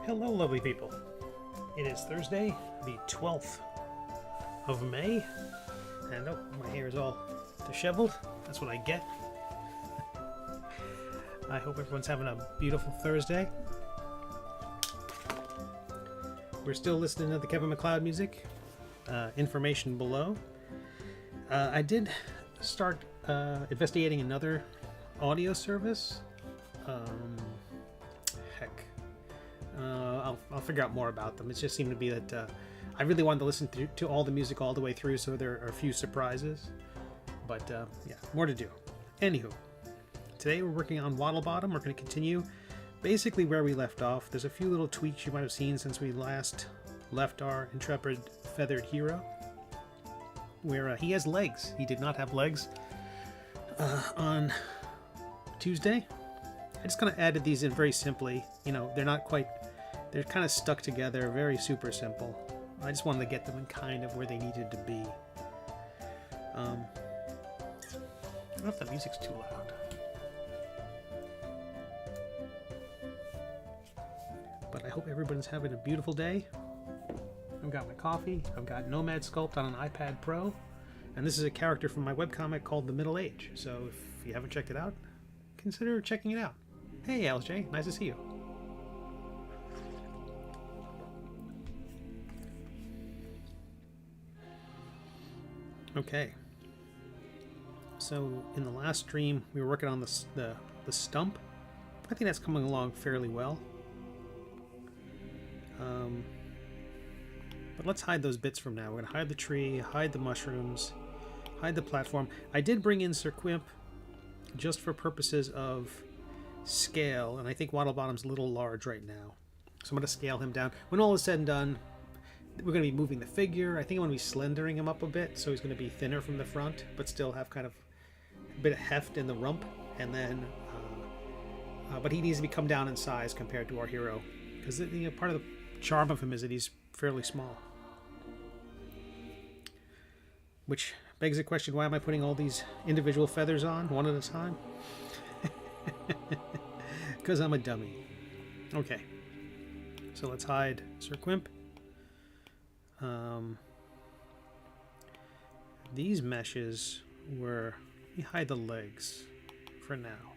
Hello, lovely people. It is Thursday, the 12th of May, and oh, my hair is all disheveled. That's what I get. I hope everyone's having a beautiful Thursday. We're still listening to the Kevin MacLeod music. Information below. I did start investigating another audio service. I'll figure out more about them. It just seemed to be that I really wanted to listen to all the music all the way through, so there are a few surprises. But yeah, more to do. Anywho, today we're working on Waddlebottom. We're going to continue basically where we left off. There's a few little tweaks you might have seen since we last left our intrepid feathered hero, where he has legs. He did not have legs on Tuesday. I just kind of added these in very simply. You know, they're kind of stuck together, very super simple. I just wanted to get them in kind of where they needed to be. I don't know if the music's too loud. But I hope everybody's having a beautiful day. I've got my coffee. I've got Nomad Sculpt on an iPad Pro. And this is a character from my webcomic called The Middle Age. So if you haven't checked it out, consider checking it out. Hey, LJ, nice to see you. Okay. So in the last stream, we were working on the stump. I think that's coming along fairly well. But let's hide those bits from now. We're going to hide the tree, hide the mushrooms, hide the platform. I did bring in Sir Quimp just for purposes of scale, and I think Waddlebottom's a little large right now. So I'm going to scale him down. When all is said and done, we're going to be moving the figure. I think I'm going to be slendering him up a bit, so he's going to be thinner from the front, but still have kind of a bit of heft in the rump. And then, but he needs to be come down in size compared to our hero, because part of the charm of him is that he's fairly small. Which begs the question, why am I putting all these individual feathers on one at a time? Because I'm a dummy. Okay. So let's hide Sir Quimp. These meshes were... Let me hide the legs for now.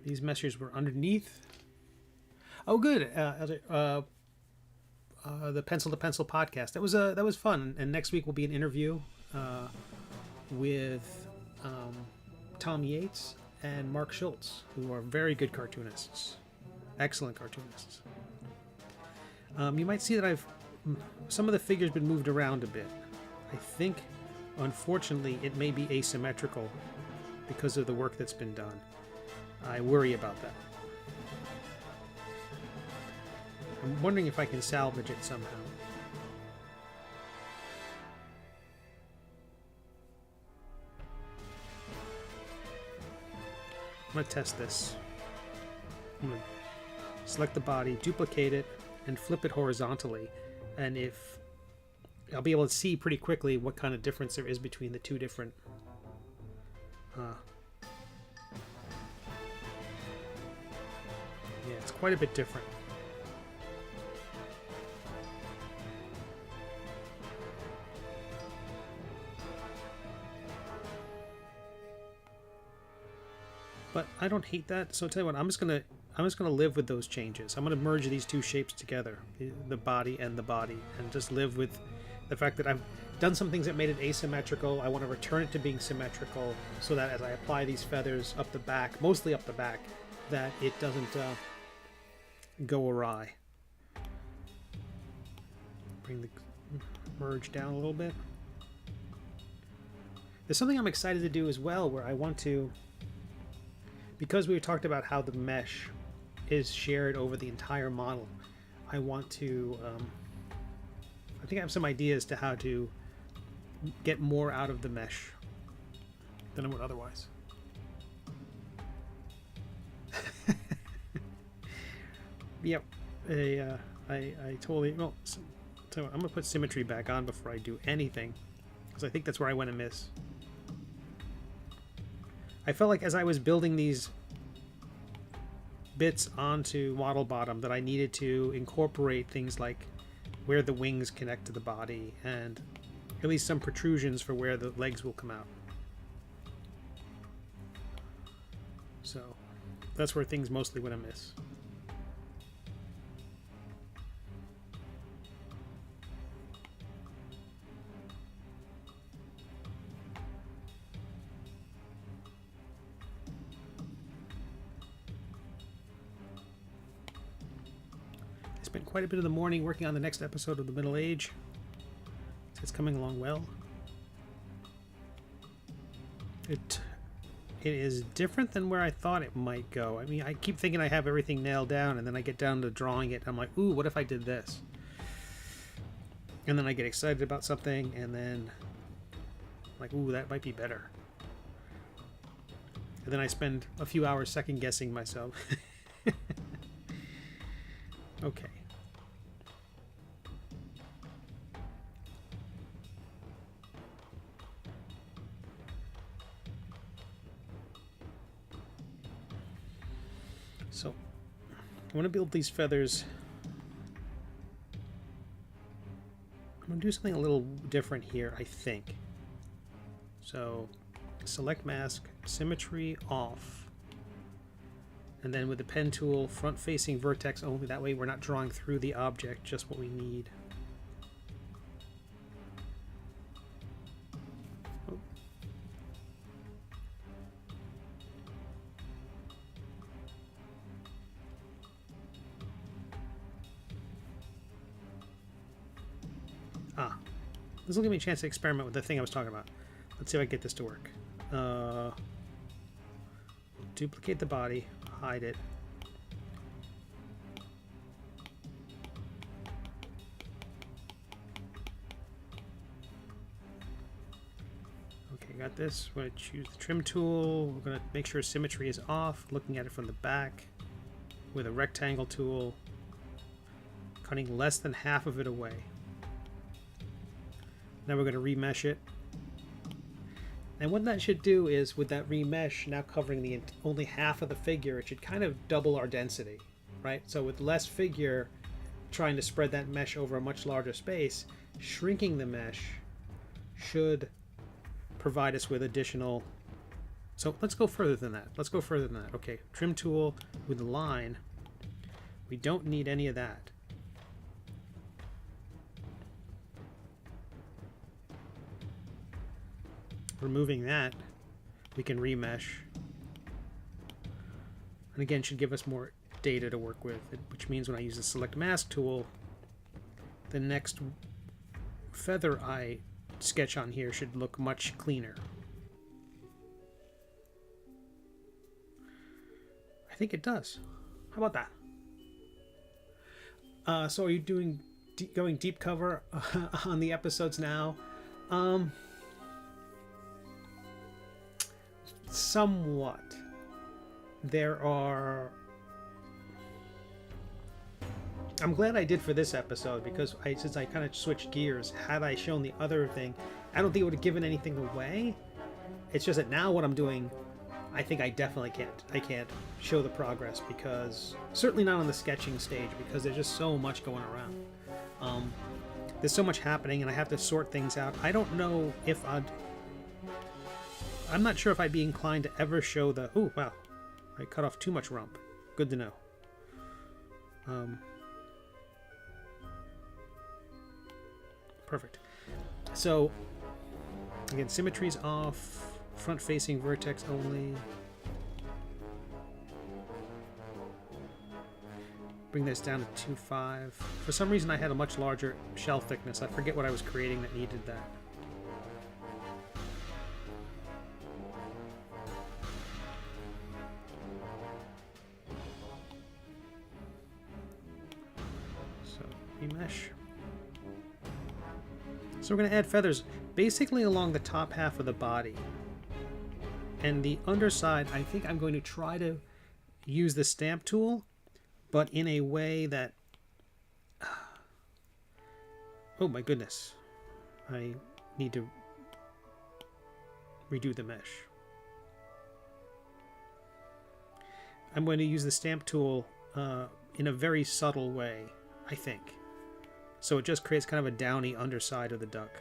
These meshes were underneath. Oh, good. The Pencil to Pencil podcast. That was fun. And next week will be an interview with Tom Yates and Mark Schultz, who are very good cartoonists, excellent cartoonists. You might see that some of the figures been moved around a bit. I think, unfortunately, it may be asymmetrical because of the work that's been done. I worry about that. I'm wondering if I can salvage it somehow. I'm going to test this. I'm going to select the body, duplicate it, and flip it horizontally. And if I'll be able to see pretty quickly what kind of difference there is between the two different yeah, it's quite a bit different. But I don't hate that, so I'll tell you what, I'm just gonna live with those changes. I'm gonna merge these two shapes together, the body and the body, and just live with the fact that I've done some things that made it asymmetrical. I want to return it to being symmetrical, so that as I apply these feathers up the back, mostly up the back, that it doesn't go awry. Bring the merge down a little bit. There's something I'm excited to do as well, where I want to, because we talked about how the mesh is shared over the entire model, I want to, I think I have some ideas to how to get more out of the mesh than I would otherwise. Yep, I totally, well, so I'm going to put symmetry back on before I do anything, because I think that's where I went to miss. I felt like as I was building these bits onto Waddlebottom that I needed to incorporate things like where the wings connect to the body and at least some protrusions for where the legs will come out. So that's where things mostly went amiss. I spent quite a bit of the morning working on the next episode of The Middle Age. It's coming along well. It is different than where I thought it might go. I mean, I keep thinking I have everything nailed down, and then I get down to drawing it, and I'm like, ooh, what if I did this? And then I get excited about something, and then I'm like, ooh, that might be better. And then I spend a few hours second guessing myself. Okay. So, I want to build these feathers. I'm going to do something a little different here, I think. So, select mask, symmetry off. And then with the pen tool, front-facing vertex only. That way we're not drawing through the object, just what we need. Oh. This will give me a chance to experiment with the thing I was talking about. Let's see if I can get this to work. Duplicate the body, hide it. Okay, got this. We're going to choose the trim tool. We're going to make sure symmetry is off, looking at it from the back with a rectangle tool, cutting less than half of it away. Now we're going to remesh it. And what that should do is, with that remesh now covering the only half of the figure, it should kind of double our density, right? So with less figure, trying to spread that mesh over a much larger space, shrinking the mesh should provide us with additional... So let's go further than that. Let's go further than that. Okay, trim tool with the line. We don't need any of that. Removing that, we can remesh, and again should give us more data to work with, which means when I use the select mask tool, the next feather I sketch on here should look much cleaner. I think it does. How about that? So are you doing going deep cover on the episodes now? Somewhat. There are... I'm glad I did for this episode, because since I kind of switched gears, had I shown the other thing, I don't think it would have given anything away. It's just that now what I'm doing, I think I definitely can't. I can't show the progress, because... Certainly not on the sketching stage, because there's just so much going around. There's so much happening, and I have to sort things out. I don't know if I'm not sure if I'd be inclined to ever show the... Oh, wow. I cut off too much rump. Good to know. Perfect. So, again, symmetry's off. Front-facing vertex only. Bring this down to 2.5. For some reason, I had a much larger shell thickness. I forget what I was creating that needed that. Mesh. So we're going to add feathers basically along the top half of the body, and the underside I think I'm going to try to use the stamp tool, but in a way that oh my goodness, I need to redo the mesh. I'm going to use the stamp tool in a very subtle way, I think. So it just creates kind of a downy underside of the duck.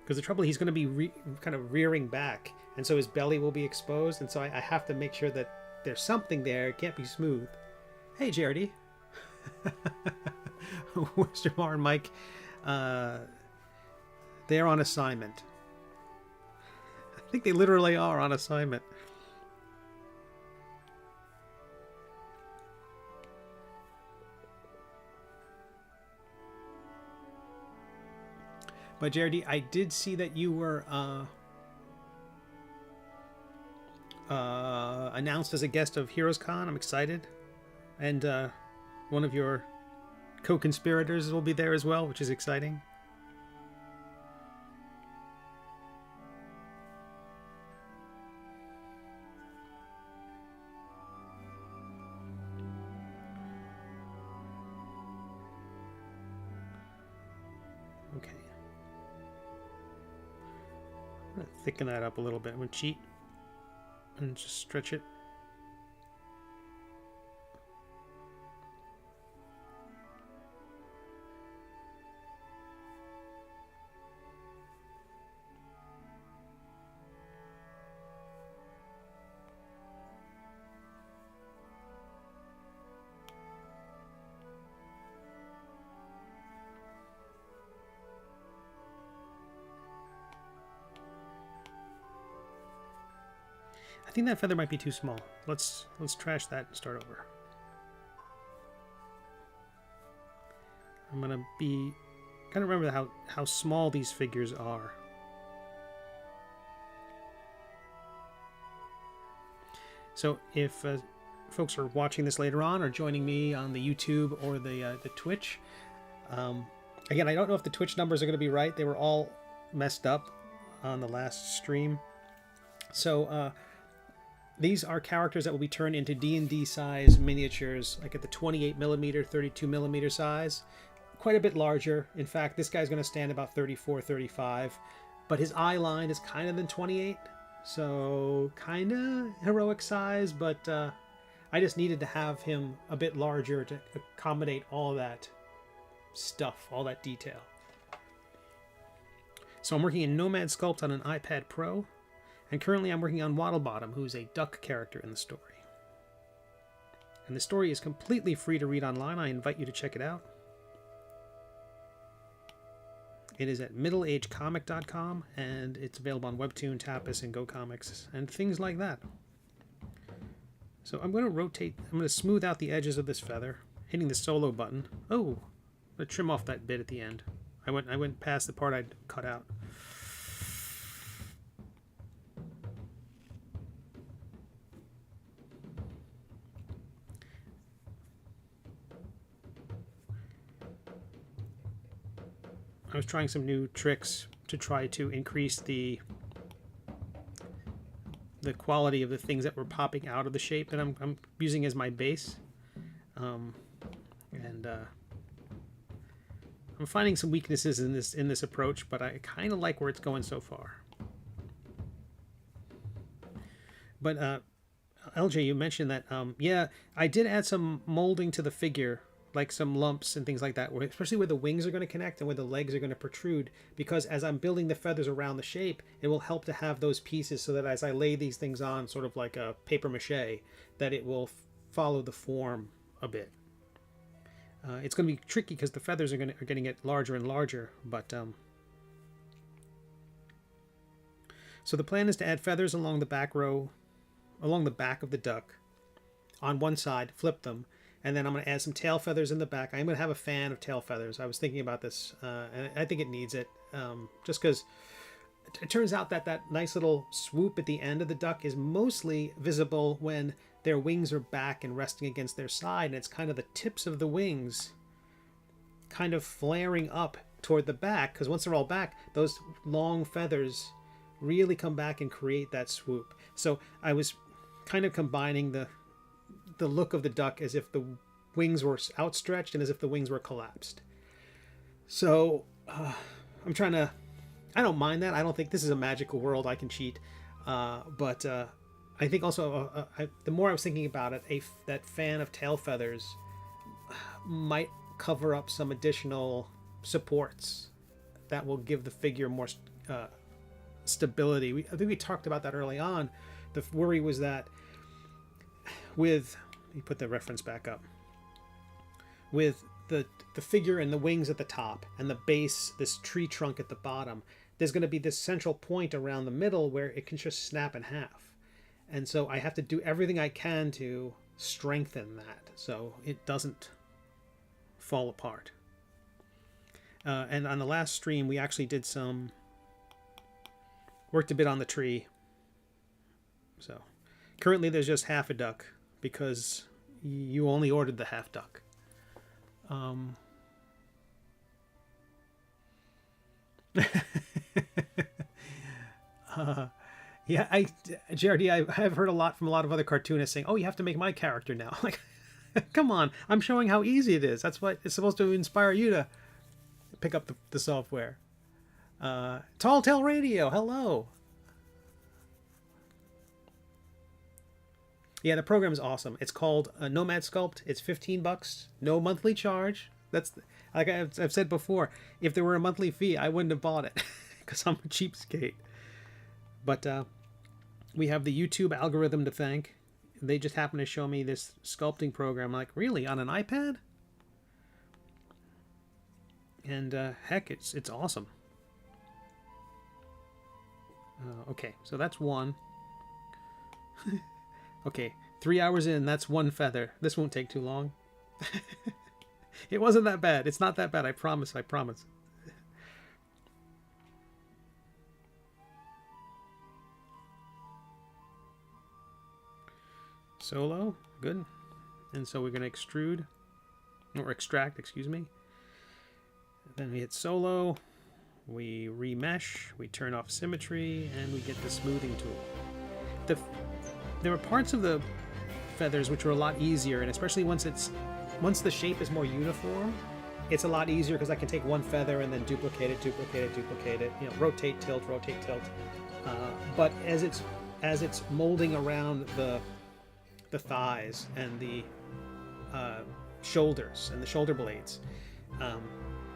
Because the trouble, he's going to be kind of rearing back, and so his belly will be exposed, and so I have to make sure that there's something there. It can't be smooth. Hey, JRD. Where's Jamar and Mike? They're on assignment. I think they literally are on assignment. But JRD, I did see that you were announced as a guest of Heroes Con. I'm excited. And one of your co-conspirators will be there as well, which is exciting. Okay. I'm going to thicken that up a little bit. I'm going to cheat and just stretch it. I think that feather might be too small. Let's trash that and start over. I'm gonna be kind of remember how small these figures are. So if folks are watching this later on or joining me on the YouTube or the Twitch, again, I don't know if the Twitch numbers are going to be right. They were all messed up on the last stream. So these are characters that will be turned into D&D size miniatures, like at the 28mm, 32mm size. Quite a bit larger. In fact, this guy's going to stand about 34, 35, but his eye line is kind of than 28, so kind of heroic size, but I just needed to have him a bit larger to accommodate all that stuff, all that detail. So I'm working in Nomad Sculpt on an iPad Pro. And currently I'm working on Waddlebottom, who's a duck character in the story. And the story is completely free to read online. I invite you to check it out. It is at middleagecomic.com, and it's available on WEBTOON, Tapas, and GoComics, and things like that. So I'm going to smooth out the edges of this feather, hitting the solo button. Oh, I'm going to trim off that bit at the end. I went past the part I'd cut out. I was trying some new tricks to try to increase the quality of the things that were popping out of the shape that I'm using as my base, and I'm finding some weaknesses in this approach, but I kind of like where it's going so far. But LJ, you mentioned that yeah, I did add some molding to the figure, like some lumps and things like that, especially where the wings are going to connect and where the legs are going to protrude, because as I'm building the feathers around the shape, it will help to have those pieces so that as I lay these things on, sort of like a paper mache, that it will follow the form a bit. It's going to be tricky because the feathers are going to get larger and larger, but so the plan is to add feathers along the back row, along the back of the duck on one side, flip them, and then I'm going to add some tail feathers in the back. I'm going to have a fan of tail feathers. I was thinking about this, and I think it needs it, just because it turns out that nice little swoop at the end of the duck is mostly visible when their wings are back and resting against their side, and it's kind of the tips of the wings kind of flaring up toward the back, because once they're all back, those long feathers really come back and create that swoop. So I was kind of combining the look of the duck as if the wings were outstretched and as if the wings were collapsed. So I'm trying to I don't mind that. I don't think this is a magical world. I can cheat. But I think also, the more I was thinking about it, that fan of tail feathers might cover up some additional supports that will give the figure more stability. I think we talked about that early on. The worry was that with, you put the reference back up, with the figure and the wings at the top and the base, this tree trunk at the bottom, there's going to be this central point around the middle where it can just snap in half. And so I have to do everything I can to strengthen that so it doesn't fall apart. And on the last stream, we actually did worked a bit on the tree. So currently there's just half a duck because you only ordered the half duck. Yeah, JRD, I've heard a lot from a lot of other cartoonists saying, "Oh, you have to make my character now." Like, come on, I'm showing how easy it is. That's what it's supposed to inspire you to pick up the software. Tall Tale Radio, hello. Yeah, the program is awesome. It's called Nomad Sculpt. It's $15, no monthly charge. That's like I've said before. If there were a monthly fee, I wouldn't have bought it because I'm a cheapskate. But we have the YouTube algorithm to thank. They just happen to show me this sculpting program. I'm like, really, on an iPad? And heck, it's awesome. Okay, so that's one. Okay, 3 hours in, that's one feather. This won't take too long. It wasn't that bad. It's not that bad, I promise, I promise. Solo, good. And so we're going to extrude, or extract, excuse me. Then we hit solo, we remesh, we turn off symmetry, and we get the smoothing tool. There are parts of the feathers which are a lot easier, and especially once the shape is more uniform, it's a lot easier because I can take one feather and then duplicate it, you know, rotate, tilt. But as it's molding around the thighs and the shoulders and the shoulder blades,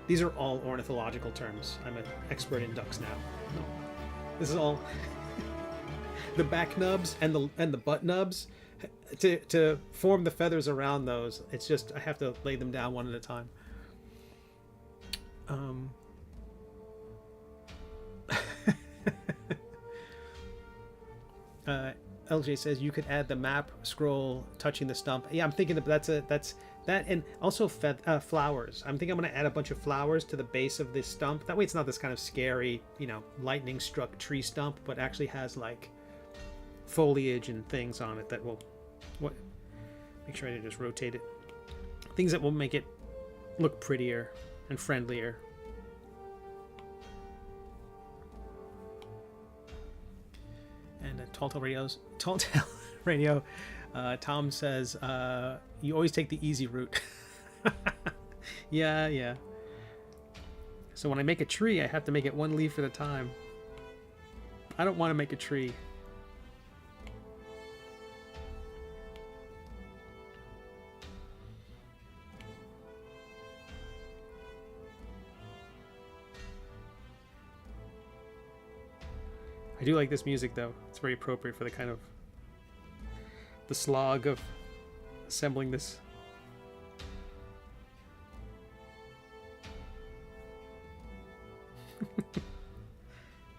these are all ornithological terms. I'm an expert in ducks now. No, this is all the back nubs and the butt nubs. To form the feathers around those, it's just I have to lay them down one at a time. LJ says you could add the map scroll touching the stump. Yeah, I'm thinking that's that, and also flowers. I'm thinking I'm going to add a bunch of flowers to the base of this stump. That way it's not this kind of scary, you know, lightning struck tree stump, but actually has like foliage and things on it that will make sure I just rotate it. Things that will make it look prettier and friendlier. And Tall Tale Radio, Tom says, you always take the easy route. Yeah. So when I make a tree, I have to make it one leaf at a time. I don't want to make a tree. I do like this music though. It's very appropriate for the kind of the slog of assembling this.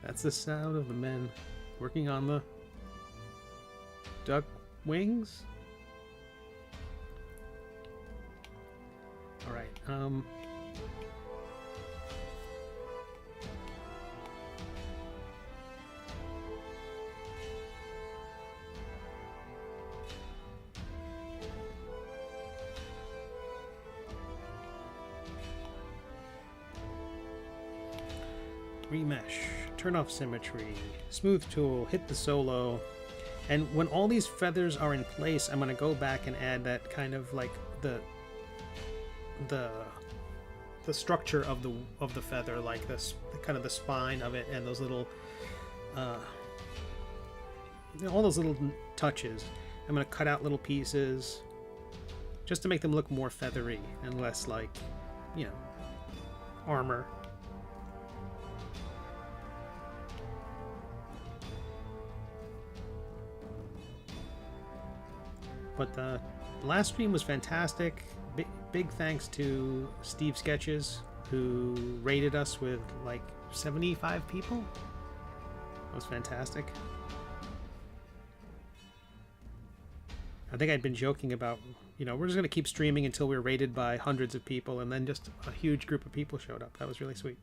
That's the sound of the men working on the duck wings. All right. Remesh, turn off symmetry, smooth tool, hit the solo, and when all these feathers are in place, I'm going to go back and add that kind of like the the structure of the feather, like this kind of the spine of it, and those little all those little touches. I'm going to cut out little pieces just to make them look more feathery and less like, you know, armor. But the last stream was fantastic. Big thanks to Steve Sketches, who rated us with like 75 people. That was fantastic. I think I'd been joking about, you know, we're just going to keep streaming until we're rated by hundreds of people, and then just a huge group of people showed up. That was really sweet.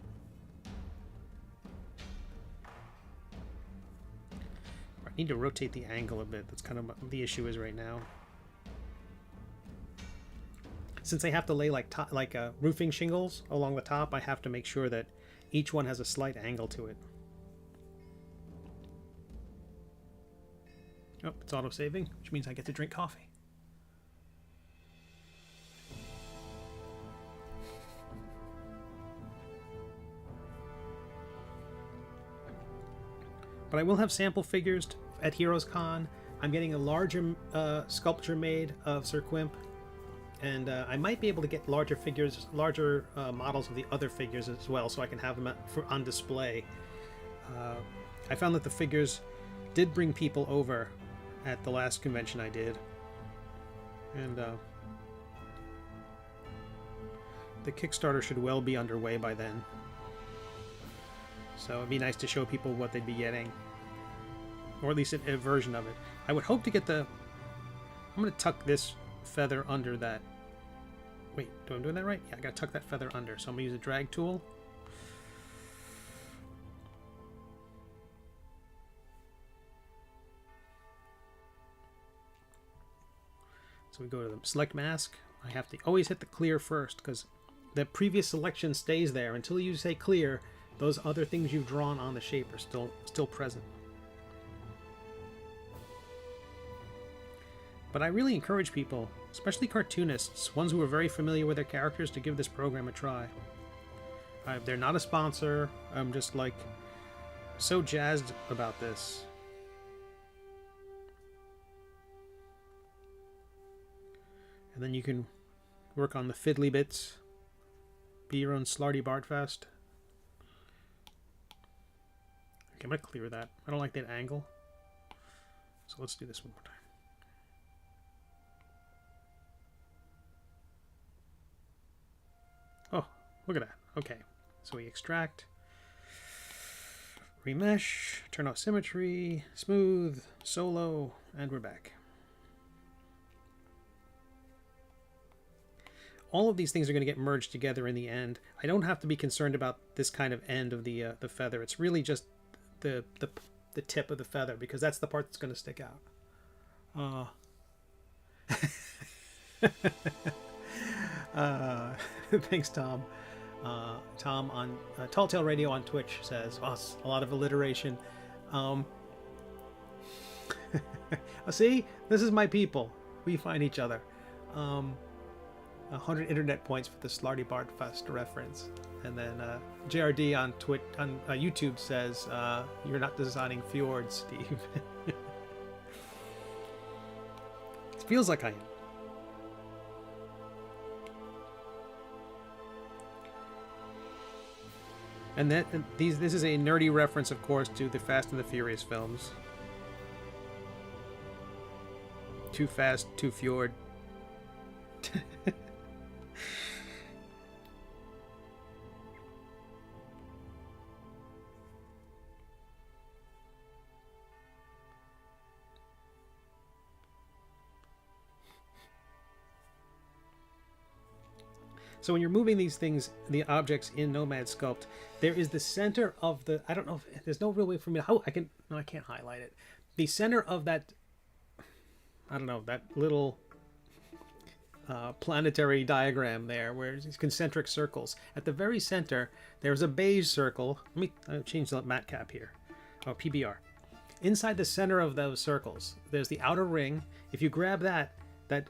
I need to rotate the angle a bit. That's kind of what the issue is right now. Since I have to lay like roofing shingles along the top, I have to make sure that each one has a slight angle to it. Oh, it's auto-saving, which means I get to drink coffee. But I will have sample figures at Heroes Con. I'm getting a larger sculpture made of Sir Quimp. And I might be able to get larger figures, larger models of the other figures as well, so I can have them on display. I found that the figures did bring people over at the last convention I did. And the Kickstarter should well be underway by then. So it'd be nice to show people what they'd be getting. Or at least a version of it. I would hope to get the... I'm going to tuck this feather under that. Wait, am I doing that right? Yeah, I gotta tuck that feather under. So I'm gonna use a drag tool. So we go to the select mask. I have to always hit the clear first because the previous selection stays there until you say clear. Those other things you've drawn on the shape are still present. But I really encourage people, especially cartoonists, ones who are very familiar with their characters, to give this program a try. They're not a sponsor. I'm just like so jazzed about this. And then you can work on the fiddly bits. Be your own Slarty Bartfast. Okay, I'm going to clear that. I don't like that angle. So let's do this one more time. Oh, look at that. Okay, so we extract, remesh, turn off symmetry, smooth, solo, and we're back. All of these things are going to get merged together in the end. I don't have to be concerned about this kind of end of the feather. It's really just the tip of the feather, because that's the part that's going to stick out. Thanks, Tom. Tom on Tall Tale Radio on Twitch says, "Oh, a lot of alliteration." See, this is my people. We find each other. 100 internet points for the Slarty Bartfest reference. And then JRD on YouTube says, "You're not designing fjords, Steve." It feels like I am. And this is a nerdy reference, of course, to the Fast and the Furious films. Too fast, too fjord. So when you're moving these things, the objects in Nomad Sculpt, there is the center of the, I don't know, there's no real way for me to, I can't highlight it. The center of that, I don't know, that little planetary diagram there, where these concentric circles. At the very center, there's a beige circle. Let me change the matte cap here. Oh, PBR. Inside the center of those circles, there's the outer ring. If you grab that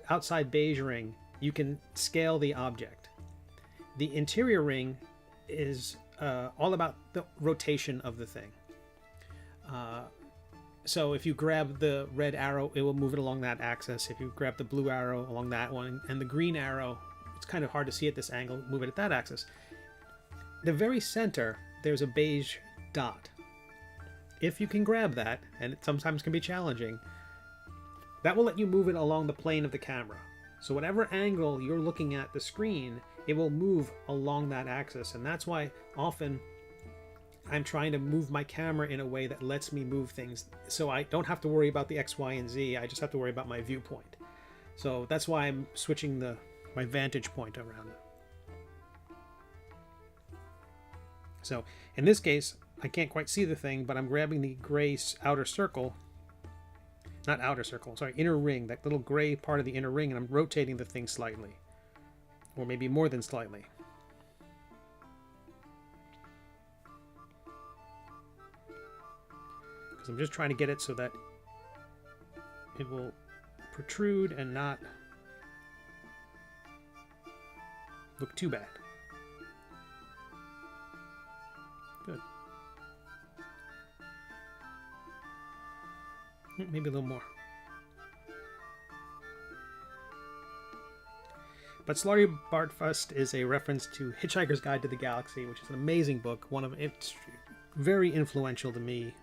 outside beige ring, you can scale the object. The interior ring is all about the rotation of the thing. So if you grab the red arrow, it will move it along that axis. If you grab the blue arrow along that one, and the green arrow, it's kind of hard to see at this angle, move it at that axis. The very center, there's a beige dot. If you can grab that, and it sometimes can be challenging, that will let you move it along the plane of the camera. So whatever angle you're looking at the screen, it will move along that axis. And that's why often I'm trying to move my camera in a way that lets me move things. So I don't have to worry about the X, Y, and Z. I just have to worry about my viewpoint. So that's why I'm switching my vantage point around. So in this case, I can't quite see the thing, but I'm grabbing the gray outer circle. Not outer circle, sorry, inner ring, that little gray part of the inner ring, and I'm rotating the thing slightly. Or maybe more than slightly. Because I'm just trying to get it so that it will protrude and not look too bad. Good. Maybe a little more. But Slaughter Bartfust is a reference to Hitchhiker's Guide to the Galaxy, which is an amazing book. It's very influential to me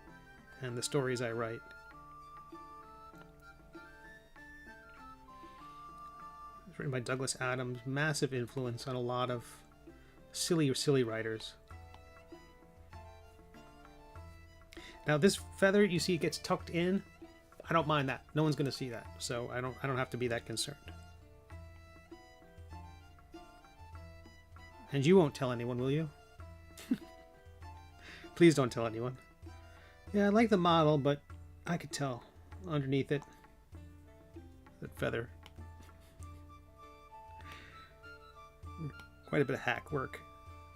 and the stories I write. It's written by Douglas Adams, massive influence on a lot of silly writers. Now this feather, you see, it gets tucked in. I don't mind that. No one's going to see that, so I don't have to be that concerned. And you won't tell anyone, will you? Please don't tell anyone. Yeah, I like the model, but I could tell underneath it that feather. Quite a bit of hack work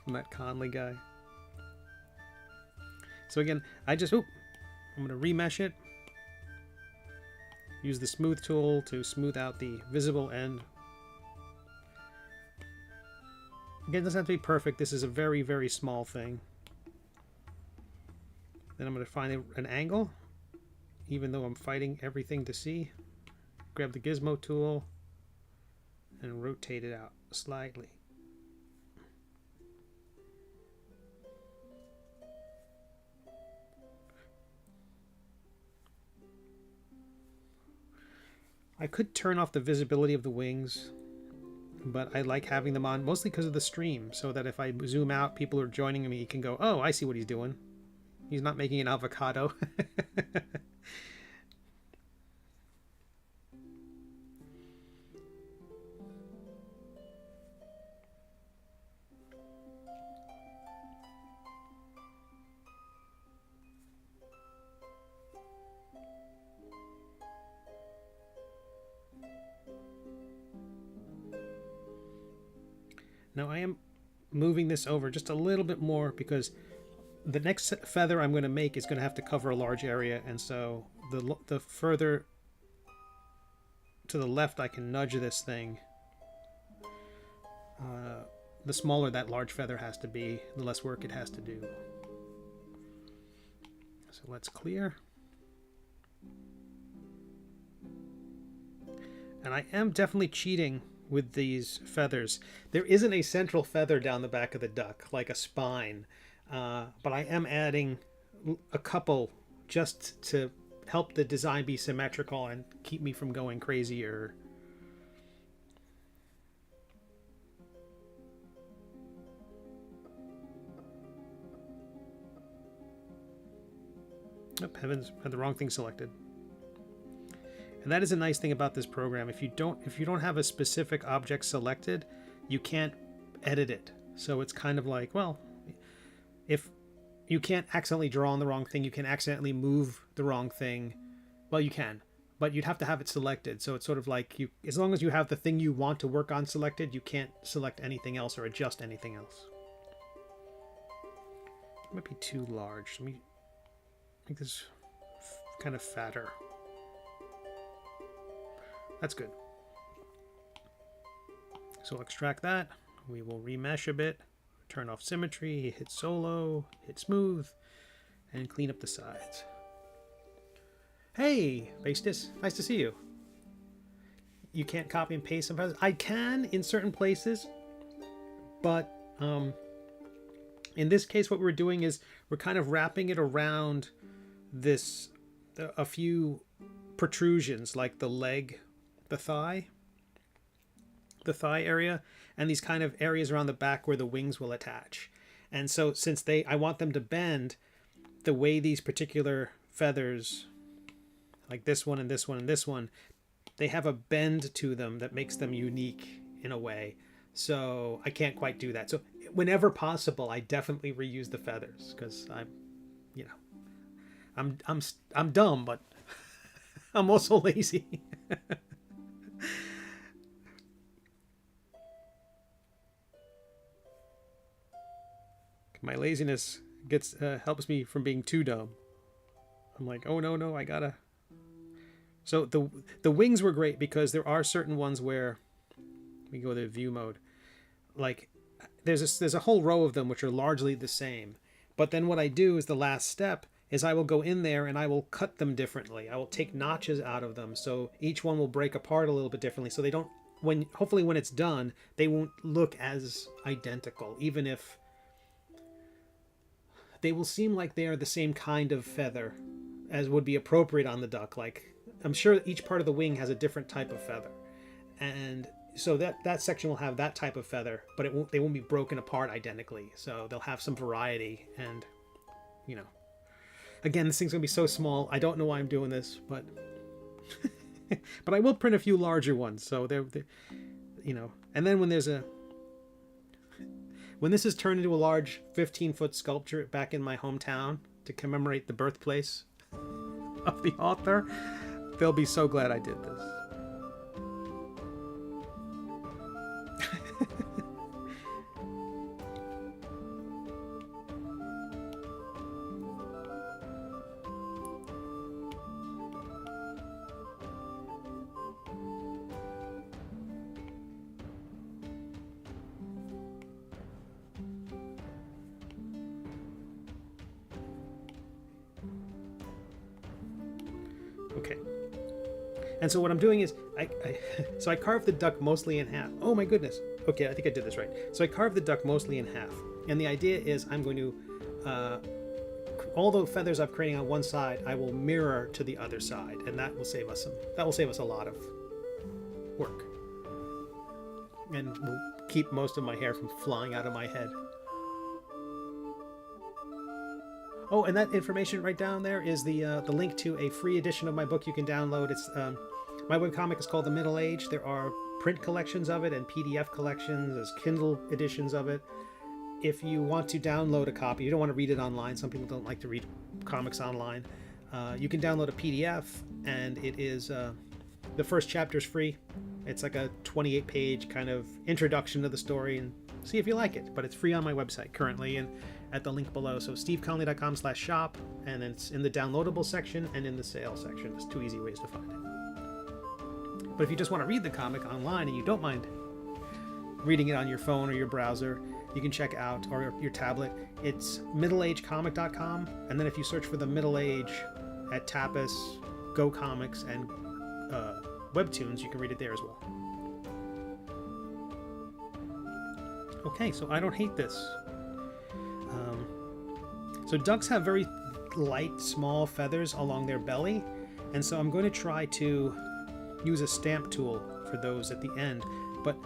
from that Conley guy. So again, I'm going to remesh it. Use the smooth tool to smooth out the visible end. Again, it doesn't have to be perfect. This is a very, very small thing. Then I'm going to find an angle, even though I'm fighting everything to see. Grab the gizmo tool and rotate it out slightly. I could turn off the visibility of the wings, but I like having them on, mostly because of the stream, so that if I zoom out, people who are joining me can go, oh, I see what he's doing. He's not making an avocado. Now I am moving this over just a little bit more because the next feather I'm going to make is going to have to cover a large area, and so the further to the left I can nudge this thing, the smaller that large feather has to be, the less work it has to do. So let's clear. And I am definitely cheating with these feathers. There isn't a central feather down the back of the duck, like a spine, but I am adding a couple just to help the design be symmetrical and keep me from going crazier. Oh, heavens, I had the wrong thing selected. And that is a nice thing about this program. If you don't have a specific object selected, you can't edit it. So it's kind of like, well, if you can't accidentally draw on the wrong thing, you can accidentally move the wrong thing. Well, you can, but you'd have to have it selected. So it's sort of like as long as you have the thing you want to work on selected, you can't select anything else or adjust anything else. It might be too large. Let me make this kind of fatter. That's good. So I'll extract that. We will remesh a bit, turn off symmetry, hit solo, hit smooth, and clean up the sides. Hey, Bastis, nice to see you. You can't copy and paste sometimes. I can in certain places, but in this case what we're doing is we're kind of wrapping it around this, a few protrusions like the leg, the thigh area, and these kind of areas around the back where the wings will attach. And so since I want them to bend, the way these particular feathers, like this one and this one and this one, they have a bend to them that makes them unique in a way. So I can't quite do that. So whenever possible, I definitely reuse the feathers because I'm dumb, but I'm also lazy. My laziness helps me from being too dumb. I'm like, oh no, I gotta. So the wings were great because there are certain ones where we go to view mode. Like there's a whole row of them which are largely the same. But then what I do is the last step is I will go in there and I will cut them differently. I will take notches out of them so each one will break apart a little bit differently. So they don't, hopefully when it's done, they won't look as identical, even if they will seem like they are the same kind of feather as would be appropriate on the duck. Like I'm sure each part of the wing has a different type of feather. And so that section will have that type of feather, but they won't be broken apart identically. So they'll have some variety. And, again, this thing's going to be so small. I don't know why I'm doing this, but but I will print a few larger ones. So they're and then when this is turned into a large 15-foot sculpture back in my hometown to commemorate the birthplace of the author, they'll be so glad I did this. Okay. And so what I'm doing is I carved the duck mostly in half. Oh my goodness. Okay, I think I did this right. So I carved the duck mostly in half. And the idea is I'm going to all the feathers I'm creating on one side, I will mirror to the other side, and that will save us a lot of work. And will keep most of my hair from flying out of my head. Oh, and that information right down there is the link to a free edition of my book you can download. It's my webcomic is called The Middle Age. There are print collections of it and PDF collections. There's Kindle editions of it. If you want to download a copy, you don't want to read it online. Some people don't like to read comics online. You can download a PDF, and it is the first chapter is free. It's like a 28-page kind of introduction to the story, and see if you like it. But it's free on my website currently, and at the link below. So steveconley.com/shop, and then it's in the downloadable section and in the sale section. There's two easy ways to find it. But if you just want to read the comic online and you don't mind reading it on your phone or your browser, you can check out, or your tablet, it's middleagecomic.com, and then if you search for the Middle Age at Tapas, GoComics, and WEBTOONs, you can read it there as well. Okay, so I don't hate this. So ducks have very light, small feathers along their belly, and so I'm going to try to use a stamp tool for those at the end, but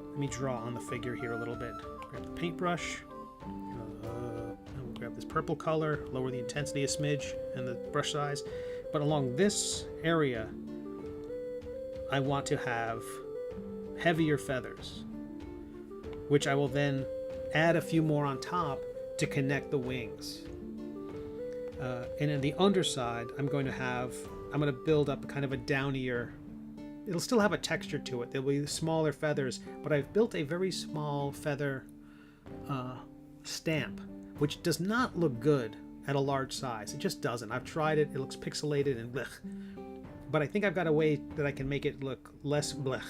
let me draw on the figure here a little bit. Grab the paintbrush, and we'll grab this purple color, lower the intensity a smidge and the brush size, but along this area I want to have heavier feathers, which I will then add a few more on top to connect the wings. And in the underside, I'm going to build up kind of a downier, it'll still have a texture to it. There'll be smaller feathers, but I've built a very small feather stamp, which does not look good at a large size. It just doesn't. I've tried it. It looks pixelated and blech. But I think I've got a way that I can make it look less blech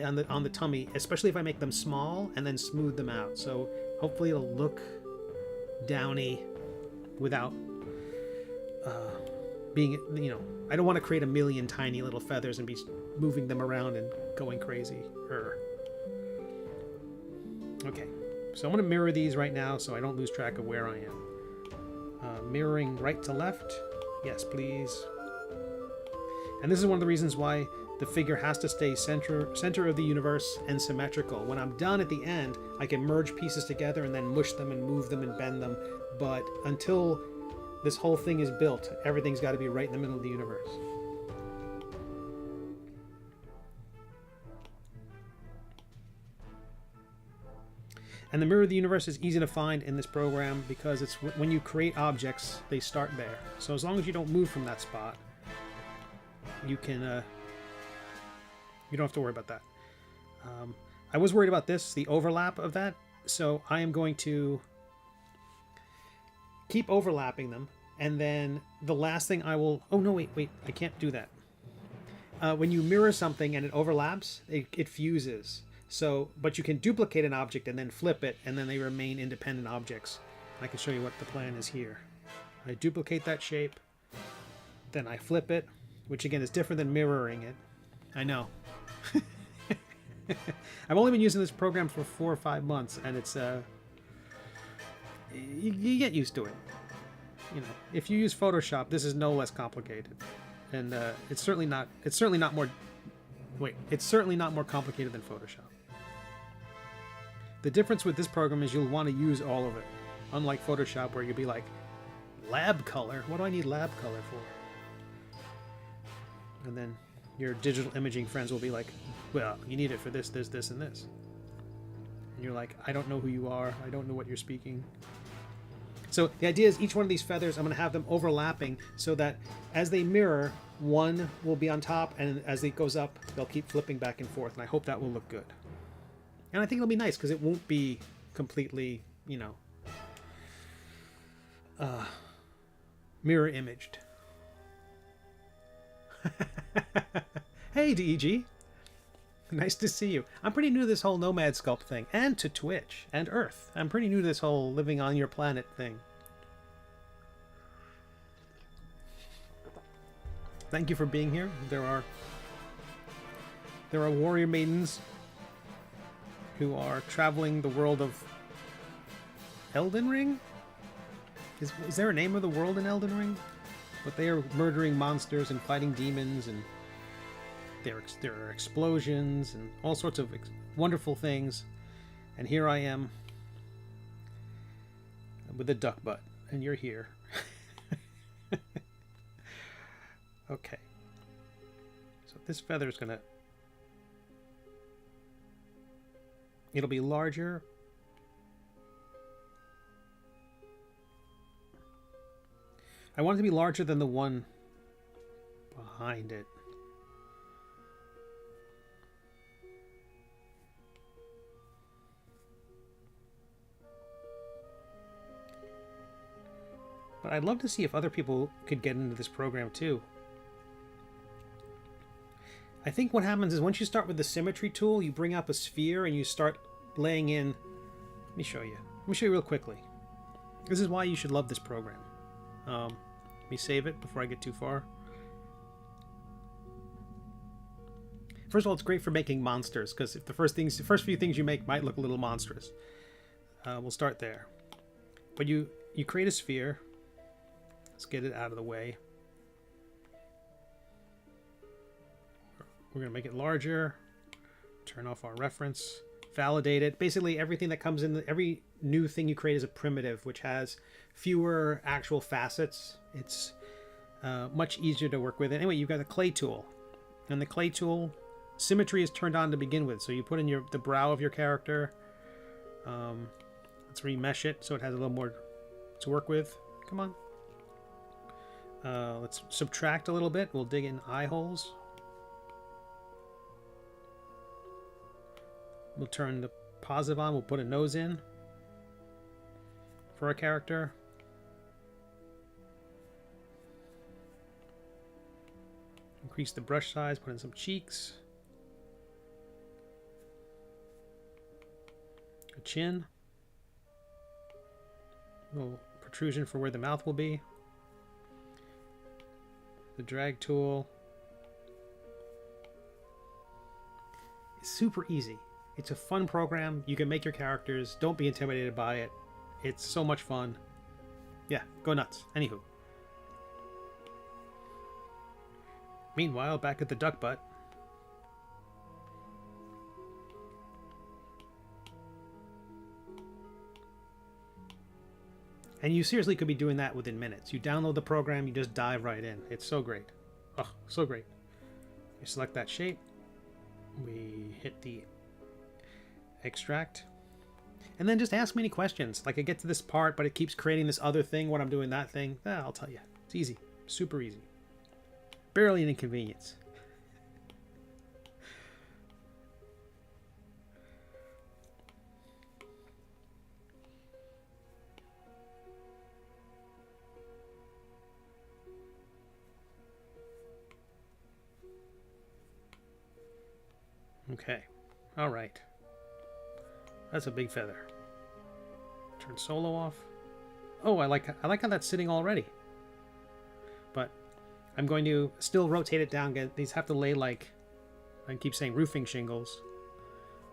on the tummy, especially if I make them small and then smooth them out. So hopefully it'll look downy without being, you know, I don't want to create a million tiny little feathers and be moving them around and going crazy. Okay, so I'm going to mirror these right now so I don't lose track of where I am. Mirroring right to left. Yes, please. And this is one of the reasons why the figure has to stay center of the universe and symmetrical. When I'm done at the end, I can merge pieces together and then mush them and move them and bend them. But until this whole thing is built, everything's got to be right in the middle of the universe. And the mirror of the universe is easy to find in this program because it's when you create objects, they start there. So as long as you don't move from that spot, you can you don't have to worry about that. I was worried about this, the overlap of that, so I am going to keep overlapping them, and then the last thing I will... Oh no, wait, I can't do that. When you mirror something and it overlaps, it fuses. So, but you can duplicate an object and then flip it, and then they remain independent objects. I can show you what the plan is here. I duplicate that shape, then I flip it, which again is different than mirroring it. I know. I've only been using this program for 4 or 5 months, and it's you get used to it. You know, if you use Photoshop, this is no less complicated, and it's certainly not more complicated than Photoshop. The difference with this program is you'll want to use all of it, unlike Photoshop where you'll be like, lab color? What do I need lab color for? And then your digital imaging friends will be like, well, you need it for this, this, this, and this. And you're like, I don't know who you are. I don't know what you're speaking. So the idea is each one of these feathers, I'm going to have them overlapping so that as they mirror, one will be on top, and as it goes up, they'll keep flipping back and forth, and I hope that will look good. And I think it'll be nice because it won't be completely, you know, mirror imaged. Hey, DEG. Nice to see you. I'm pretty new to this whole Nomad Sculpt thing, and to Twitch and Earth. I'm pretty new to this whole living on your planet thing. Thank you for being here. There are warrior maidens who are traveling the world of Elden Ring? Is there a name of the world in Elden Ring? But they are murdering monsters and fighting demons, and there are explosions and all sorts of wonderful things. And here I am with a duck butt, and you're here. Okay. So this feather is gonna... It'll be larger. I want it to be larger than the one behind it. But I'd love to see if other people could get into this program too. I think what happens is once you start with the symmetry tool, you bring up a sphere and you start laying in... Let me show you. Let me show you real quickly. This is why you should love this program. Let me save it before I get too far. First of all, it's great for making monsters, because if the first few things you make might look a little monstrous. We'll start there. But you create a sphere. Let's get it out of the way. We're going to make it larger. Turn off our reference. Validate it. Basically, everything that comes in, every new thing you create is a primitive, which has fewer actual facets. It's much easier to work with. Anyway, you've got the clay tool. And the clay tool, symmetry is turned on to begin with. So you put in the brow of your character. Let's remesh it so it has a little more to work with. Come on. Let's subtract a little bit. We'll dig in eye holes. We'll turn the positive on. We'll put a nose in for a character. Increase the brush size. Put in some cheeks. chin. Little protrusion for where the mouth will be. The drag tool. It's super easy. It's a fun program. You can make your characters. Don't be intimidated by it. It's so much fun. Yeah, go nuts. Anywho. Meanwhile, back at the duck butt. And you seriously could be doing that within minutes. You download the program, you just dive right in. It's so great. Oh, so great. We select that shape. We hit the extract. And then just ask me any questions. Like I get to this part, but it keeps creating this other thing when I'm doing that thing. I'll tell you. It's easy. Super easy. Barely an inconvenience. Okay. All right. That's a big feather. Turn solo off. Oh, I like how that's sitting already. But I'm going to still rotate it down. These have to lay like, I keep saying roofing shingles.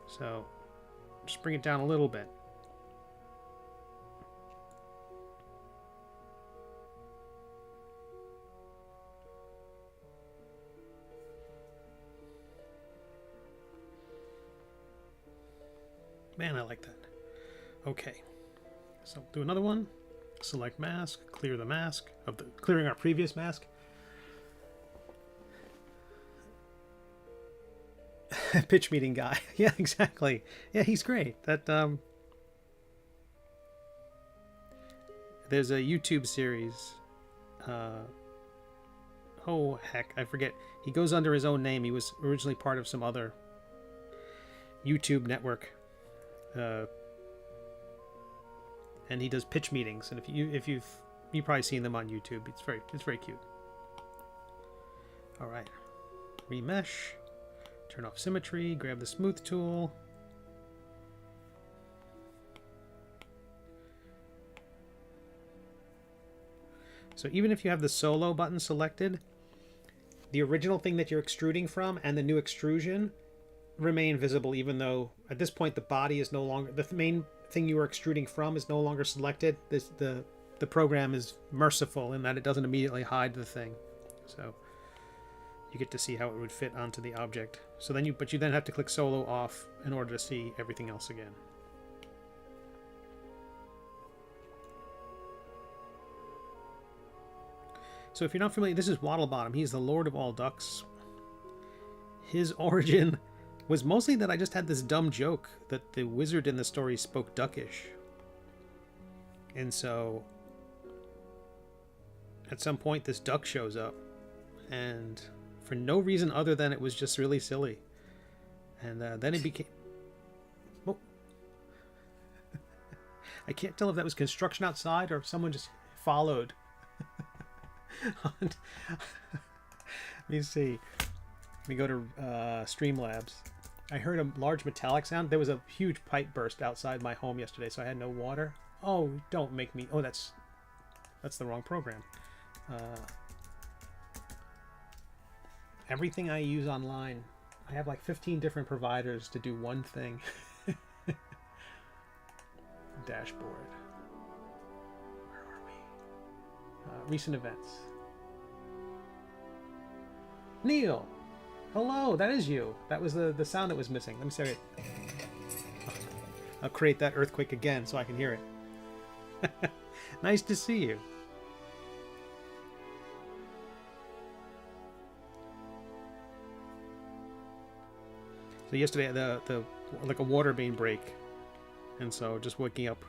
So just bring it down a little bit. Man, I like that. Okay, so do another one. Select mask, clear the mask of the clearing our previous mask. Pitch meeting guy. Yeah, exactly. Yeah, he's great. That there's a YouTube series. Oh heck, I forget. He goes under his own name. He was originally part of some other YouTube network. And he does pitch meetings, and if you've probably seen them on YouTube. It's very cute. All right, remesh, turn off symmetry, grab the smooth tool. So even if you have the solo button selected, the original thing that you're extruding from and the new extrusion remain visible, even though at this point the body is no longer the main thing you were extruding from is no longer selected. The program is merciful in that it doesn't immediately hide the thing, so you get to see how it would fit onto the object. So then you then have to click solo off in order to see everything else again. So if you're not familiar, this is Waddlebottom. He's the Lord of all ducks. His origin was mostly that I just had this dumb joke that the wizard in the story spoke duckish. And so at some point this duck shows up, and for no reason other than it was just really silly. And then it became... Oh. I can't tell if that was construction outside or if someone just followed. Let me see. Let me go to Streamlabs. I heard a large metallic sound. There was a huge pipe burst outside my home yesterday, so I had no water. Oh, don't make me... Oh, that's the wrong program. Everything I use online, I have like 15 different providers to do one thing. Dashboard. Where are we? Recent events. Neil! Hello, that is you. That was the sound that was missing. Let me see it. I'll create that earthquake again so I can hear it. Nice to see you. So yesterday, the like a water main break, and so just waking up.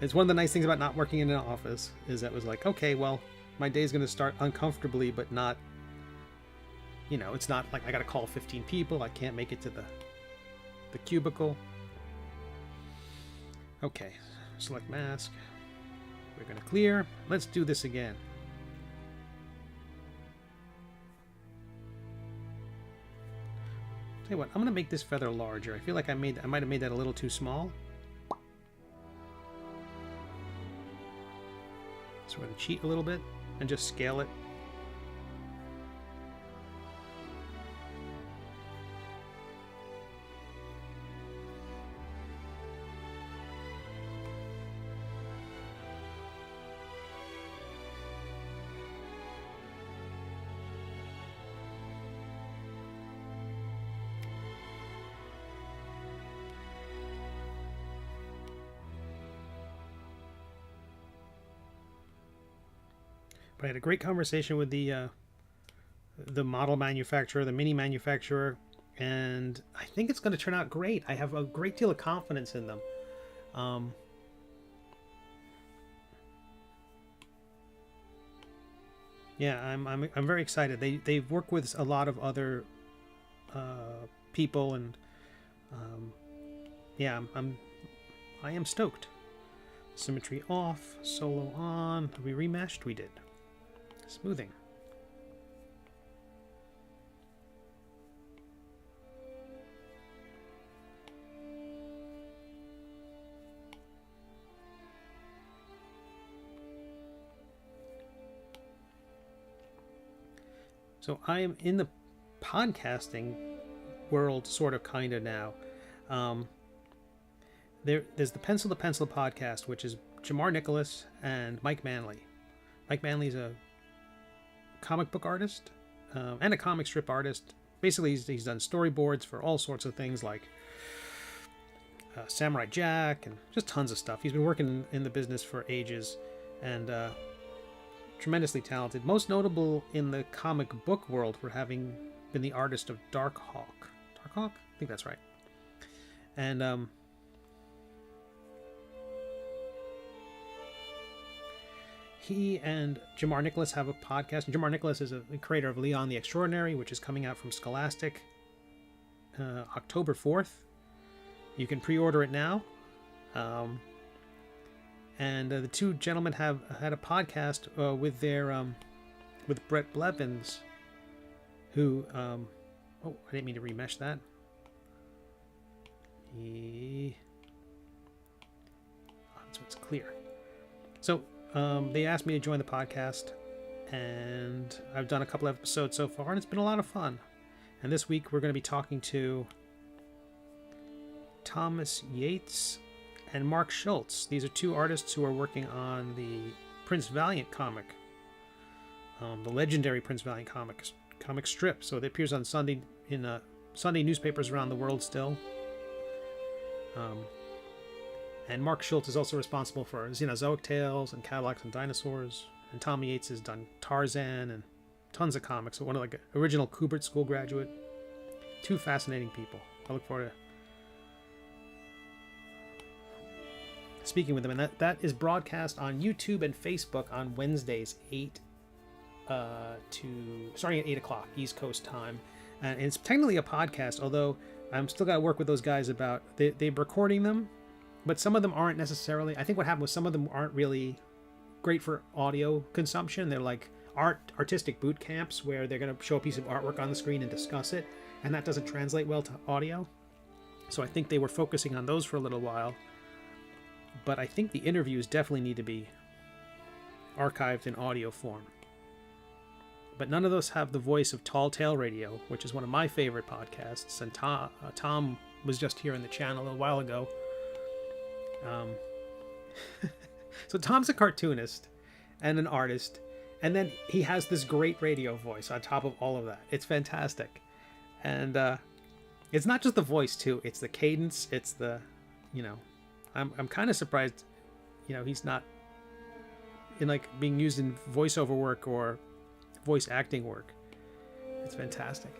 It's one of the nice things about not working in an office is that it was like, okay, well, my day's going to start uncomfortably, but not. You know, it's not like I got to call 15 people. I can't make it to the cubicle. Okay, select mask. We're going to clear. Let's do this again. Tell you what, I'm going to make this feather larger. I feel like I might have made that a little too small. So we're going to cheat a little bit and just scale it. I had a great conversation with the model manufacturer, the mini manufacturer, and I think it's going to turn out great. I have a great deal of confidence in them. Yeah, I'm very excited. They've worked with a lot of other people, and yeah, I am stoked. Symmetry off, solo on. We remeshed. We did. Smoothing. So I am in the podcasting world, sort of, kind of now. There's the Pencil to Pencil podcast, which is Jamar Nicholas and Mike Manley. Mike Manley's a comic book artist and a comic strip artist. Basically, he's done storyboards for all sorts of things like Samurai Jack and just tons of stuff. He's been working in the business for ages and tremendously talented. Most notable in the comic book world for having been the artist of Darkhawk. Darkhawk? I think that's right. And he and Jamar Nicholas have a podcast. Jamar Nicholas is a creator of Leon the Extraordinary, which is coming out from Scholastic October 4th. You can pre-order it now. And the two gentlemen have had a podcast with their with Brett Blevins, who oh, I didn't mean to remesh that. So it's clear. So they asked me to join the podcast, and I've done a couple of episodes so far, and it's been a lot of fun. And this week we're going to be talking to Thomas Yates and Mark Schultz. These are two artists who are working on the Prince Valiant comic, the legendary Prince Valiant comic strip. So it appears on Sunday in Sunday newspapers around the world still. And Mark Schultz is also responsible for Xenozoic Tales and Cadillacs and Dinosaurs. And Tom Yates has done Tarzan and tons of comics. So one of original Kubert School graduate. Two fascinating people. I look forward to speaking with them. And that is broadcast on YouTube and Facebook on Wednesdays, starting at 8 o'clock East Coast time. And it's technically a podcast, although I'm still got to work with those guys about they're recording them. But some of them aren't necessarily. I think what happened was some of them aren't really great for audio consumption. They're like artistic boot camps where they're going to show a piece of artwork on the screen and discuss it, and that doesn't translate well to audio. So I think they were focusing on those for a little while. But I think the interviews definitely need to be archived in audio form. But none of those have the voice of Tall Tale Radio, which is one of my favorite podcasts. And Tom was just here in the channel a little while ago. So Tom's a cartoonist and an artist, and then he has this great radio voice on top of all of that. It's fantastic. And it's not just the voice too, it's the cadence, it's the, I'm kind of surprised, he's not in being used in voiceover work or voice acting work. It's fantastic.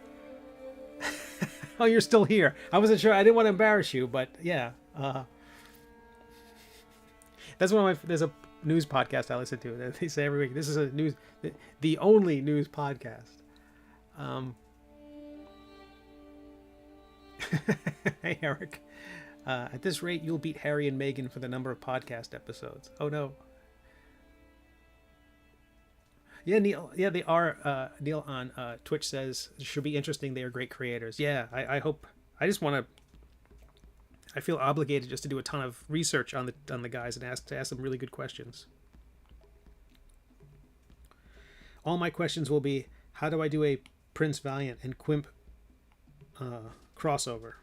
Oh, you're still here. I wasn't sure. I didn't want to embarrass you, but yeah. That's one of there's a news podcast I listen to. They say every week, this is the only news podcast. Hey, Eric. At this rate, you'll beat Harry and Meghan for the number of podcast episodes. Oh, no. Yeah, Neil. Yeah, they are. Neil on Twitch says, should be interesting. They are great creators. Yeah, I hope. I just want to. I feel obligated just to do a ton of research on the guys and ask them really good questions. all my questions will be, how do I do a Prince Valiant and Quimp crossover?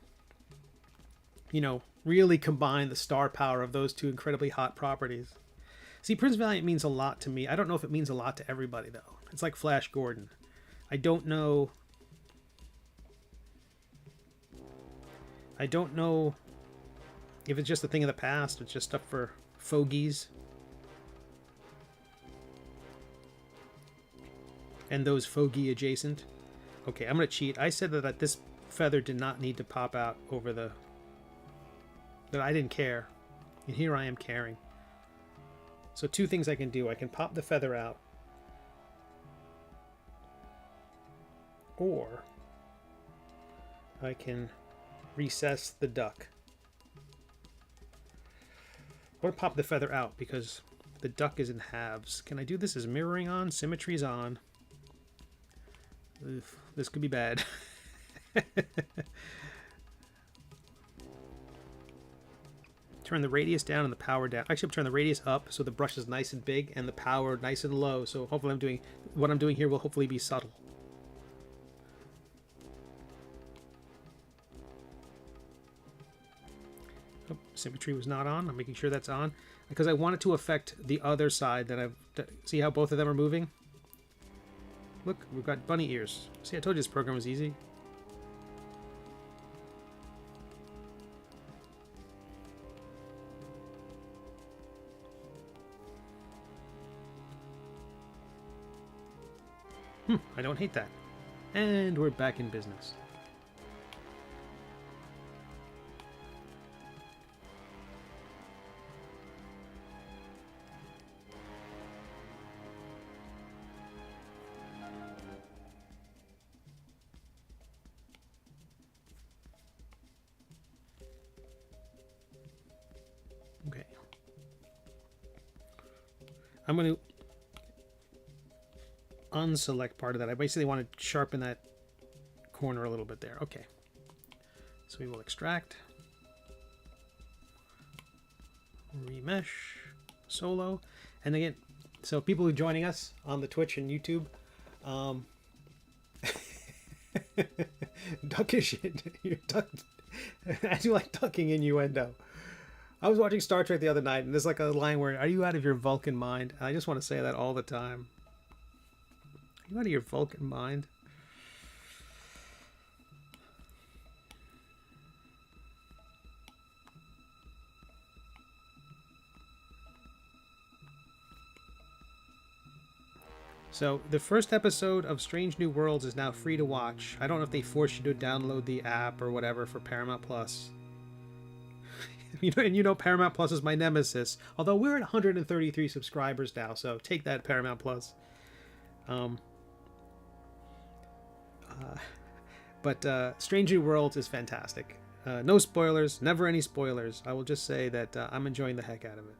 You know, really combine the star power of those two incredibly hot properties. See, Prince Valiant means a lot to me. I don't know if it means a lot to everybody, though. It's like Flash Gordon. I don't know if it's just a thing of the past. It's just stuff for fogies. And those fogey adjacent. Okay, I'm going to cheat. I said that this feather did not need to pop out over the... that I didn't care. And here I am caring. So two things I can do. I can pop the feather out. Or I can recess the duck. I'm going to pop the feather out because the duck is in halves. Can I do this as mirroring on? Symmetry's on. Oof, this could be bad. Turn the radius down and the power down. Actually, I'm turning the radius up so the brush is nice and big and the power nice and low. So hopefully what I'm doing here will hopefully be subtle. Oh, symmetry was not on. I'm making sure that's on because I want it to affect the other side that I've... See how both of them are moving? Look, we've got bunny ears. See, I told you this program was easy. I don't hate that. And we're back in business. Okay. I'm going to unselect part of that. I basically want to sharpen that corner a little bit there. Okay. So we will extract, remesh, solo, and again, so people who are joining us on the Twitch and YouTube, duckish. You're I do like ducking innuendo. I was watching Star Trek the other night, and there's like a line where, "Are you out of your Vulcan mind?" And I just want to say that all the time. Are you out of your Vulcan mind? So the first episode of Strange New Worlds is now free to watch. I don't know if they force you to download the app or whatever for Paramount Plus. You know Paramount Plus is my nemesis. Although we're at 133 subscribers now, so take that, Paramount Plus. But Strange New Worlds is fantastic. No spoilers, never any spoilers. I will just say that I'm enjoying the heck out of it.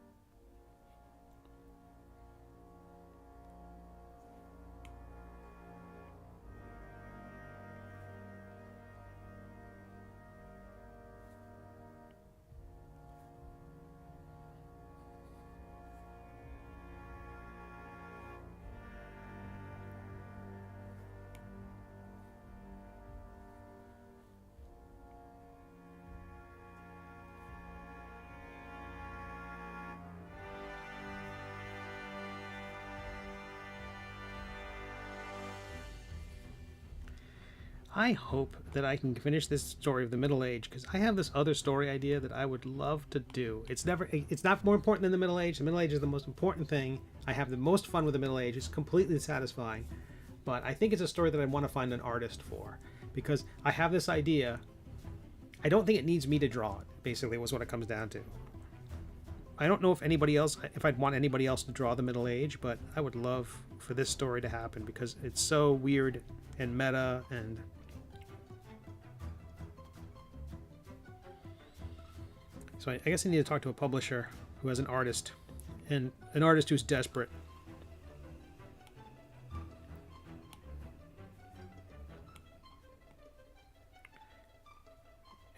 I hope that I can finish this story of the Middle Age, because I have this other story idea that I would love to do. It's not more important than the Middle Age. The Middle Age is the most important thing. I have the most fun with the Middle Age. It's completely satisfying. But I think it's a story that I want to find an artist for, because I have this idea. I don't think it needs me to draw it, basically, was what it comes down to. I don't know if I'd want anybody else to draw the Middle Age, but I would love for this story to happen, because it's so weird and meta and... So I guess I need to talk to a publisher who has an artist, and an artist who's desperate.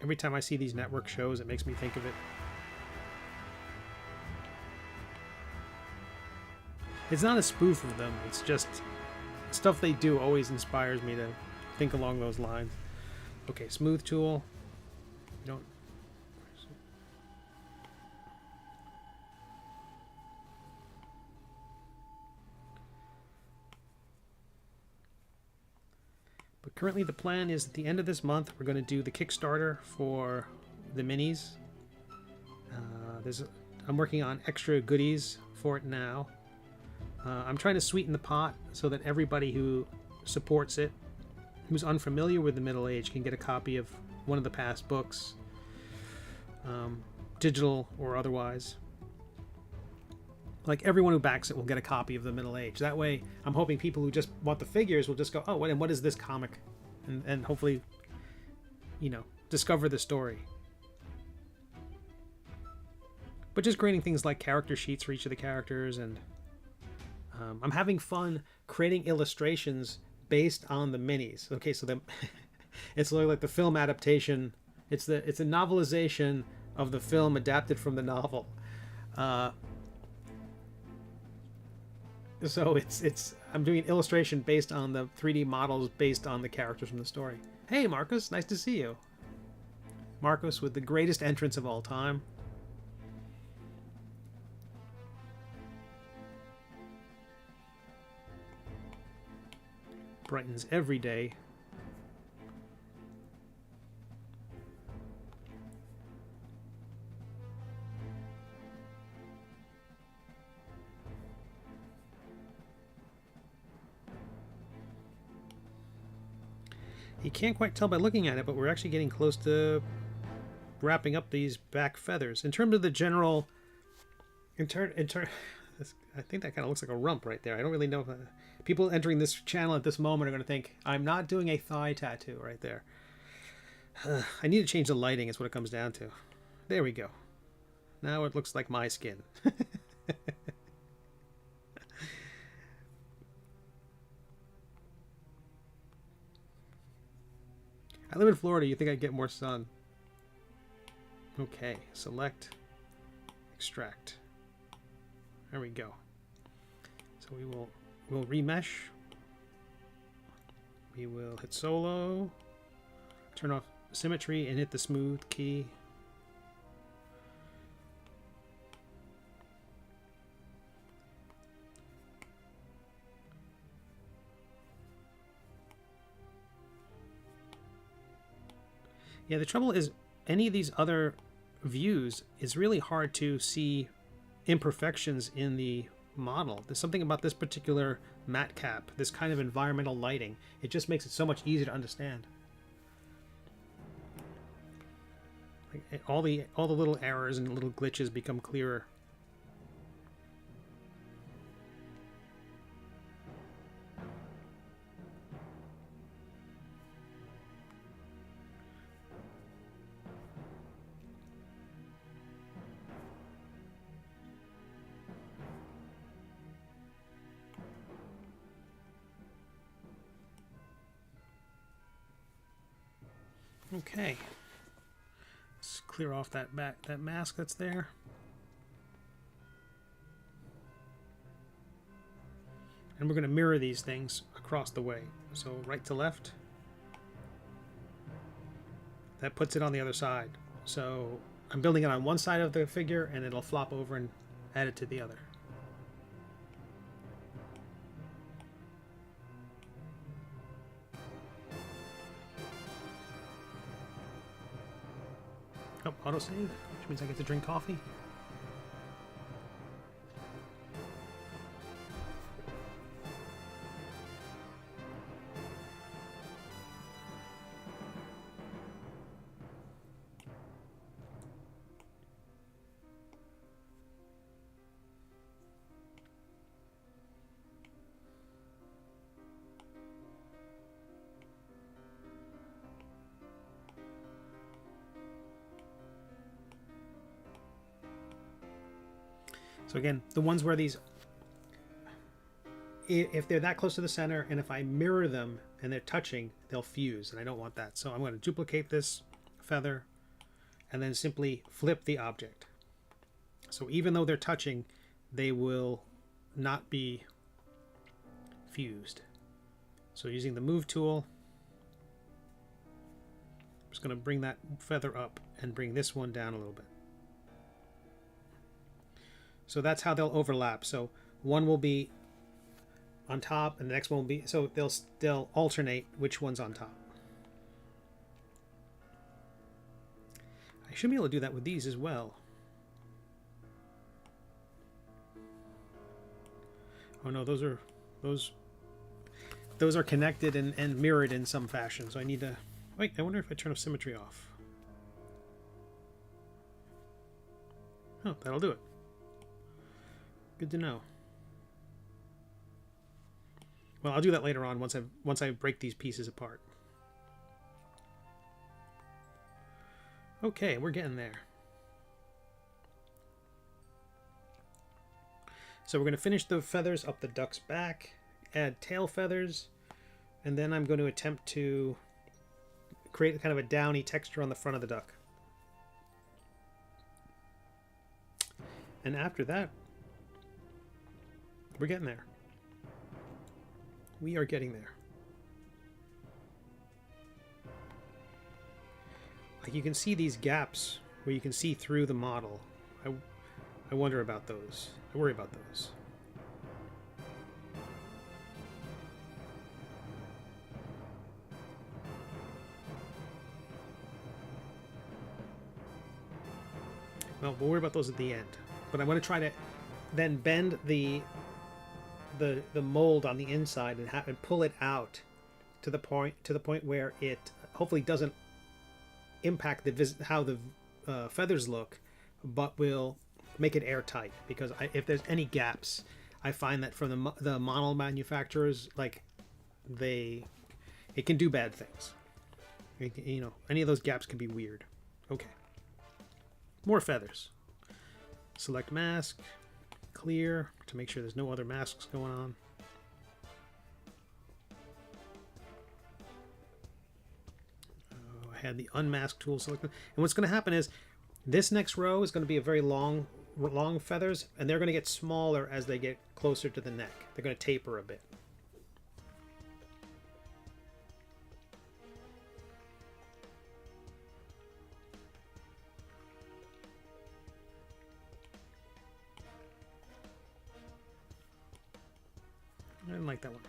Every time I see these network shows, it makes me think of it. It's not a spoof of them, it's just stuff they do always inspires me to think along those lines. Okay, smooth tool. You don't. But currently the plan is at the end of this month we're going to do the Kickstarter for the minis. I'm working on extra goodies for it now. I'm trying to sweeten the pot so that everybody who supports it, who's unfamiliar with the Middle Age, can get a copy of one of the past books, digital or otherwise. Like, everyone who backs it will get a copy of the Middle Age. That way, I'm hoping people who just want the figures will just go, oh, and what is this comic? And hopefully, you know, discover the story. But just creating things like character sheets for each of the characters, and I'm having fun creating illustrations based on the minis. Okay, so it's like the film adaptation. It's a novelization of the film adapted from the novel. So I'm doing an illustration based on the 3D models based on the characters from the story. Hey Marcus, nice to see you. Marcus with the greatest entrance of all time. Brightens every day. You can't quite tell by looking at it, but we're actually getting close to wrapping up these back feathers. In terms of the general... I think that kind of looks like a rump right there. I don't really know if... people entering this channel at this moment are going to think, I'm not doing a thigh tattoo right there. I need to change the lighting is what it comes down to. There we go. Now it looks like my skin. I live in Florida. You think I'd get more sun? Okay, select, extract. There we go. So we'll remesh. We will hit solo, turn off symmetry, and hit the smooth key. Yeah, the trouble is any of these other views is really hard to see imperfections in the model. There's something about this particular matte cap, this kind of environmental lighting. It just makes it so much easier to understand. Like, all the little errors and little glitches become clearer. Okay, let's clear off that mask that's there. And we're going to mirror these things across the way. So right to left. That puts it on the other side. So I'm building it on one side of the figure and it'll flop over and add it to the other. Oh, autosave, which means I get to drink coffee. So again, the ones where these, if they're that close to the center and if I mirror them and they're touching, they'll fuse, and I don't want that. So I'm going to duplicate this feather and then simply flip the object. So even though they're touching, they will not be fused. So using the move tool, I'm just going to bring that feather up and bring this one down a little bit. So that's how they'll overlap. So one will be on top and the next one will be, so they'll alternate which one's on top. I should be able to do that with these as well. Oh no, those are connected and mirrored in some fashion. So I need to wait. I wonder if I turn symmetry off. Oh, that'll do it. Good to know. Well, I'll do that later on once I break these pieces apart. Okay, we're getting there. So we're going to finish the feathers up the duck's back, add tail feathers, and then I'm going to attempt to create kind of a downy texture on the front of the duck. And after that, we're getting there. We are getting there. Like you can see these gaps where you can see through the model. I wonder about those. I worry about those. Well, we'll worry about those at the end. But I want to try to then bend the mold on the inside and pull it out to the point where it hopefully doesn't impact how the feathers look, but will make it airtight. Because if there's any gaps, I find that from the model manufacturers, like it can do bad things. You know, any of those gaps can be weird. Okay, more feathers. Select mask, clear to make sure there's no other masks going on. I had the unmask tool selected, and what's going to happen is this next row is going to be a very long feathers, and they're going to get smaller as they get closer to the neck. They're going to taper a bit. I didn't like that one.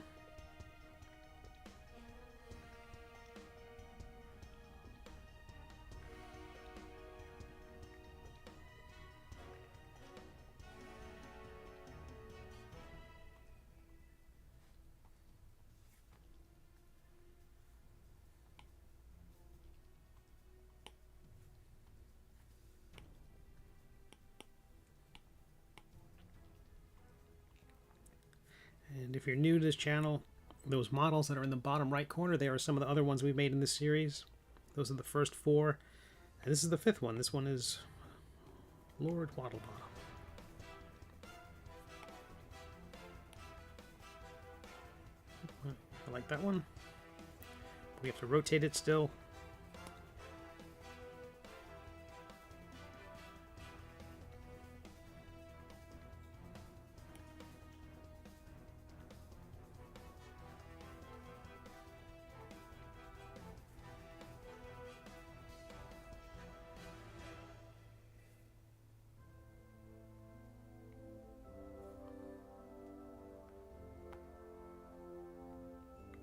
And if you're new to this channel, those models that are in the bottom right corner, they are some of the other ones we've made in this series. Those are the first 4. And this is the 5th one. This one is Lord Waddlebottom. I like that one. We have to rotate it still.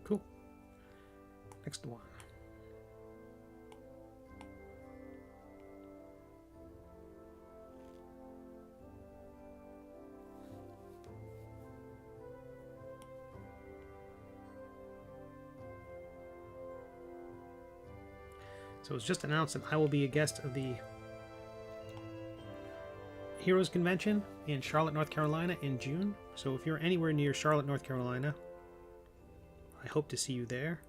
Cool. Next one. So it's just announced that I will be a guest of the Heroes Convention in Charlotte, North Carolina in June. So if you're anywhere near Charlotte, North Carolina, I hope to see you there.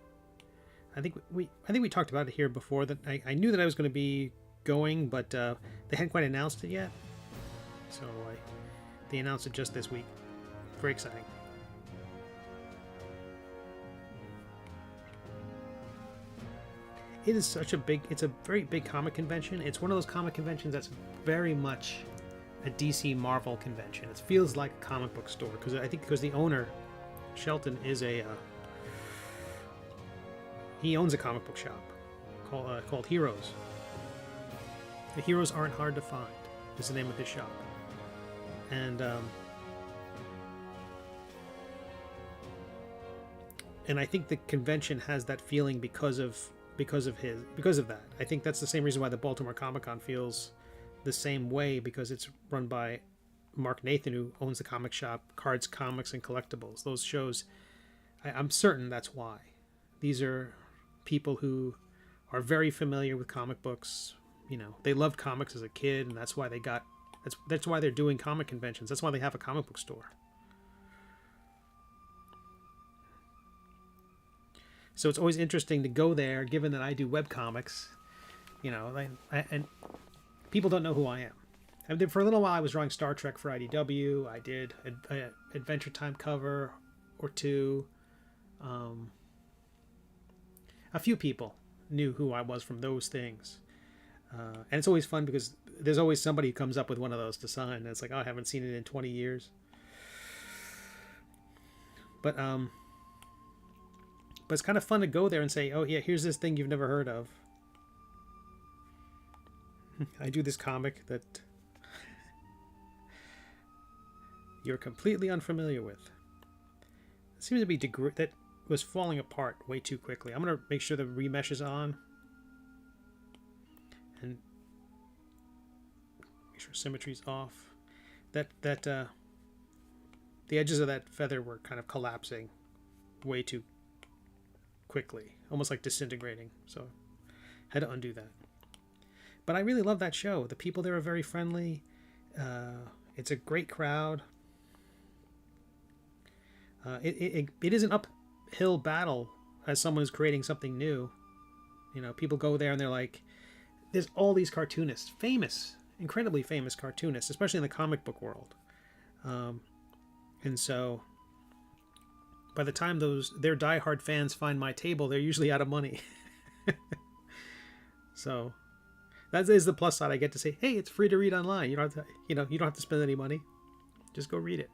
I think we talked about it here before, that I knew that I was going to be going, but they hadn't quite announced it yet. So they announced it just this week. Very exciting. It is such a big, it's a very big comic convention. It's one of those comic conventions that's very much a DC Marvel convention. It feels like a comic book store, because I think because the owner, Shelton, is a he owns a comic book shop called Heroes. The Heroes Aren't Hard to Find is the name of his shop. And I think the convention has that feeling because of that. I think that's the same reason why the Baltimore Comic-Con feels the same way, because it's run by Mark Nathan, who owns the comic shop Cards, Comics, and Collectibles. Those shows, I'm certain that's why. These are people who are very familiar with comic books. You know, they loved comics as a kid, and that's why that's why they're doing comic conventions. That's why they have a comic book store. So it's always interesting to go there, given that I do webcomics, you know, and people don't know who I am. And for a little while, I was drawing Star Trek for IDW. I did an Adventure Time cover or two. A few people knew who I was from those things. And it's always fun because there's always somebody who comes up with one of those to sign. And it's like, oh, I haven't seen it in 20 years. But it's kind of fun to go there and say, oh, yeah, here's this thing you've never heard of. I do this comic that you're completely unfamiliar with. It seems to be that was falling apart way too quickly. I'm going to make sure the remesh is on. And make sure symmetry's off. The edges of that feather were kind of collapsing way too quickly, almost like disintegrating, so had to undo that. But I really love that show. The people there are very friendly. It's a great crowd. It is an uphill battle as someone who's creating something new. You know, people go there and they're like, there's all these cartoonists, incredibly famous cartoonists, especially in the comic book world. And so by the time their diehard fans find my table, they're usually out of money. So that is the plus side. I get to say, hey, it's free to read online. You don't have to spend any money. Just go read it.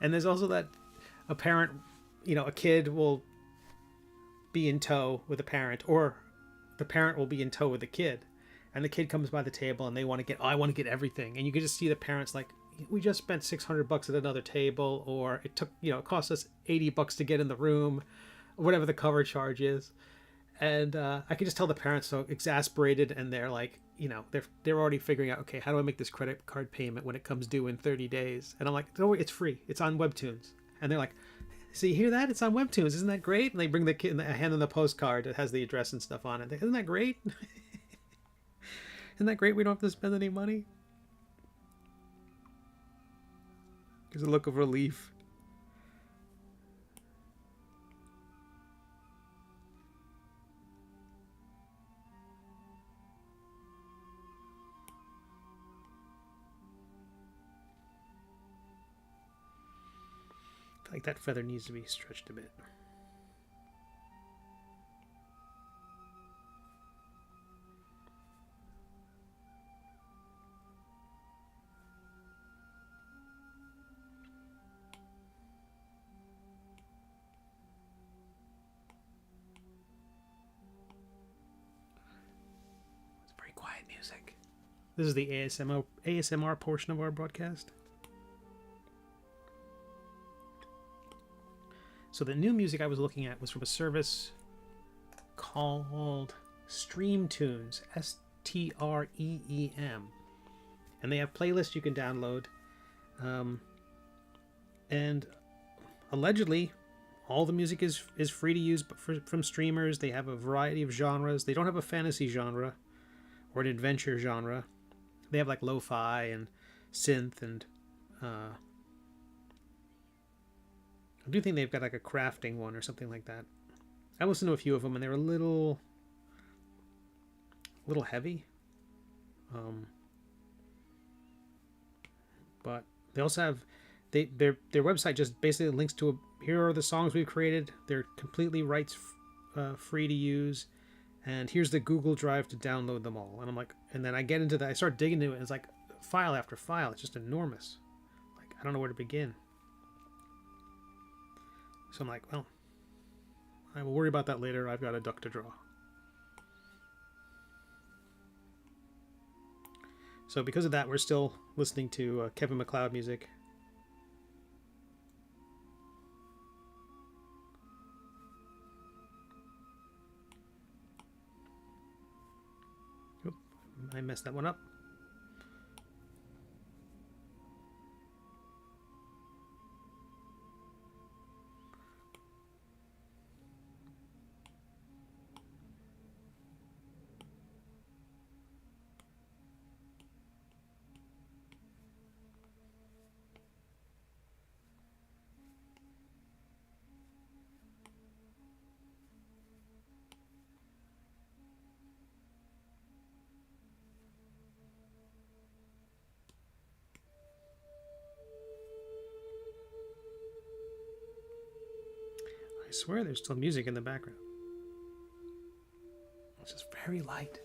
And there's also that a parent, a kid will be in tow with a parent, or the parent will be in tow with the kid. And the kid comes by the table and they want to get, I want to get everything. And you can just see the parents like, we just spent $600 at another table, or it took, it cost us $80 to get in the room, or whatever the cover charge is. And I can just tell the parents so exasperated, and they're like, they're already figuring out, okay, how do I make this credit card payment when it comes due in 30 days? And I'm like, don't worry, it's free. It's on WEBTOONs. And they're like, so you hear that? It's on WEBTOONs. Isn't that great? And they bring the kid and hand them the postcard that has the address and stuff on it. Isn't that great? Isn't that great? We don't have to spend any money. There's a look of relief. I feel like that feather needs to be stretched a bit. Music. This is the ASMR portion of our broadcast. So the new music I was looking at was from a service called StreamTunes, STREEM, and they have playlists you can download. And allegedly, all the music is free to use, but from streamers. They have a variety of genres. They don't have a fantasy genre or an adventure genre. They have like lo-fi and synth, and I do think they've got like a crafting one or something like that. I listened to a few of them and they were a little heavy. But they also have their website just basically links to here are the songs we've created. They're completely rights free to use. And here's the Google Drive to download them all. And I'm like, and then I get into that. I start digging into it. And it's like file after file. It's just enormous. Like, I don't know where to begin. So I'm like, well, I will worry about that later. I've got a duck to draw. So because of that, we're still listening to Kevin MacLeod music. Oop, I messed that one up. I swear there's still music in the background. It's just very light.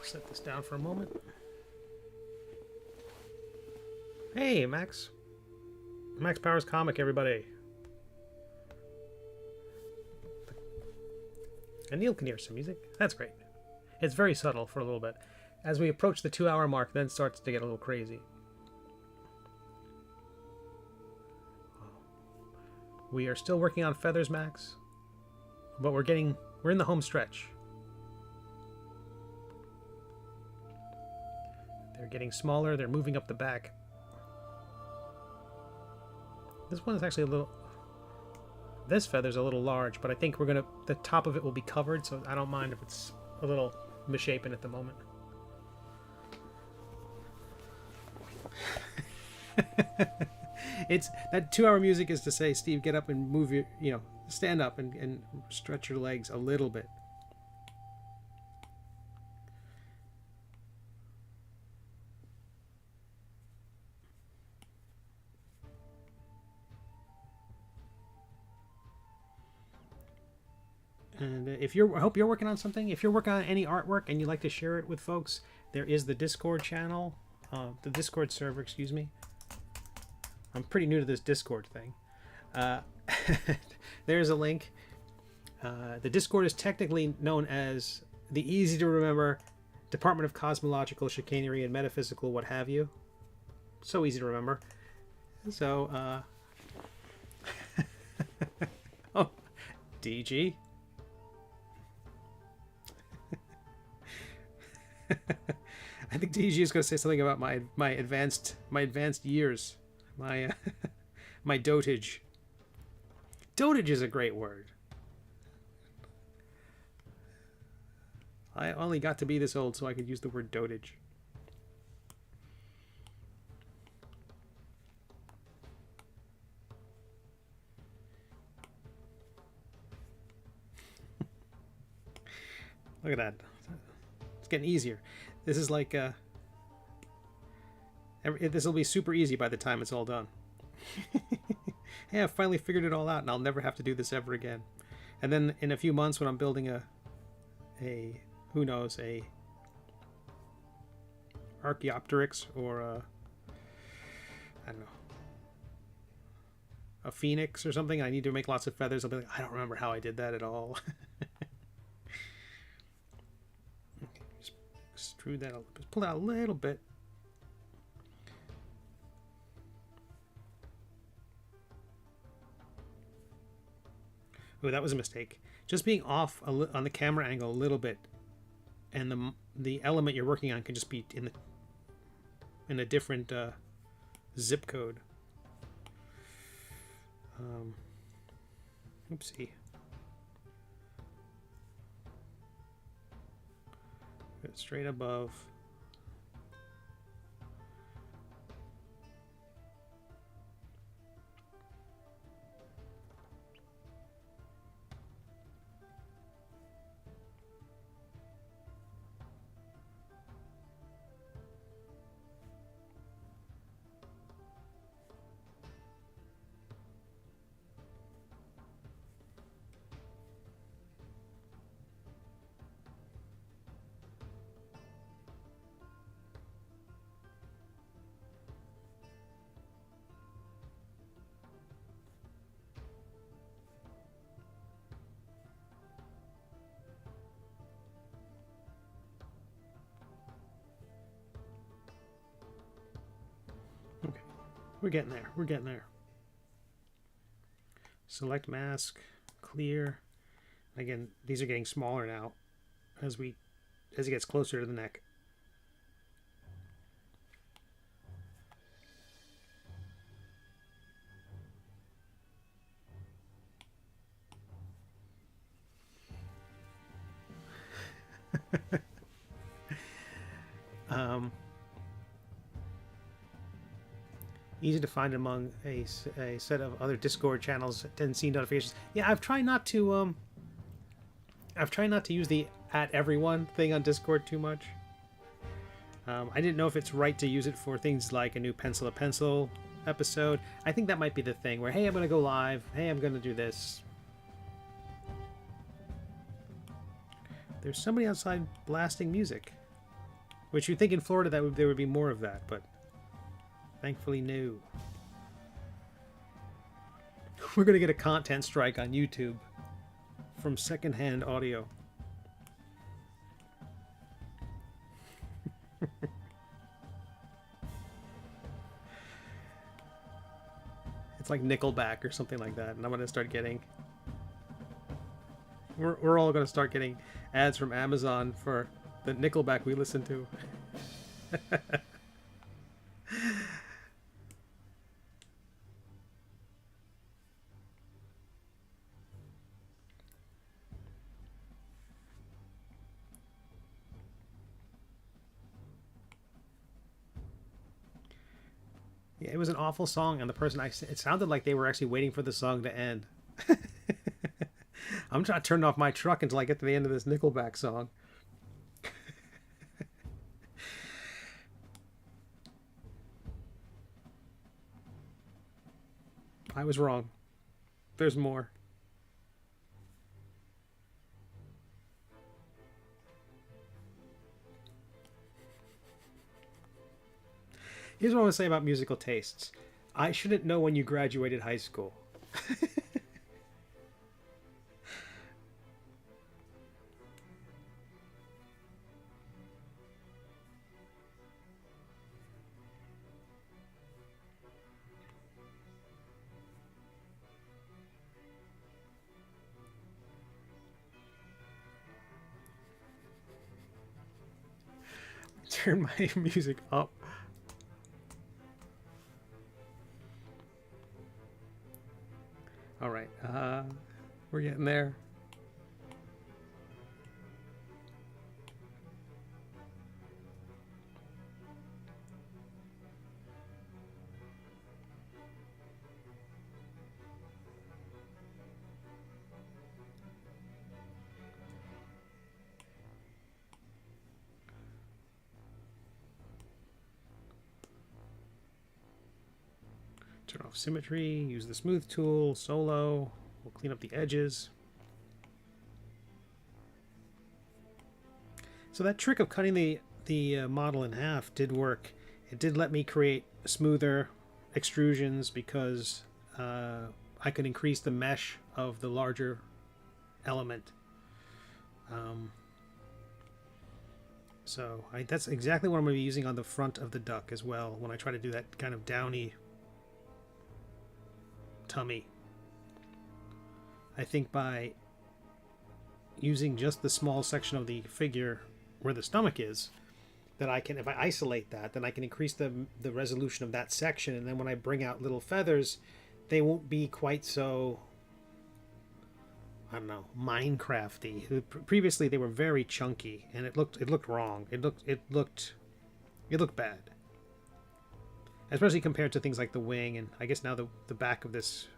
Set this down for a moment. Hey, Max. Max Powers Comic, everybody. And Neil can hear some music. That's great. It's very subtle for a little bit. As we approach the 2-hour mark, then it starts to get a little crazy. We are still working on feathers, Max, but we're in the home stretch. They're getting smaller. They're moving up the back. This one is actually a little. This feather's a little large, but I think the top of it will be covered, so I don't mind if it's a little misshapen at the moment. It's that 2-hour music is to say, Steve, get up and move your, stand up and stretch your legs a little bit. And I hope you're working on something. If you're working on any artwork and you'd like to share it with folks, there is the Discord channel, the Discord server, excuse me. I'm pretty new to this Discord thing. There's a link. The Discord is technically known as the easy to remember Department of Cosmological Chicanery and Metaphysical what have you. So easy to remember. So, oh, DG. I think DG is going to say something about my advanced years, my dotage. Dotage is a great word. I only got to be this old so I could use the word dotage. Look at that. It's getting easier. This is like this will be super easy by the time it's all done. Yeah, I finally figured it all out, and I'll never have to do this ever again. And then in a few months, when I'm building a who knows, a Archaeopteryx or I don't know, a phoenix or something, I need to make lots of feathers. I'll be like, I don't remember how I did that at all. Okay, just extrude that, just pull out a little bit. Oh, that was a mistake. Just being off on the camera angle a little bit, and the element you're working on can just be in a different zip code. Oopsie. Straight above. We're getting there. We're getting there. Select mask, clear. Again, these are getting smaller now as it gets closer to the neck. Easy to find among a set of other Discord channels. Didn't see notifications. Yeah, I've tried not to use the @everyone thing on Discord too much. I didn't know if it's right to use it for things like a new Pencil to Pencil episode. I think that might be the thing where, hey, I'm gonna go live. Hey, I'm gonna do this. There's somebody outside blasting music, which you'd think in Florida there would be more of that, but thankfully no. We're gonna get a content strike on YouTube from secondhand audio. It's like Nickelback or something like that, and I'm gonna start getting. We're all gonna start getting ads from Amazon for the Nickelback we listen to. Yeah, it was an awful song, and the person it sounded like they were actually waiting for the song to end. I'm trying to turn off my truck until I get to the end of this Nickelback song. I was wrong. There's more. Here's what I want to say about musical tastes. I shouldn't know when you graduated high school. Turn my music up. All right, we're getting there. Turn off symmetry, use the smooth tool, solo. We'll clean up the edges. So that trick of cutting the model in half did work. It did let me create smoother extrusions because I could increase the mesh of the larger element. So that's exactly what I'm going to be using on the front of the duck as well when I try to do that kind of downy tummy. I think by using just the small section of the figure where the stomach is, that I can, if I isolate that, then I can increase the resolution of that section, and then when I bring out little feathers, they won't be quite so, I don't know, Minecrafty. Previously they were very chunky, and it looked wrong. It looked bad. Especially compared to things like the wing, and I guess now the back of this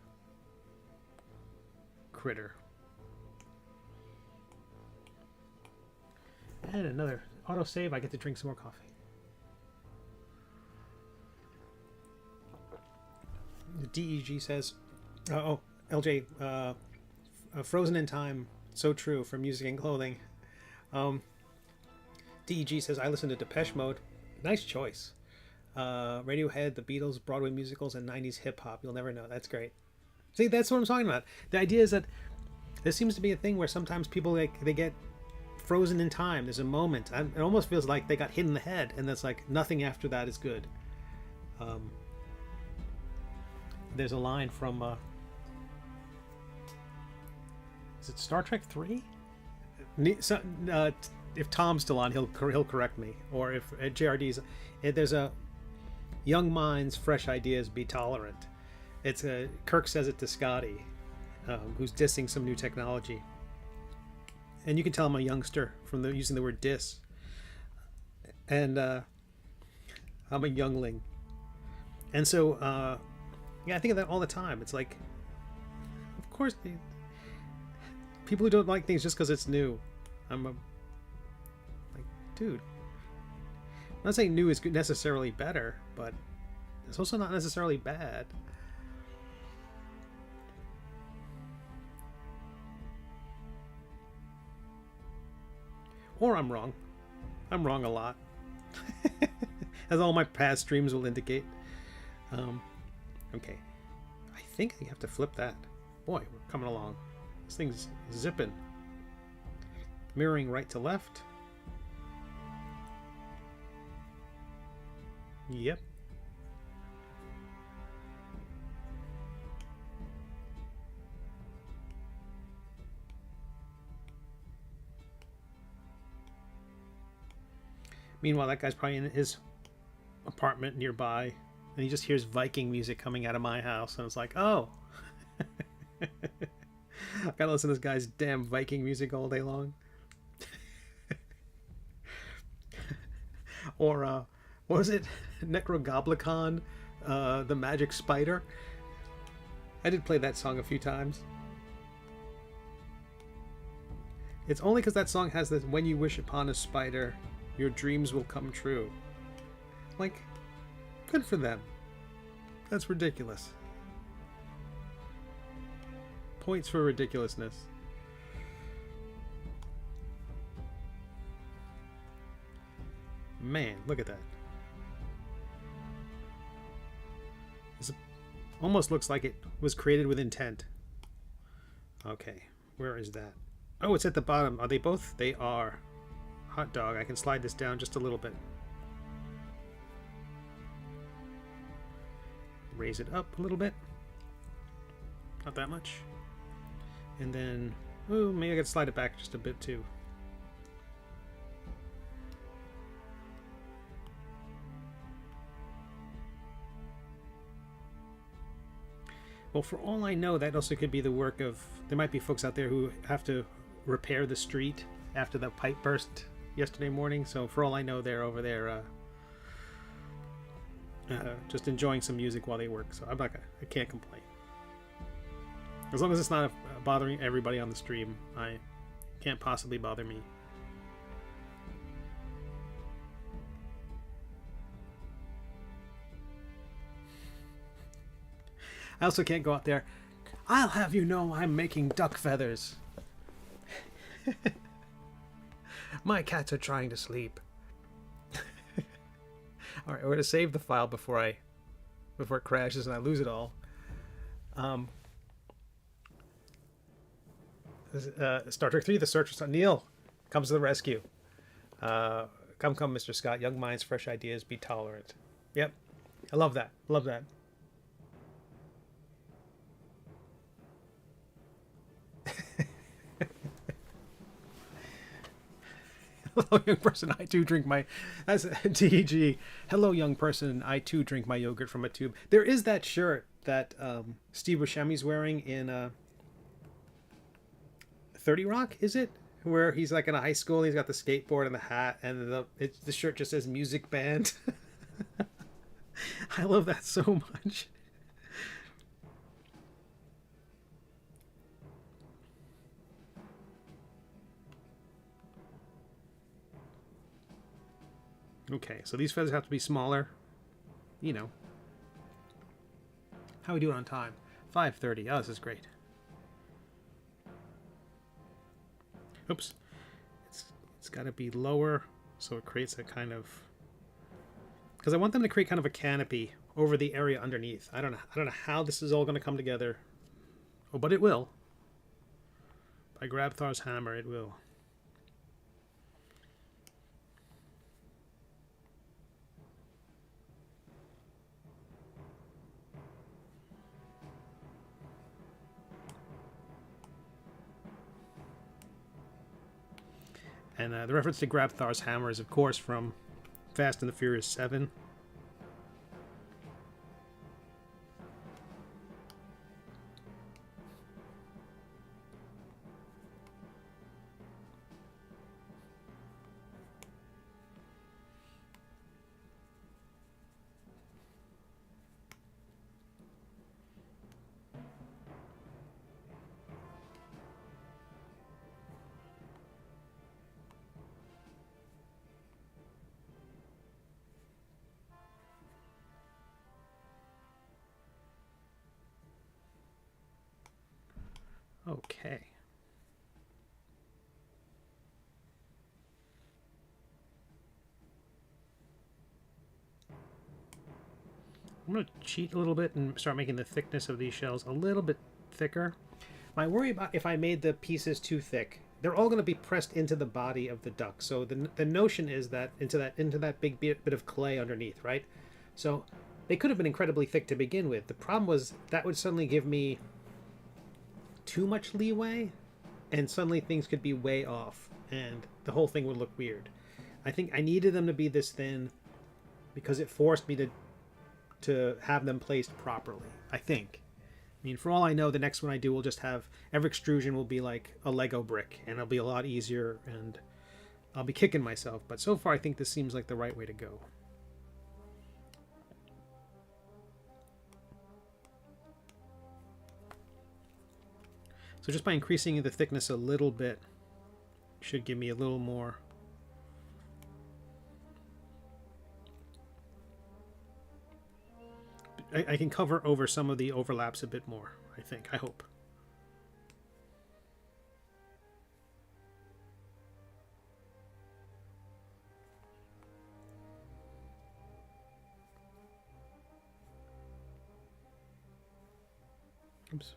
critter. And another autosave, I get to drink some more coffee. The DEG says, LJ, frozen in time, so true, for music and clothing. DEG says, I listen to Depeche Mode. Nice choice. Radiohead, the Beatles, Broadway musicals, and 90s hip-hop. You'll never know. That's great. See, that's what I'm talking about. The idea is that there seems to be a thing where sometimes people, they get frozen in time. There's a moment. It almost feels like they got hit in the head, and that's like nothing after that is good. there's a line from is it Star Trek 3? If Tom's still on, he'll correct me. Or if at JRD's, there's a young minds, fresh ideas, be tolerant. It's a Kirk says it to Scotty, who's dissing some new technology, and you can tell I'm a youngster from using the word diss. And I'm a youngling, and so yeah, I think of that all the time. It's like, of course, people who don't like things just because it's new. I'm like, dude. I'm not saying new is necessarily better, but it's also not necessarily bad. Or I'm wrong. I'm wrong a lot. As all my past streams will indicate. Okay. I think you have to flip that. Boy, we're coming along. This thing's zipping. Mirroring right to left. Yep. Meanwhile, that guy's probably in his apartment nearby, and he just hears Viking music coming out of my house, and it's like, oh. I've got to listen to this guy's damn Viking music all day long. Or, what was it? Necrogoblicon, the Magic Spider. I did play that song a few times. It's only because that song has this, when you wish upon a spider, your dreams will come true. Like, good for them. That's ridiculous. Points for ridiculousness. Man, look at that. This almost looks like it was created with intent. Okay, where is that? Oh, it's at the bottom. Are they both? They are. Hot dog. I can slide this down just a little bit. Raise it up a little bit. Not that much. And then, ooh, maybe I could slide it back just a bit too. Well, for all I know, that also could be the work of, there might be folks out there who have to repair the street after the pipe burst yesterday morning. So for all I know, they're over there just enjoying some music while they work. So I can't complain. As long as it's not bothering everybody on the stream, I can't possibly bother me. I also can't go out there. I'll have you know I'm making duck feathers. My cats are trying to sleep. All right, we're going to save the file before it crashes and I lose it all. Star Trek 3, The Search for Neil comes to the rescue. Come, Mr. Scott. Young minds, fresh ideas, be tolerant. Yep. I love that. Love that. Hello, young person. I too drink my. That's TG. Hello, young person. I too drink my yogurt from a tube. There is that shirt that Steve Buscemi's wearing in 30 Rock. Is it where he's like in a high school? And he's got the skateboard and the hat, and the shirt just says music band. I love that so much. Okay, so these feathers have to be smaller. You know. How are we doing on time? 5:30. Oh, this is great. Oops. It's got to be lower so it creates a kind of... Because I want them to create kind of a canopy over the area underneath. I don't know how this is all going to come together. Oh, but it will. By Grabthar's hammer, it will. And the reference to Grabthar's hammer is, of course, from Fast and the Furious 7. Okay. I'm going to cheat a little bit and start making the thickness of these shells a little bit thicker. My worry about if I made the pieces too thick, they're all going to be pressed into the body of the duck. So the notion is that into that big bit of clay underneath, right? So they could have been incredibly thick to begin with. The problem was that would suddenly give me too much leeway, and suddenly things could be way off, and the whole thing would look weird. I think I needed them to be this thin because it forced me to have them placed properly, I think. I mean, for all I know, the next one I do will just have every extrusion will be like a Lego brick, and it'll be a lot easier, and I'll be kicking myself. But so far, I think this seems like the right way to go. So just by increasing the thickness a little bit, should give me a little more. I can cover over some of the overlaps a bit more, I think. I hope. Oops.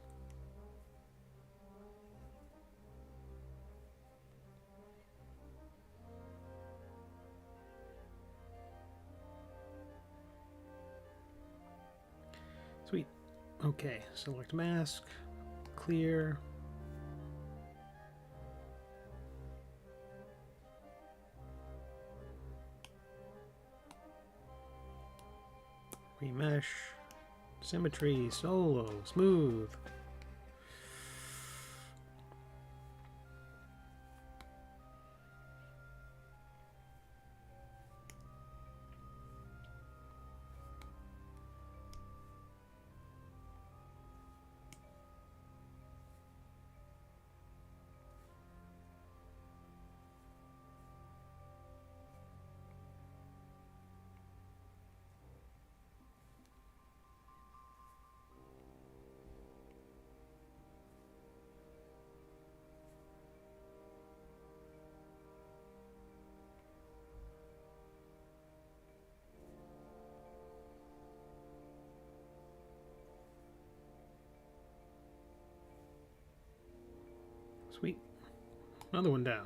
Sweet. Okay, select mask, clear. Remesh, symmetry, solo, smooth. Sweet. Another one down.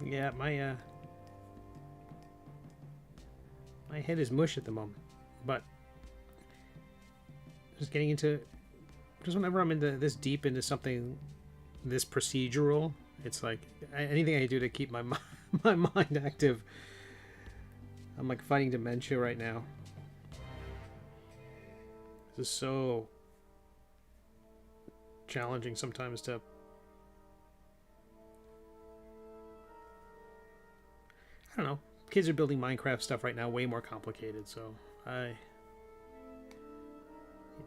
Yeah, my head is mush at the moment, but just getting into just whenever I'm into this deep into something this procedural, it's like anything I do to keep my my mind active. I'm like fighting dementia right now. This is so challenging sometimes to. I don't know. Kids are building Minecraft stuff right now way more complicated, so I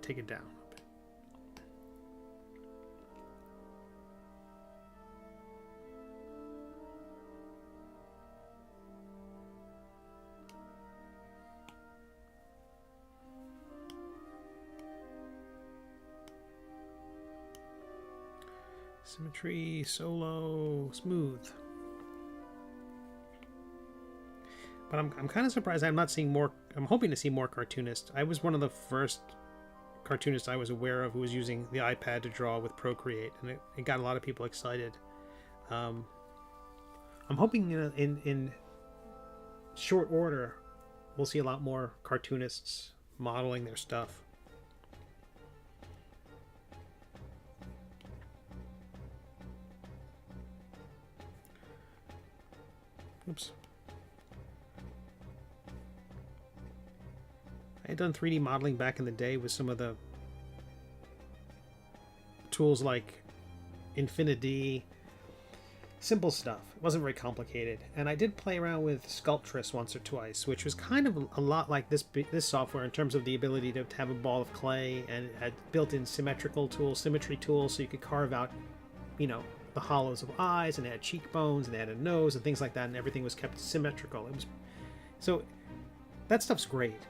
take it down a bit. Symmetry, solo, smooth. But I'm kind of surprised I'm not seeing more. I'm hoping to see more cartoonists. I was one of the first cartoonists I was aware of who was using the iPad to draw with Procreate, and it got a lot of people excited. I'm hoping in short order we'll see a lot more cartoonists modeling their stuff. Oops. I had done 3D modeling back in the day with some of the tools like Infinity. Simple stuff. It wasn't very complicated. And I did play around with Sculptress once or twice, which was kind of a lot like this software in terms of the ability to have a ball of clay, and it had built-in symmetry tools, so you could carve out, you know, the hollows of eyes, and they had cheekbones, and they had a nose, and things like that, and everything was kept symmetrical. So that stuff's great.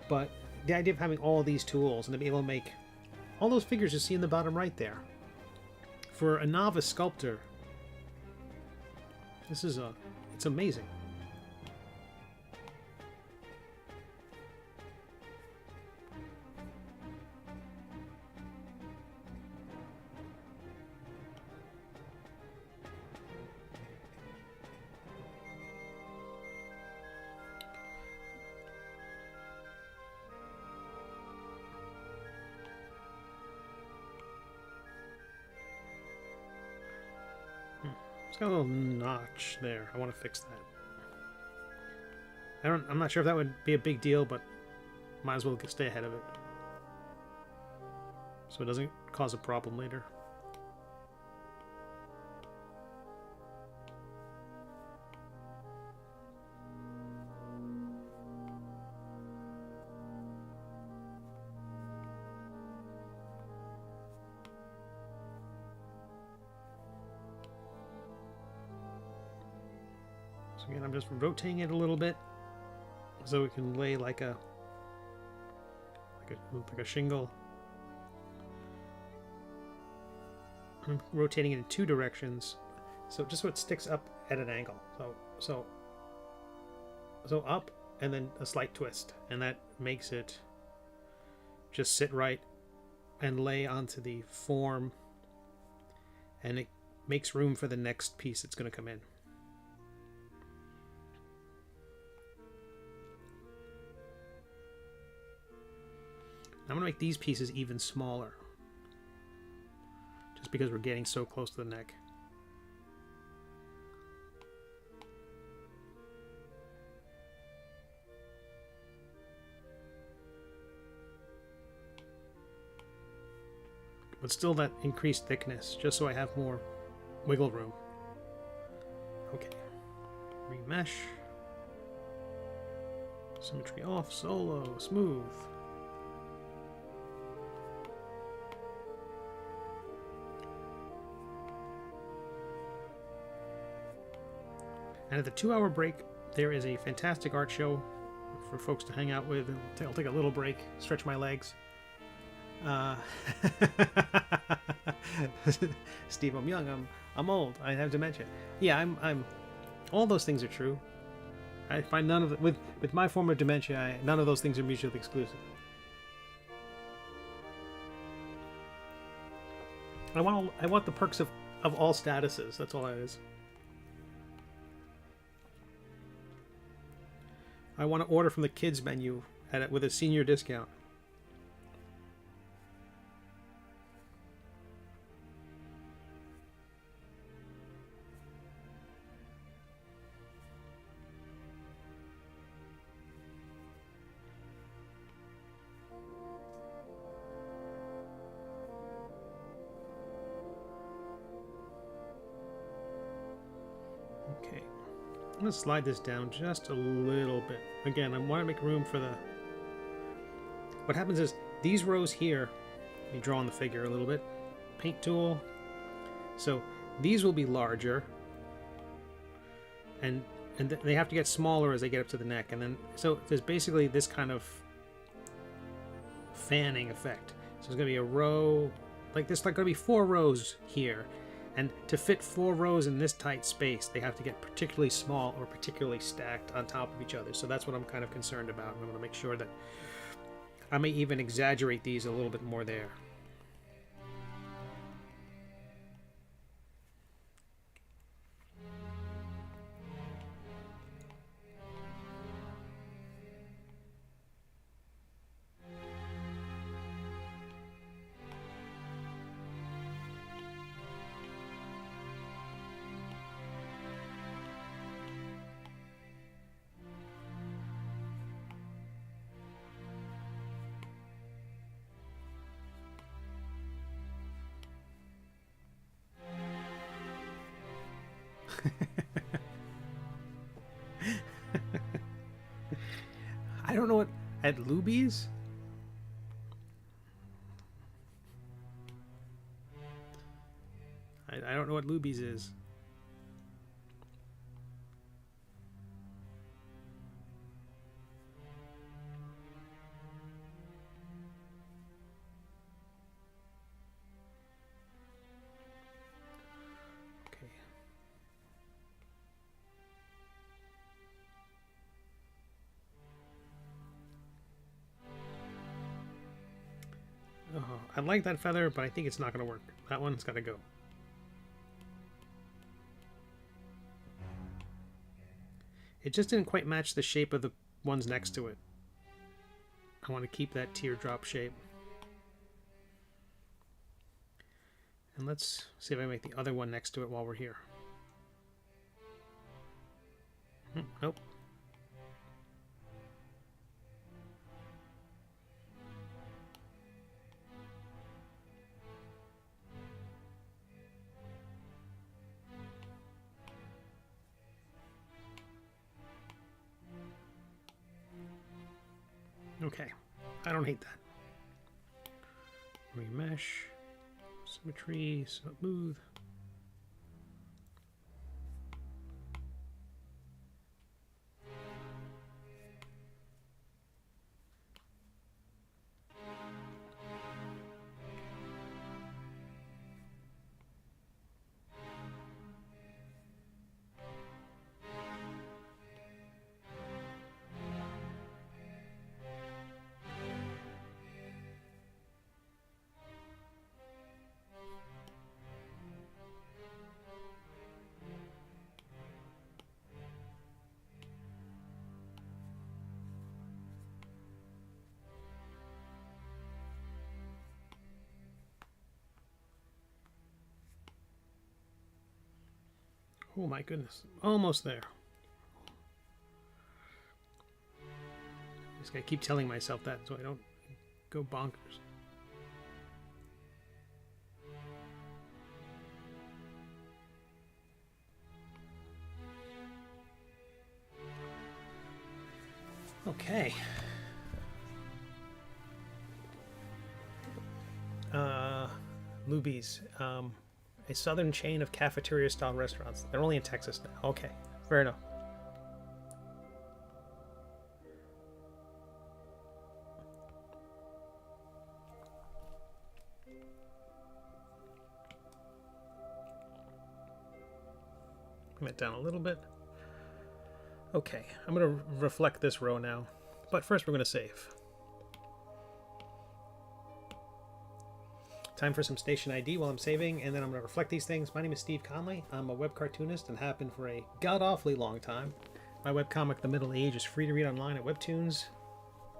But the idea of having all these tools and to be able to make all those figures you see in the bottom right there, for a novice sculptor, it's amazing. It's got a little notch there. I want to fix that. I'm not sure if that would be a big deal, but might as well stay ahead of it, so it doesn't cause a problem later. So again, I'm just rotating it a little bit so we can lay like a shingle. I'm rotating it in two directions, so just so it sticks up at an angle. So up and then a slight twist, and that makes it just sit right and lay onto the form, and it makes room for the next piece that's going to come in. I'm going to make these pieces even smaller, just because we're getting so close to the neck. But still that increased thickness, just so I have more wiggle room. Okay. Remesh. Symmetry off, solo, smooth. And at the 2-hour break, there is a fantastic art show for folks to hang out with. I'll take a little break, stretch my legs. Steve, I'm young. I'm old. I have dementia. Yeah, I'm. All those things are true. I find none of it with my form of dementia. None of those things are mutually exclusive. I want the perks of all statuses. That's all it is. I want to order from the kids menu with a senior discount. Okay. I'm going to slide this down just a little bit. Again, I want to make room for the... What happens is, these rows here, let me draw on the figure a little bit. Paint tool. So, these will be larger. And they have to get smaller as they get up to the neck. And then, so there's basically this kind of fanning effect. So there's going to be a row, like there's like going to be 4 rows here, and to fit 4 rows in this tight space, they have to get particularly small or particularly stacked on top of each other. So that's what I'm kind of concerned about. I want to make sure that I may even exaggerate these a little bit more there. I don't know what at Luby's. I don't know what Luby's is. Okay. Oh, I like that feather, but I think it's not going to work. That one's got to go. It just didn't quite match the shape of the ones next to it. I want to keep that teardrop shape. And let's see if I make the other one next to it while we're here. Nope. Okay, I don't hate that. Remesh, symmetry, smooth. Oh my goodness, almost there. Just gotta keep telling myself that so I don't go bonkers. Okay. Luby's. A southern chain of cafeteria-style restaurants. They're only in Texas now. Okay, fair enough. Bring that down a little bit. Okay, I'm going to reflect this row now. But first we're going to save. Time for some station ID while I'm saving, and then I'm going to reflect these things. My name is Steve Conley. I'm a web cartoonist and have been for a god-awfully long time. My webcomic, The Middle Age, is free to read online at WEBTOONs,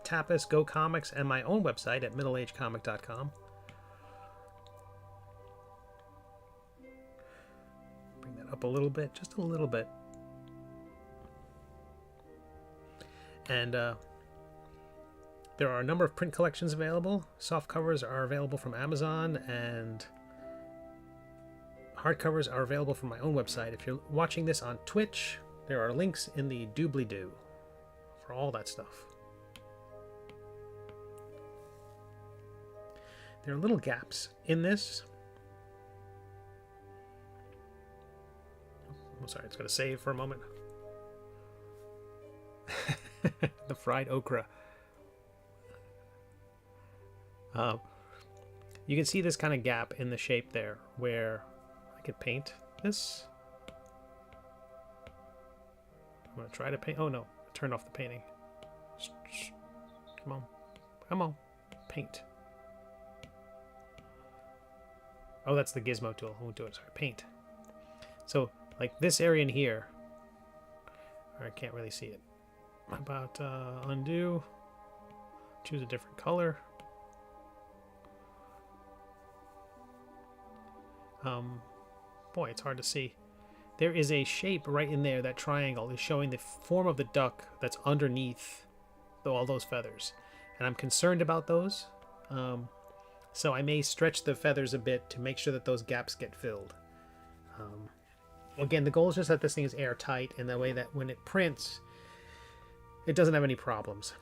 Tapas, GoComics, and my own website at middleagecomic.com. Bring that up a little bit, just a little bit. And there are a number of print collections available. Soft covers are available from Amazon, and hardcovers are available from my own website. If you're watching this on Twitch, there are links in the doobly-doo for all that stuff. There are little gaps in this. I'm sorry, it's going to save for a moment. The fried okra. You can see this kind of gap in the shape there where I could paint this. I'm going to try to paint. Oh no, turn off the painting. Come on. Come on. Paint. Oh, that's the gizmo tool. I won't do it. Sorry. Paint. So, like this area in here. I can't really see it. How about undo? Choose a different color. Boy, it's hard to see. There is a shape right in there. That triangle is showing the form of the duck that's underneath all those feathers. And I'm concerned about those. So I may stretch the feathers a bit to make sure that those gaps get filled. Again, the goal is just that this thing is airtight in the way that when it prints, it doesn't have any problems.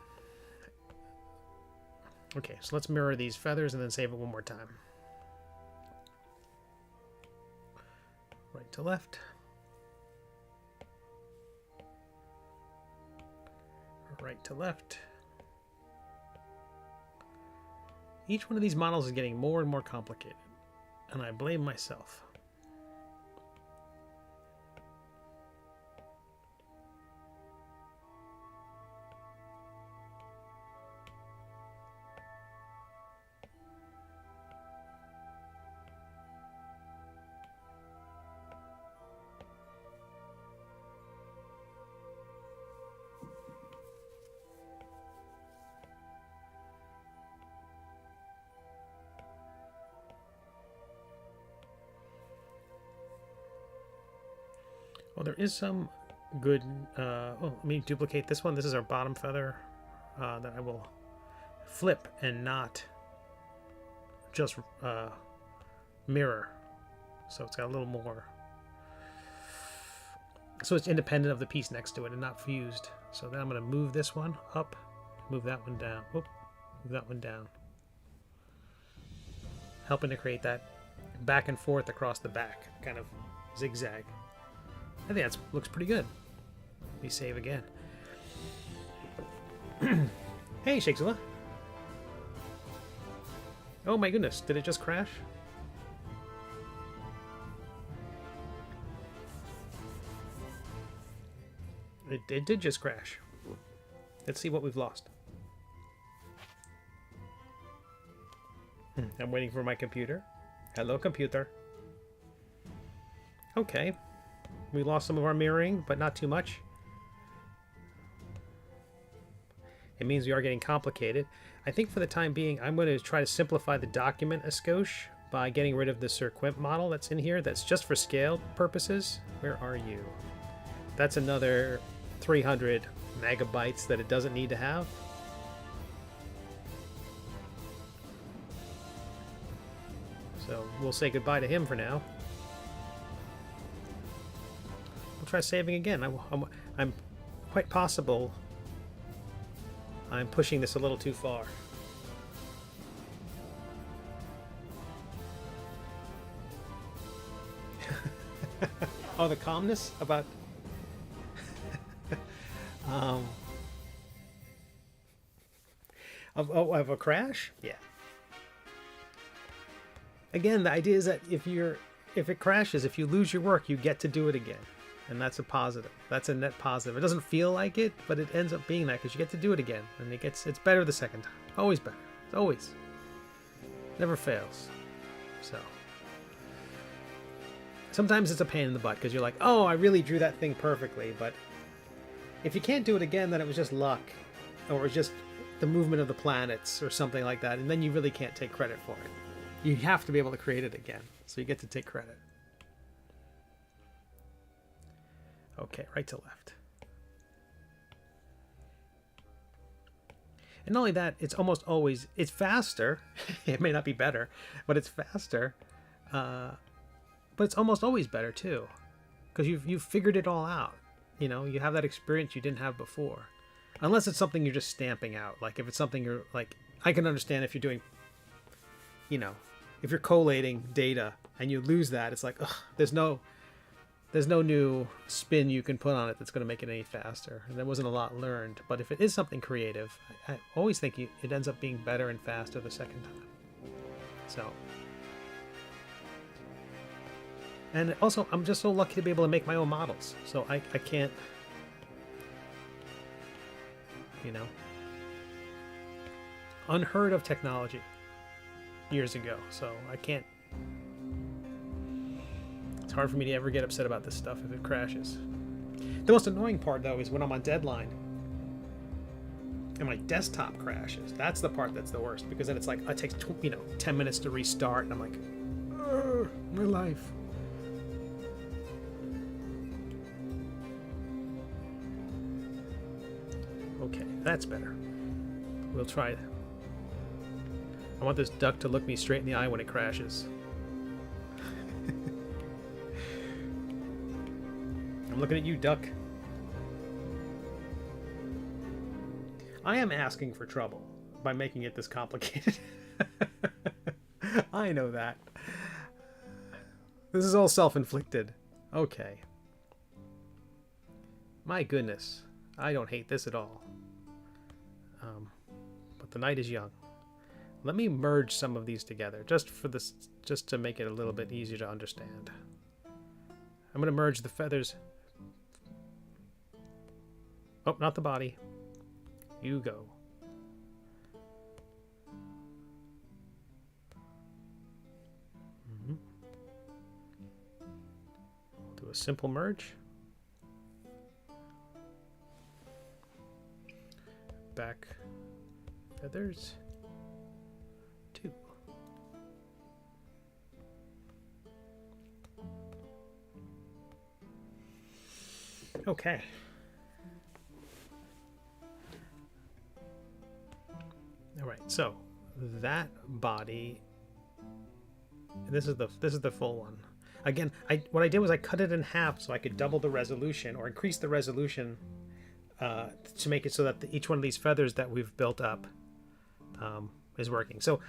Okay, so let's mirror these feathers and then save it one more time. Right to left. Right to left. Each one of these models is getting more and more complicated, and I blame myself. Well, there is some good... let me duplicate this one. This is our bottom feather that I will flip and not just mirror. So it's got a little more... So it's independent of the piece next to it and not fused. So then I'm going to move this one up, move that one down. Oop, move that one down. Helping to create that back and forth across the back, kind of zigzag. I think that looks pretty good. Let me save again. Hey, Shakespeare. Oh my goodness, did it just crash? It did just crash. Let's see what we've lost. I'm waiting for my computer. Hello, computer. Okay. We lost some of our mirroring, but not too much. It means we are getting complicated. I think for the time being, I'm going to try to simplify the document a skosh by getting rid of the Cirquimp model that's in here. That's just for scale purposes. Where are you? That's another 300 megabytes that it doesn't need to have. So we'll say goodbye to him for now. We'll try saving again. I'm quite possible I'm pushing this a little too far. Oh, the calmness about of a crash? Yeah. Again, the idea is that if it crashes, if you lose your work, you get to do it again. And that's a positive. That's a net positive. It doesn't feel like it, but it ends up being that because you get to do it again. And it's better the second time. Always better. It's always. Never fails. So. Sometimes it's a pain in the butt because you're like, oh, I really drew that thing perfectly. But if you can't do it again, then it was just luck. Or it was just the movement of the planets or something like that. And then you really can't take credit for it. You have to be able to create it again. So you get to take credit. Okay, right to left. And not only that, it's almost always, it's faster. It may not be better, but it's faster. But it's almost always better too. Because you've figured it all out. You know, you have that experience you didn't have before. Unless it's something you're just stamping out. Like if it's something you're like, I can understand if you're doing, you know, if you're collating data and you lose that, it's like, ugh, there's no new spin you can put on it that's going to make it any faster. And there wasn't a lot learned. But if it is something creative, I always think it ends up being better and faster the second time. So, and also I'm just so lucky to be able to make my own models. So I can't, you know, unheard of technology years ago. So I can't, it's hard for me to ever get upset about this stuff if it crashes. The most annoying part though is when I'm on deadline and my desktop crashes. That's the part that's the worst, because then it's like it takes 10 minutes to restart, and I'm like, oh, my life. Okay, that's better. We'll try it. I want this duck to look me straight in the eye when it crashes. I'm looking at you, duck. I am asking for trouble by making it this complicated. I know that. This is all self-inflicted. Okay. My goodness. I don't hate this at all. But the night is young. Let me merge some of these together just to make it a little bit easier to understand. I'm going to merge the feathers. Oh, not the body. You go. Do a simple merge. Back feathers. 2. Okay. All right, so that body, this is the full one. Again, what I did was I cut it in half so I could double the resolution or increase the resolution to make it so that each one of these feathers that we've built up is working. So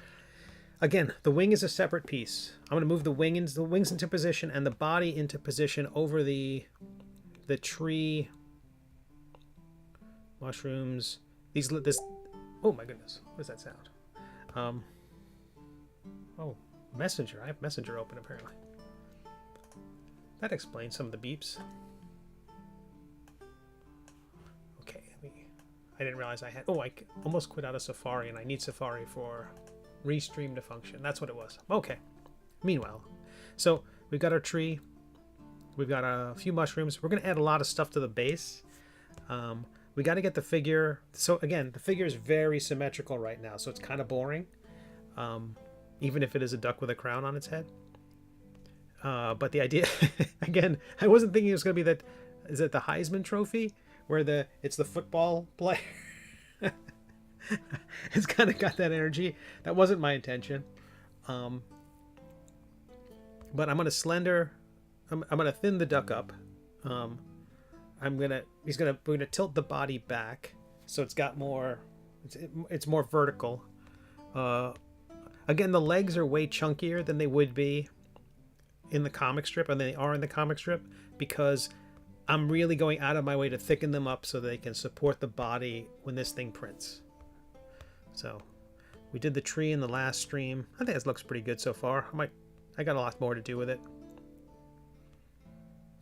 again, the wing is a separate piece. I'm going to move the wings into position and the body into position over the tree, mushrooms. Oh my goodness, what does that sound? Oh, Messenger. I have Messenger open apparently. That explains some of the beeps. Okay, I didn't realize I had, I almost quit out of Safari and I need Safari for Restream to function. That's what it was. Okay, meanwhile, so we've got our tree. We've got a few mushrooms. We're going to add a lot of stuff to the base. We got to get the figure. So again, the figure is very symmetrical right now, so it's kind of boring, even if it is a duck with a crown on its head. But the idea, again, I wasn't thinking it was going to be that. Is it the Heisman Trophy, where it's the football player? It's kind of got that energy. That wasn't my intention. But I'm going to slender. I'm going to thin the duck up. We're gonna tilt the body back so it's got more, it's more vertical. Again, the legs are way chunkier than they would be in the comic strip, and they are in the comic strip, because I'm really going out of my way to thicken them up so they can support the body when this thing prints. So we did the tree in the last stream. I think this looks pretty good so far. I got a lot more to do with it.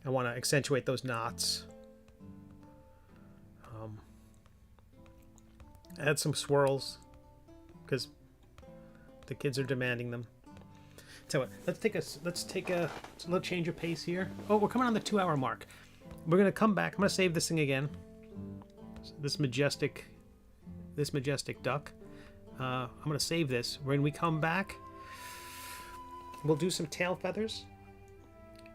I want to accentuate those knots. Add some swirls because the kids are demanding them. Tell you what, let's take a little change of pace here. Oh, we're coming on the 2-hour mark. We're gonna come back. I'm gonna save this thing again. This majestic duck. I'm gonna save this. When we come back, we'll do some tail feathers,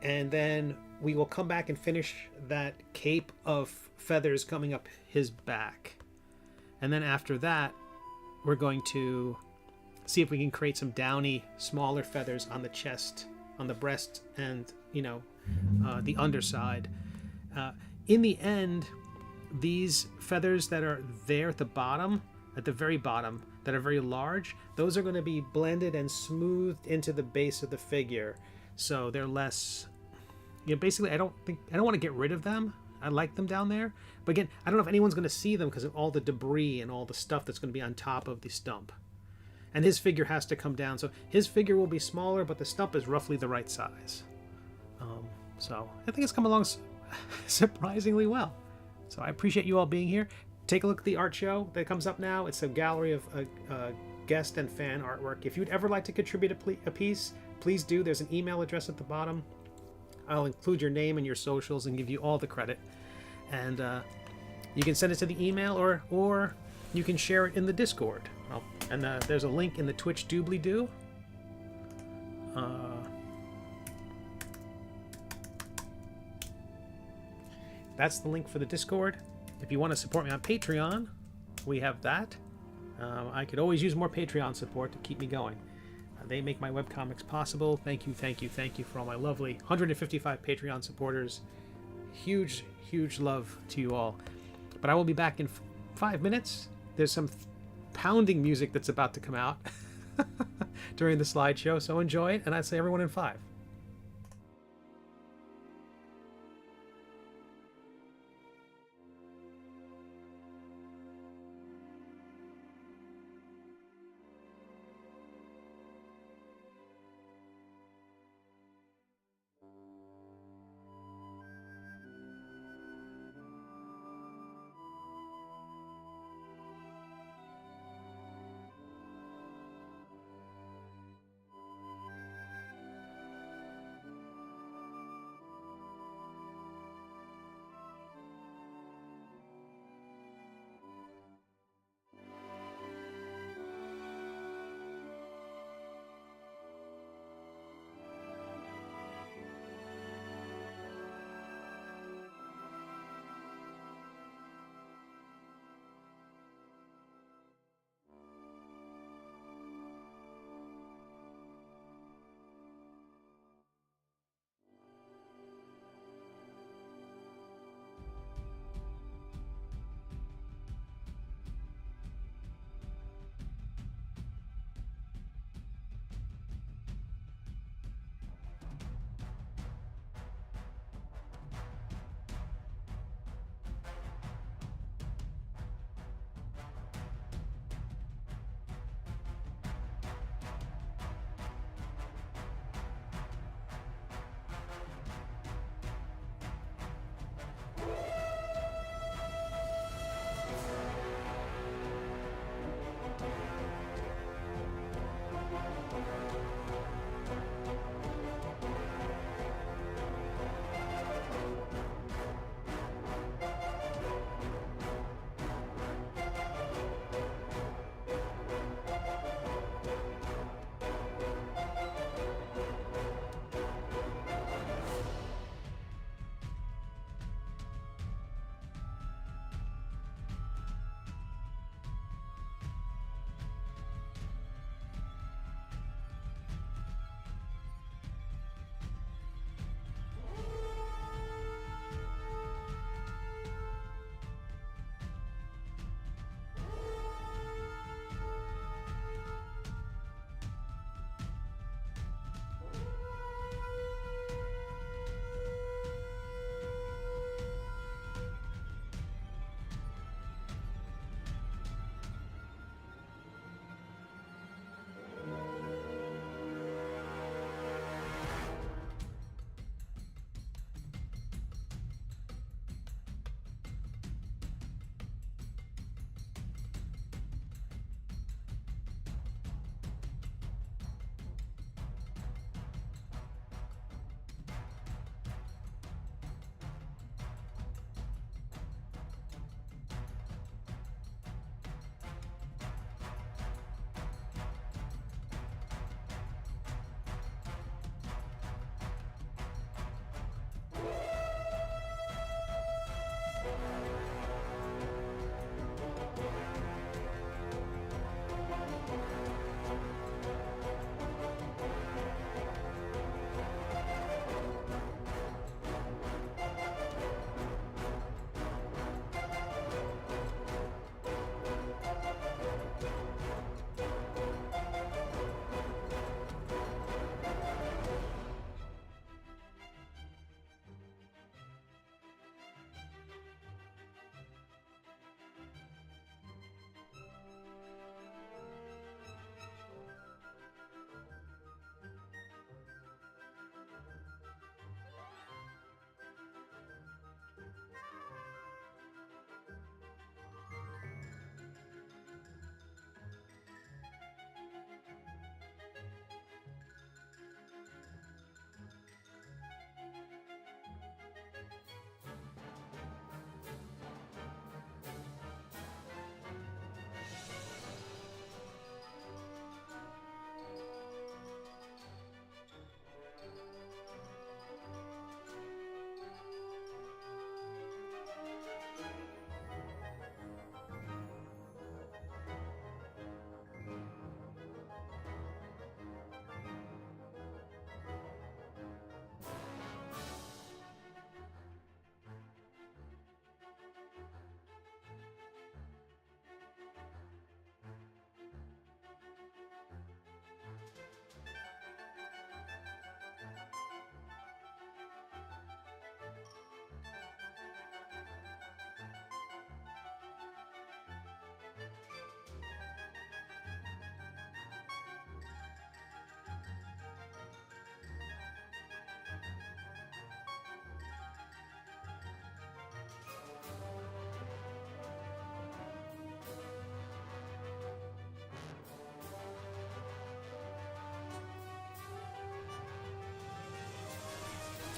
and then we will come back and finish that cape of feathers coming up his back. And then after that, we're going to see if we can create some downy, smaller feathers on the chest, on the breast, and, the underside. In the end, these feathers that are there at the bottom, at the very bottom, that are very large, those are going to be blended and smoothed into the base of the figure. So they're less... basically, I don't want to get rid of them. I like them down there. But again, I don't know if anyone's going to see them because of all the debris and all the stuff that's going to be on top of the stump. and his figure has to come down. So his figure will be smaller, but the stump is roughly the right size. So I think it's come along surprisingly well. So I appreciate you all being here. Take a look at the art show that comes up now. It's a gallery of guest and fan artwork. If you'd ever like to contribute a piece, please do. There's an email address at the bottom. I'll include your name and your socials and give you all the credit. And you can send it to the email, or you can share it in the Discord. And there's a link in the Twitch doobly-doo. That's the link for the Discord. If you want to support me on Patreon, we have that. I could always use more Patreon support to keep me going. They make my webcomics possible. Thank you, thank you, thank you for all my lovely 155 Patreon supporters. Huge, huge love to you all. But I will be back in 5 minutes. There's some pounding music that's about to come out during the slideshow, so enjoy it, and I'd say everyone in 5.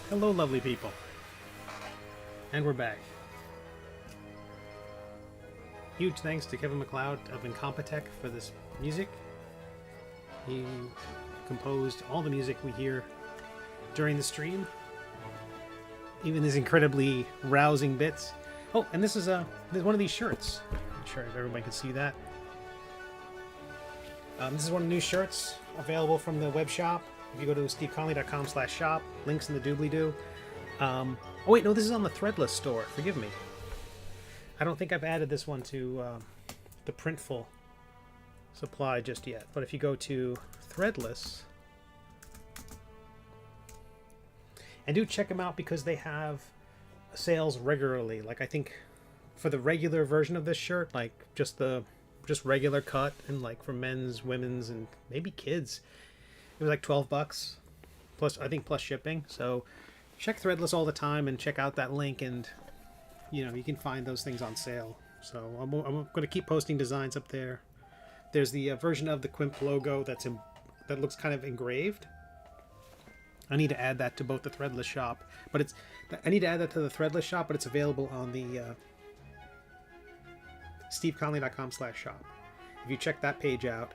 Hello, lovely people. And we're back. Huge thanks to Kevin MacLeod of Incompetech for this music. He composed all the music we hear during the stream. Even these incredibly rousing bits. Oh, and this is there's one of these shirts. I'm sure if everybody can see that. This is one of the new shirts available from the web shop. If you go to steveconnelly.com/shop, links in the doobly-doo. Oh wait, no, this is on the Threadless store. Forgive me. I don't think I've added this one to the Printful supply just yet. But if you go to Threadless, and do check them out because they have sales regularly. Like I think for the regular version of this shirt, like just regular cut, and like for men's, women's, and maybe kids, it was like $12 plus, I think, plus shipping. So check Threadless all the time and check out that link, and you know, you can find those things on sale. So I'm going to keep posting designs up there. There's the version of the Quimp logo that looks kind of engraved. I need to add that to both the Threadless shop, but it's available on the steveconnelly.com/shop. If you check that page out,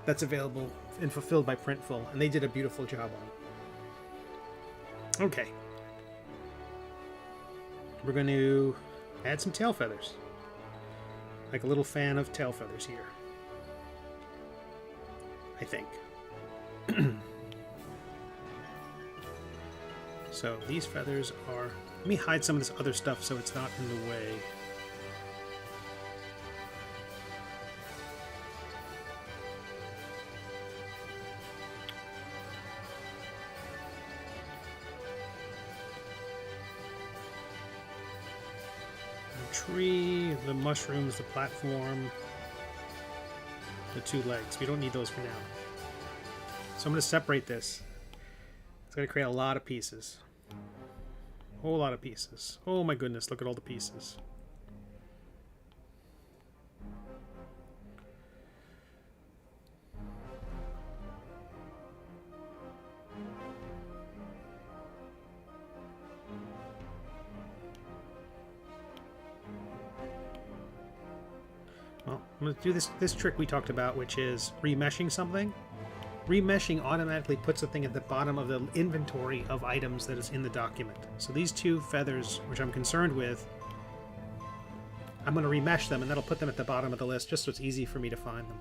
that's available and fulfilled by Printful, and they did a beautiful job on it. Okay. We're going to add some tail feathers. Like a little fan of tail feathers here, I think. So these feathers are... Let me hide some of this other stuff so it's not in the way. Tree, the mushrooms, the platform, the two legs. We don't need those for now. So I'm going to separate this. It's going to create a lot of pieces. A whole lot of pieces. Oh my goodness, look at all the pieces. Well, I'm going to do this trick we talked about, which is remeshing something. Remeshing automatically puts the thing at the bottom of the inventory of items that is in the document. So these two feathers, which I'm concerned with, I'm going to remesh them, and that'll put them at the bottom of the list just so it's easy for me to find them.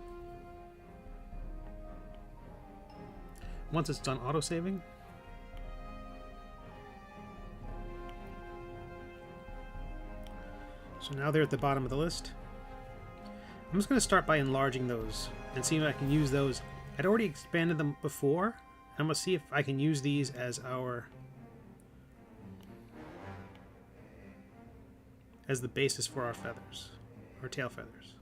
Once it's done autosaving, so now they're at the bottom of the list. I'm just going to start by enlarging those and see if I can use those. I'd already expanded them before. I'm going to see if I can use these as the basis for our feathers, our tail feathers.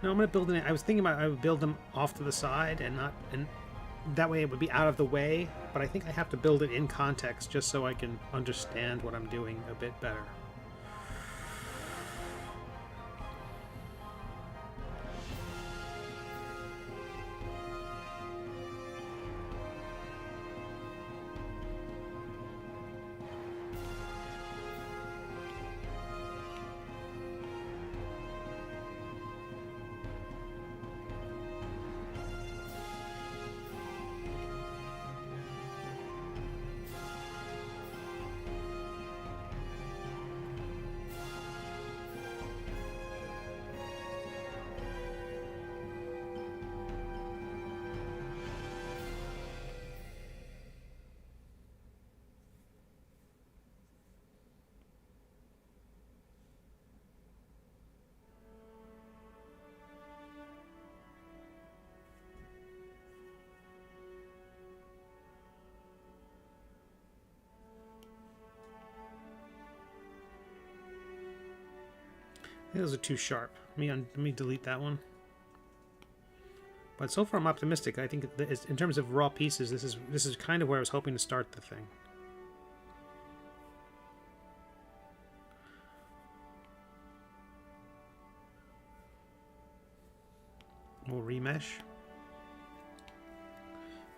No, I'm going to build it. I was thinking about I would build them off to the side and that way it would be out of the way, but I think I have to build it in context just so I can understand what I'm doing a bit better. think those are too sharp. Let me delete that one. But so far I'm optimistic. I think in terms of raw pieces, this is kind of where I was hoping to start the thing. We'll remesh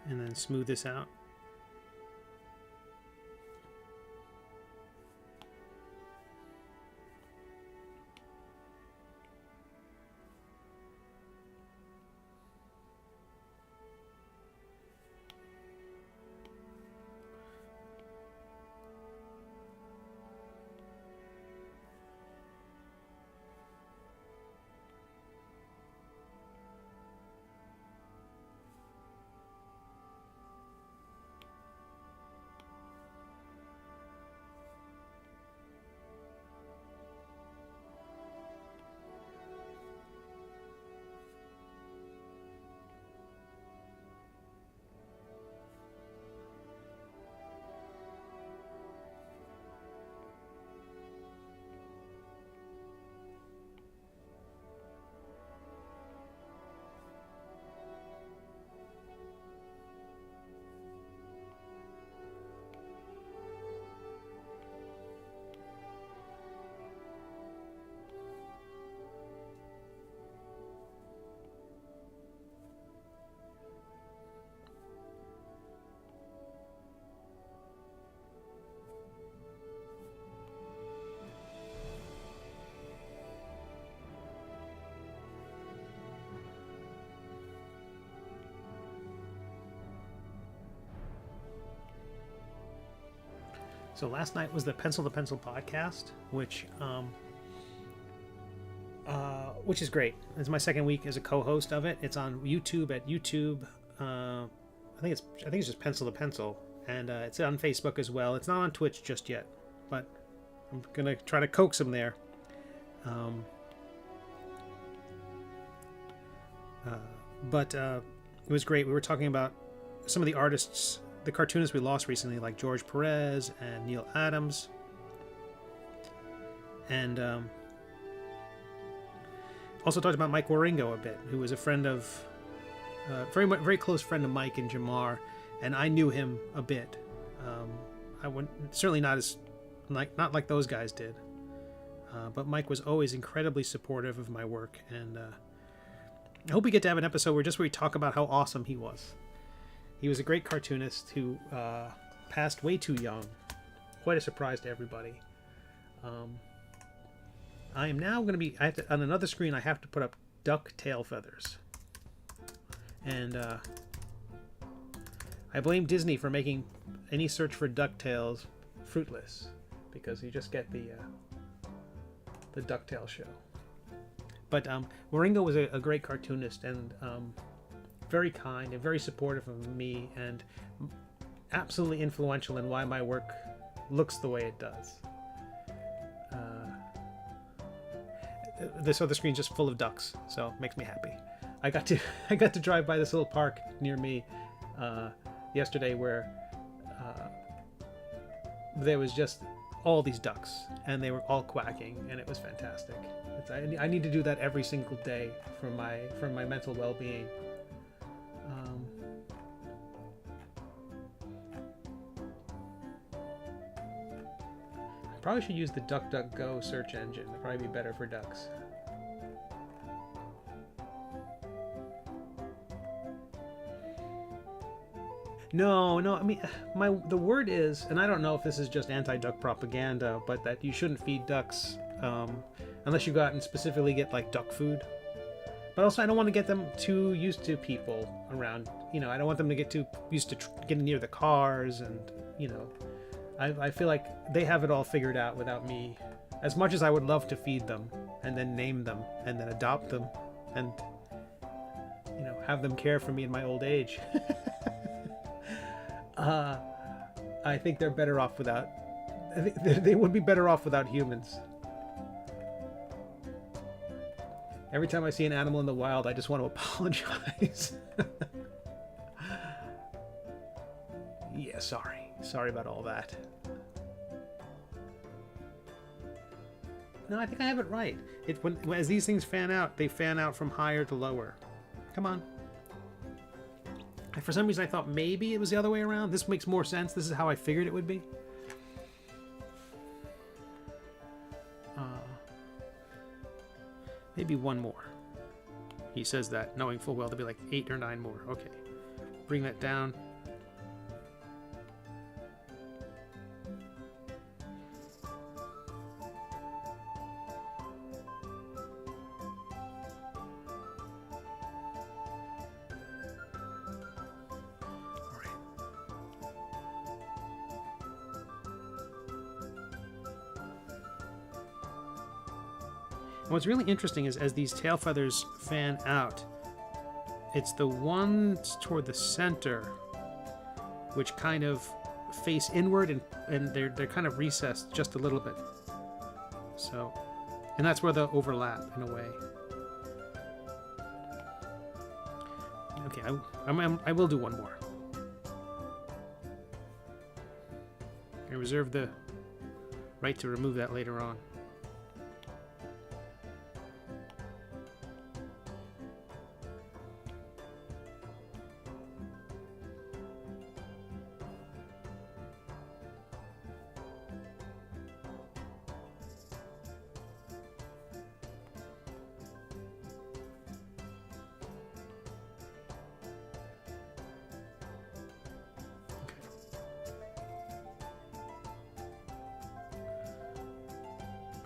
and then smooth this out. So last night was the Pencil to Pencil podcast, which is great. It's my second week as a co-host of it. It's on YouTube at YouTube. I think it's just Pencil to Pencil, and it's on Facebook as well. It's not on Twitch just yet, but I'm gonna try to coax them there. But it was great. We were talking about some of the artists, the cartoonists we lost recently, like George Perez and Neil Adams, and also talked about Mike Waringo a bit, who was a friend of, very close friend of Mike and Jamar, and I knew him a bit. I wouldn't, certainly not like those guys did, but Mike was always incredibly supportive of my work, and I hope we get to have an episode where we talk about how awesome he was. He was a great cartoonist who passed way too young. Quite a surprise to everybody. I am now going to be... on another screen, I have to put up duck tail feathers. And I blame Disney for making any search for DuckTales fruitless. Because you just get the DuckTales show. But Waringo was a great cartoonist, and very kind and very supportive of me, and absolutely influential in why my work looks the way it does. This other screen's just full of ducks, so it makes me happy. I got to drive by this little park near me yesterday where there was just all these ducks, and they were all quacking, and it was fantastic. I need to do that every single day for my mental well-being. I probably should use the DuckDuckGo search engine. It'd probably be better for ducks. No, I mean, the word is, and I don't know if this is just anti-duck propaganda, but that you shouldn't feed ducks unless you go out and specifically get like duck food. But also, I don't want to get them too used to people around. I don't want them to get too used to getting near the cars, and I feel like they have it all figured out without me. As much as I would love to feed them and then name them and then adopt them and have them care for me in my old age. I think they're better off without. I think they would be better off without humans. Every time I see an animal in the wild, I just want to apologize. Yeah, sorry about all that. No, I think I have it right. As these things fan out, they fan out from higher to lower. Come on. For some reason, I thought maybe it was the other way around. This makes more sense. This is how I figured it would be. Maybe one more. He says that, knowing full well there'll be like 8 or 9 more. Okay. Bring that down. What's really interesting is as these tail feathers fan out, it's the ones toward the center which kind of face inward and they're kind of recessed just a little bit. So, and that's where they'll overlap in a way. Okay, I will do one more. I reserve the right to remove that later on.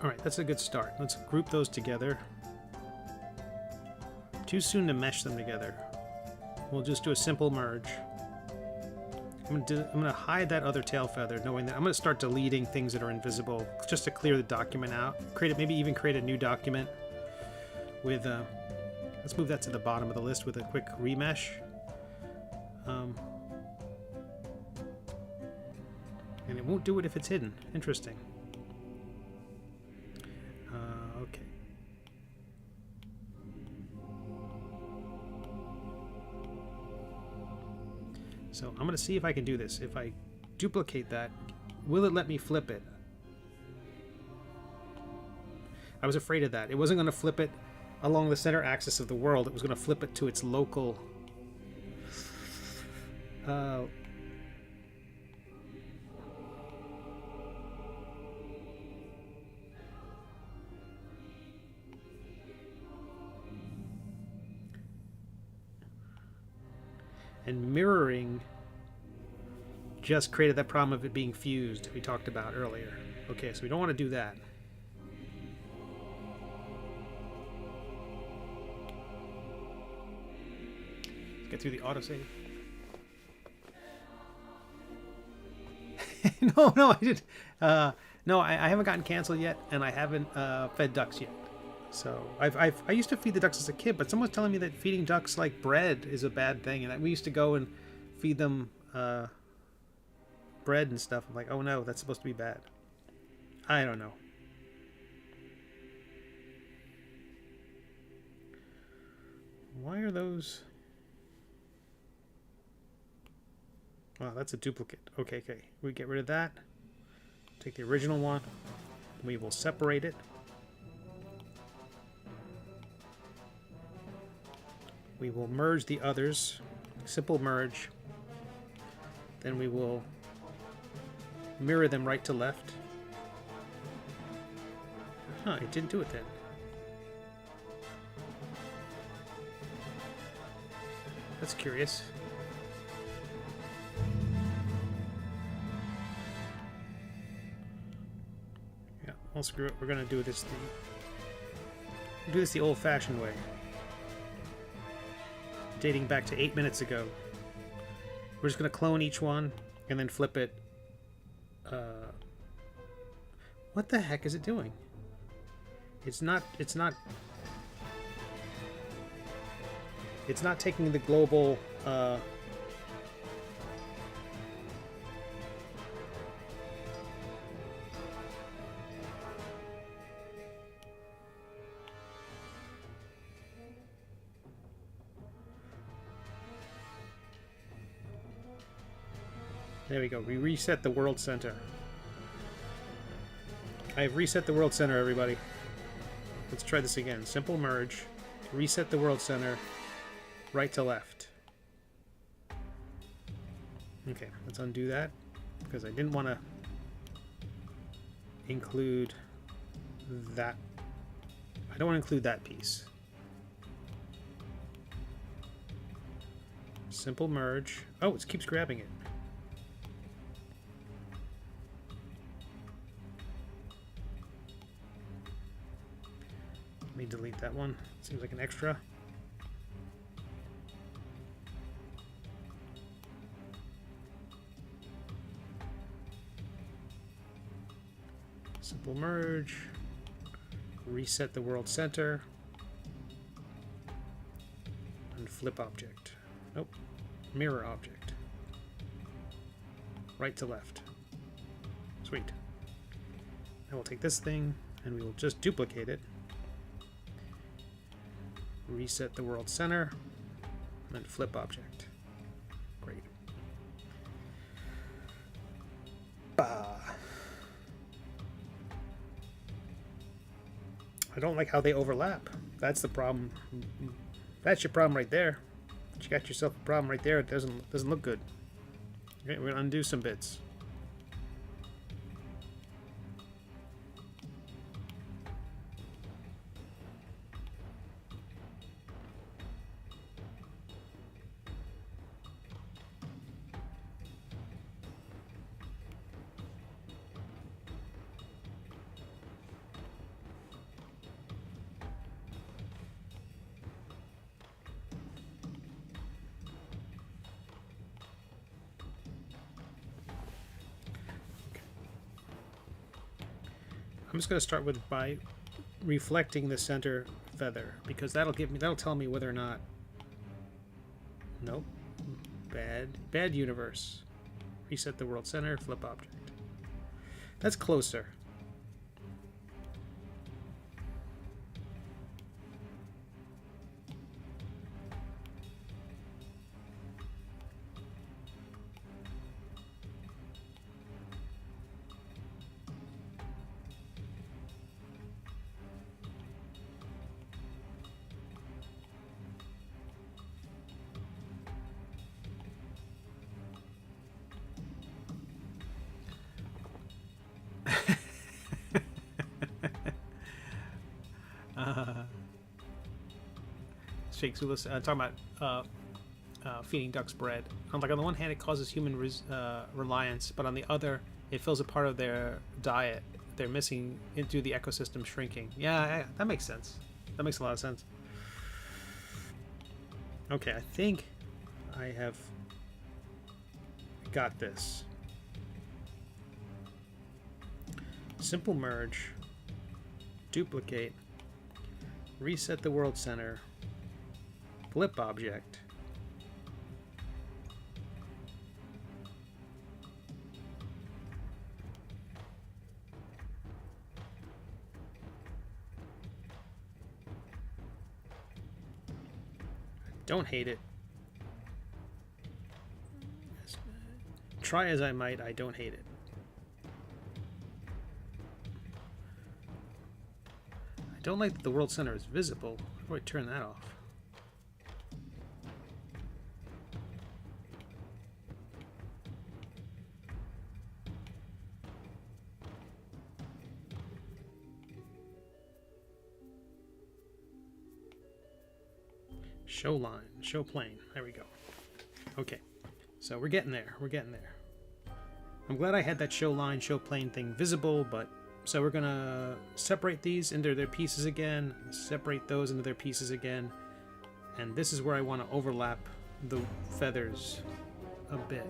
Alright, that's a good start. Let's group those together. Too soon to mesh them together. We'll just do a simple merge. I'm gonna hide that other tail feather, knowing that I'm gonna start deleting things that are invisible just to clear the document out. Maybe even create a new document with let's move that to the bottom of the list with a quick remesh. And it won't do it if it's hidden. Interesting. Okay. So I'm going to see if I can do this. If I duplicate that, will it let me flip it? I was afraid of that. It wasn't going to flip it along the center axis of the world. It was going to flip it to its local... and mirroring just created that problem of it being fused we talked about earlier. Okay, so we don't want to do that. Let's get through the autosave. No, I didn't. No, I haven't gotten canceled yet, and I haven't fed ducks yet. So I used to feed the ducks as a kid, but someone was telling me that feeding ducks like bread is a bad thing, and we used to go and feed them bread and stuff. I'm like, oh no, that's supposed to be bad. I don't know. Why are those? Oh, that's a duplicate. Okay. We get rid of that. Take the original one. We will separate it. We will merge the others, simple merge. Then we will mirror them right to left. Huh, it didn't do it then. That's curious. Yeah, well, screw it. We're gonna do this the old-fashioned way. Dating back to 8 minutes ago. We're just going to clone each one and then flip it. What the heck is it doing? It's not taking the global There we go. We reset the world center. I have reset the world center, everybody. Let's try this again. Simple merge. Reset the world center. Right to left. Okay, let's undo that. Because I didn't want to include that. I don't want to include that piece. Simple merge. Oh, it keeps grabbing it. Let me delete that one. Seems like an extra. Simple merge. Reset the world center. And flip object. Nope. Mirror object. Right to left. Sweet. Now we'll take this thing and we will just duplicate it. Reset the world center. And then flip object. Great. Bah. I don't like how they overlap. That's the problem. That's your problem right there. You got yourself a problem right there. It doesn't look good. Okay, we're gonna undo some bits. I'm just going to start with by reflecting the center feather because that'll tell me whether or not. Nope. Bad universe. Reset the world center, flip object. That's closer. Shake Zulus talking about feeding ducks bread. Like on the one hand, it causes human reliance, but on the other, it fills a part of their diet they're missing into the ecosystem shrinking. Yeah, that makes sense. That makes a lot of sense. Okay, I think I have got this. Simple merge, duplicate, reset the world center, flip object, don't hate it. Try as I might, I don't hate it. I don't like that the world center is visible. How do I turn that off? Show line, show plane. There we go. Okay, so we're getting there. We're getting there. I'm glad I had that show line, show plane thing visible, but so we're gonna separate these into their pieces again, separate those into their pieces again, and this is where I want to overlap the feathers a bit.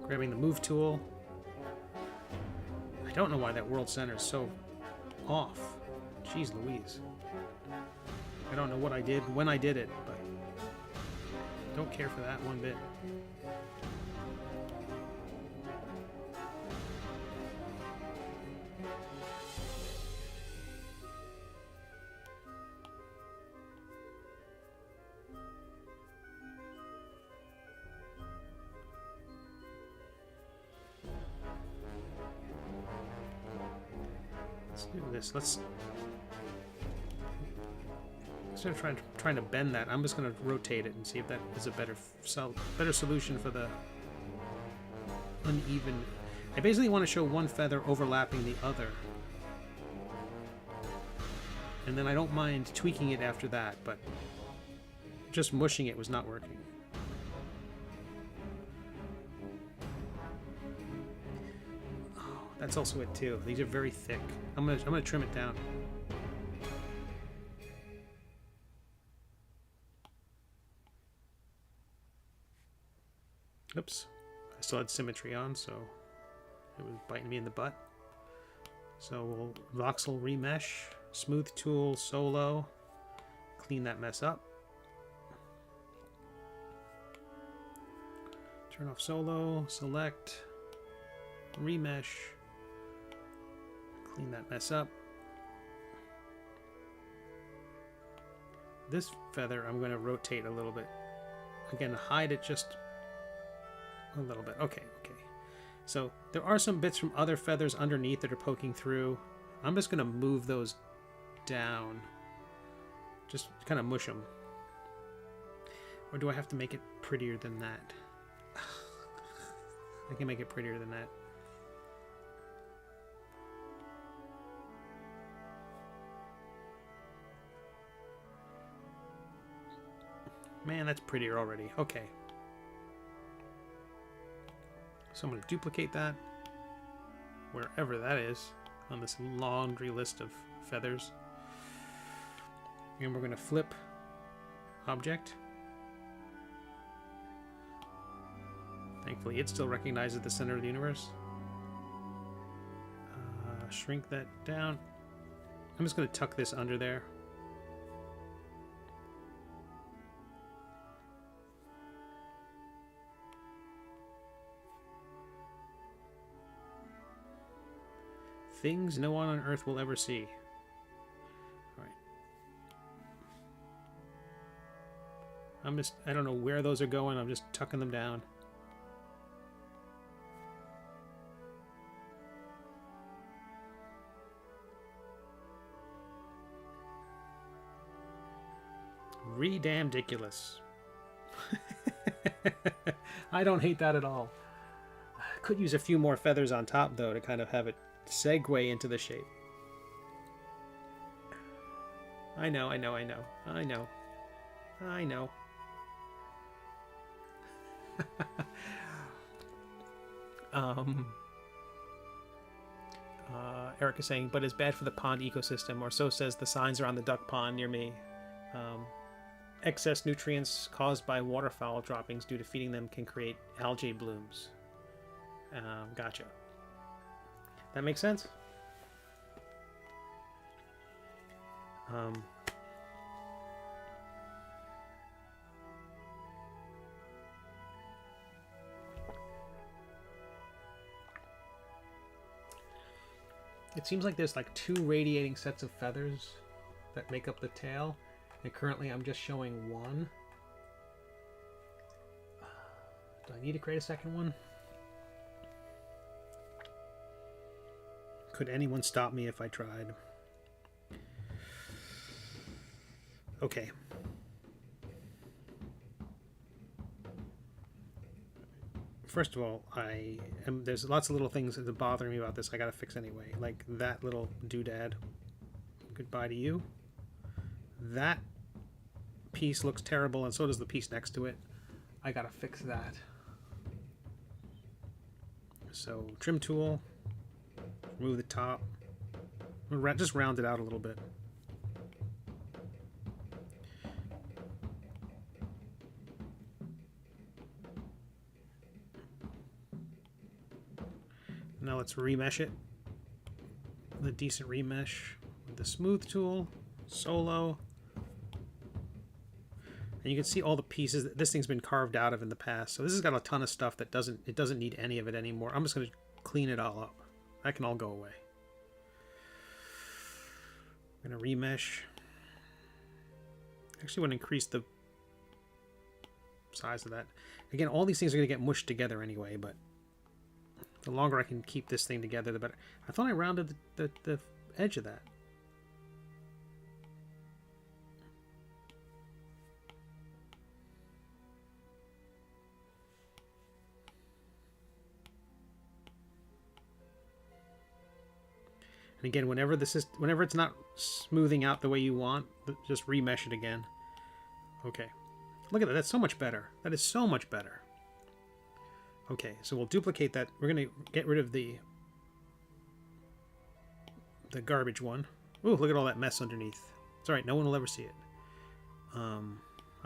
Grabbing the move tool. I don't know why that world center is so off. Jeez Louise. I don't know what I did when I did it, but don't care for that one bit. Let's do this. Instead of trying to bend that, I'm just going to rotate it and see if that is a better solution for the uneven. I basically want to show one feather overlapping the other. And then I don't mind tweaking it after that, but just mushing it was not working. Oh, that's also it too. These are very thick. I'm gonna trim it down. Oops. I still had symmetry on, so it was biting me in the butt. So we'll voxel remesh, smooth tool, solo, clean that mess up. Turn off solo, select, remesh, clean that mess up. This feather I'm going to rotate a little bit. Again, hide it just a little bit. Okay. So there are some bits from other feathers underneath that are poking through. I'm just going to move those down. Just kind of mush them. Or do I have to make it prettier than that? I can make it prettier than that. Man, that's prettier already. Okay. So I'm going to duplicate that wherever that is on this laundry list of feathers. And we're going to flip object. Thankfully, it still recognizes the center of the universe. Shrink that down. I'm just going to tuck this under there. Things no one on Earth will ever see. Alright. I don't know where those are going. I'm just tucking them down. Re-damn-diculous. I don't hate that at all. Could use a few more feathers on top, though, to kind of have it segue into the shape. I know. Eric is saying, but it's bad for the pond ecosystem, or so says the signs around the duck pond near me. Excess nutrients caused by waterfowl droppings due to feeding them can create algae blooms. Gotcha. That makes sense. It seems like there's like two radiating sets of feathers that make up the tail, and currently I'm just showing one. Do I need to create a second one? Could anyone stop me if I tried? Okay. First of all, there's lots of little things that are bothering me about this I gotta fix anyway. Like that little doodad. Goodbye to you. That piece looks terrible, and so does the piece next to it. I gotta fix that. So, trim tool. Remove the top. Just round it out a little bit. Now let's remesh it with a decent remesh with the smooth tool, solo. And you can see all the pieces that this thing's been carved out of in the past. So this has got a ton of stuff that doesn't need any of it anymore. I'm just going to clean it all up. That can all go away. I'm going to remesh. Actually want to increase the size of that. Again, all these things are going to get mushed together anyway, but the longer I can keep this thing together, the better. I thought I rounded the edge of that. And again, whenever it's not smoothing out the way you want, just remesh it again. Okay. Look at that. That's so much better. That is so much better. Okay, so we'll duplicate that. We're going to get rid of the garbage one. Ooh, look at all that mess underneath. It's alright, no one will ever see it. I'm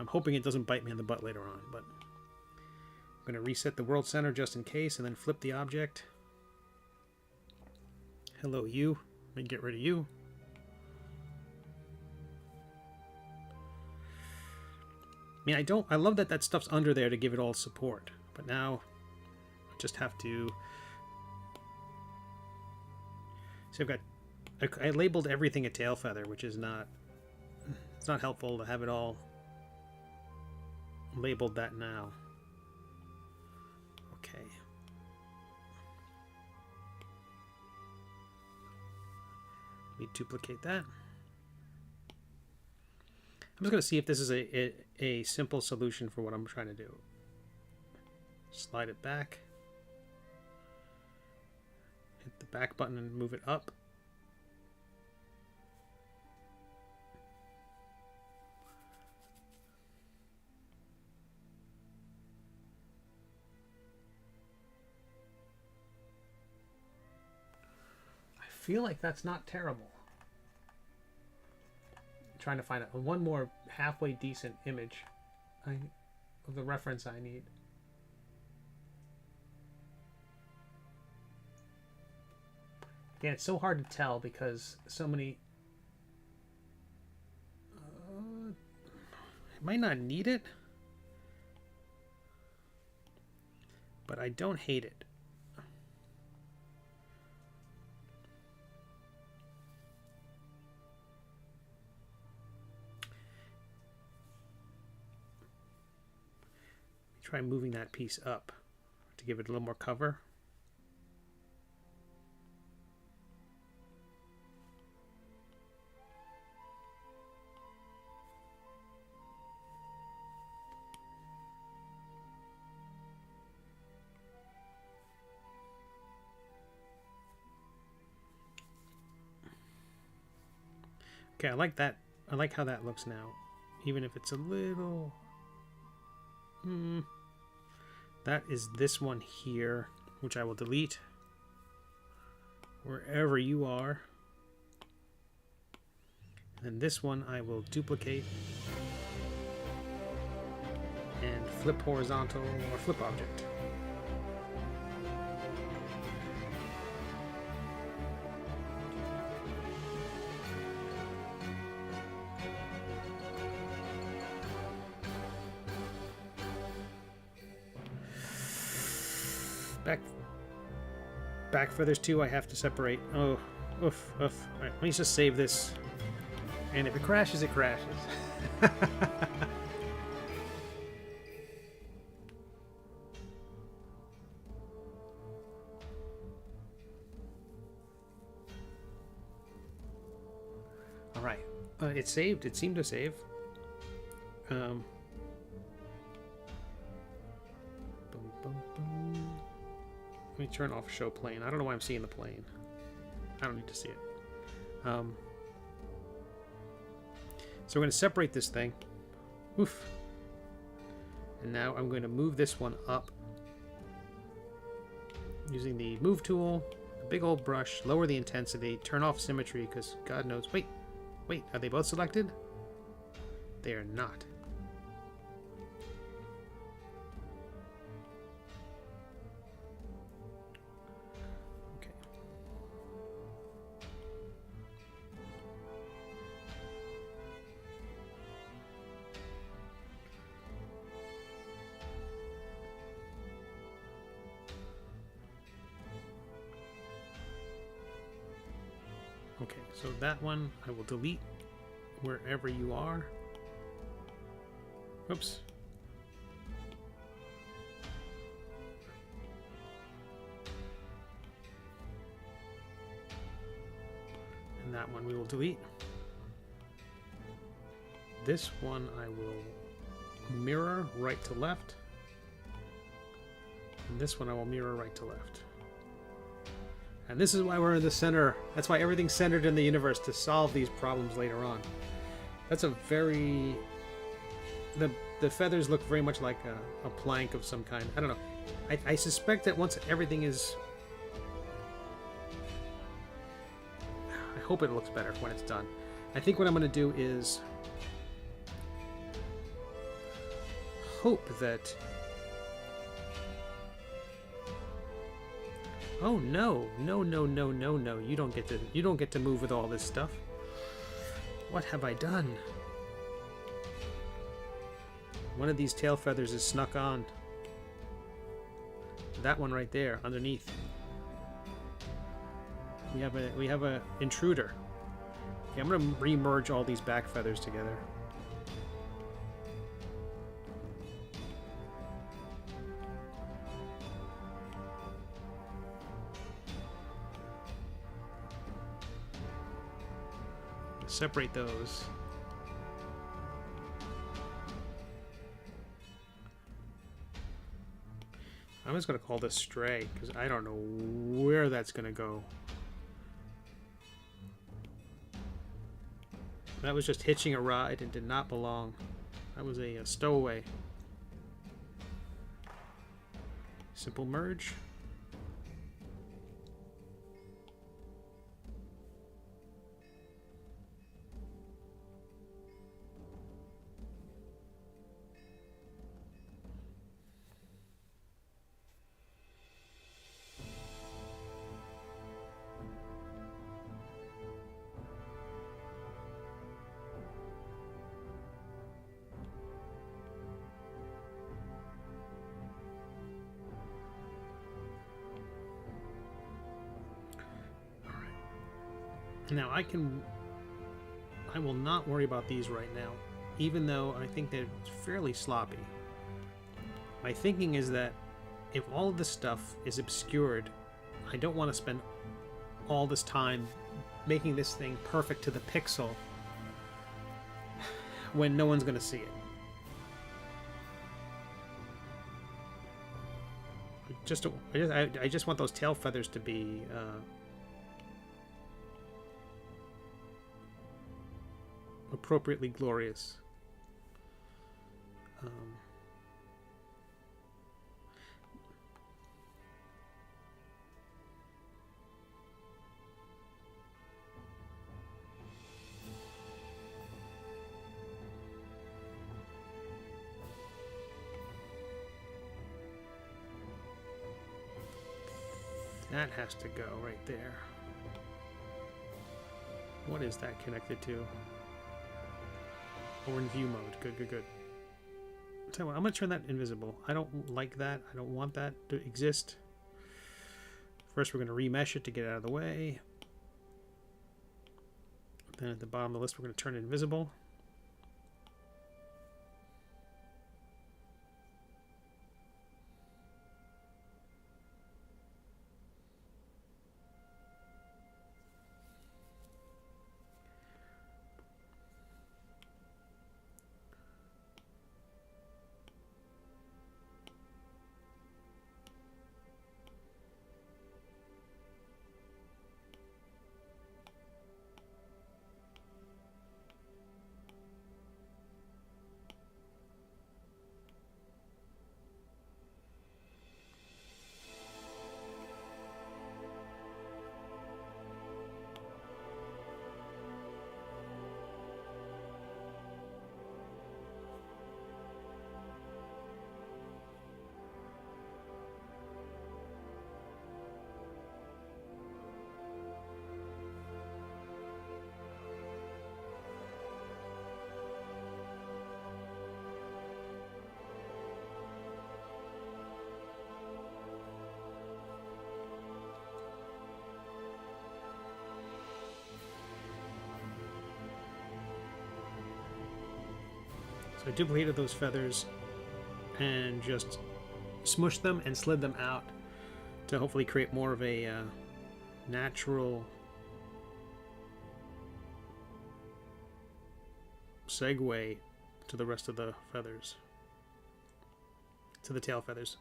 hoping it doesn't bite me in the butt later on, but I'm going to reset the world center just in case, and then flip the object. Hello, you. Let me get rid of you. I mean, I love that that stuff's under there to give it all support, but now I just have to. So I labeled everything a tail feather, which is not. It's not helpful to have it all labeled that now. Okay. Let me duplicate that. I'm just going to see if this is a simple solution for what I'm trying to do. Slide it back. Hit the back button and move it up. I feel like that's not terrible. Trying to find one more halfway decent image of the reference I need. Again, it's so hard to tell because so many. I might not need it, but I don't hate it. Try moving that piece up to give it a little more cover. Okay, I like that. I like how that looks now, even if it's a little. That is this one here, which I will delete wherever you are. And this one I will duplicate and flip horizontal or flip object. Back feathers too, I have to separate. Oh, oof, oof. All right, let me just save this. And if it crashes, it crashes. All right, it saved. It seemed to save. Boom, boom, boom. Let me turn off show plane. I don't know why I'm seeing the plane. I don't need to see it. So we're going to separate this thing. Oof. And now I'm going to move this one up using the move tool, the big old brush, lower the intensity, turn off symmetry because God knows. Wait, are they both selected? They are not. Okay, so that one I will delete wherever you are. Oops. And And that one we will delete. This one I will mirror right to left. And this one I will mirror right to left. And this is why we're in the center. That's why everything's centered in the universe, to solve these problems later on. That's a very... The feathers look very much like a plank of some kind. I don't know. I suspect that once everything is... I hope it looks better when it's done. I think what I'm going to do is hope that... Oh no, no, no, no, no, no! You don't get to move with all this stuff. What have I done? One of these tail feathers is snuck on. That one right there, underneath. We have a intruder. Okay, I'm gonna re-merge all these back feathers together. Separate those. I'm just going to call this Stray, because I don't know where that's going to go. That was just hitching a ride and did not belong. That was a stowaway. Simple merge. Now I will not worry about these right now, even though I think they're fairly sloppy. My thinking is that if all of this stuff is obscured, I don't want to spend all this time making this thing perfect to the pixel when no one's going to see it. I just want those tail feathers to be appropriately glorious. That has to go right there. What is that connected to? Or in view mode. Good, good, good. Tell you what, I'm going to turn that invisible. I don't like that. I don't want that to exist. First, we're going to remesh it to get it out of the way. Then at the bottom of the list, we're going to turn it invisible. So I duplicated those feathers and just smushed them and slid them out to hopefully create more of a natural segue to the rest of the feathers, to the tail feathers.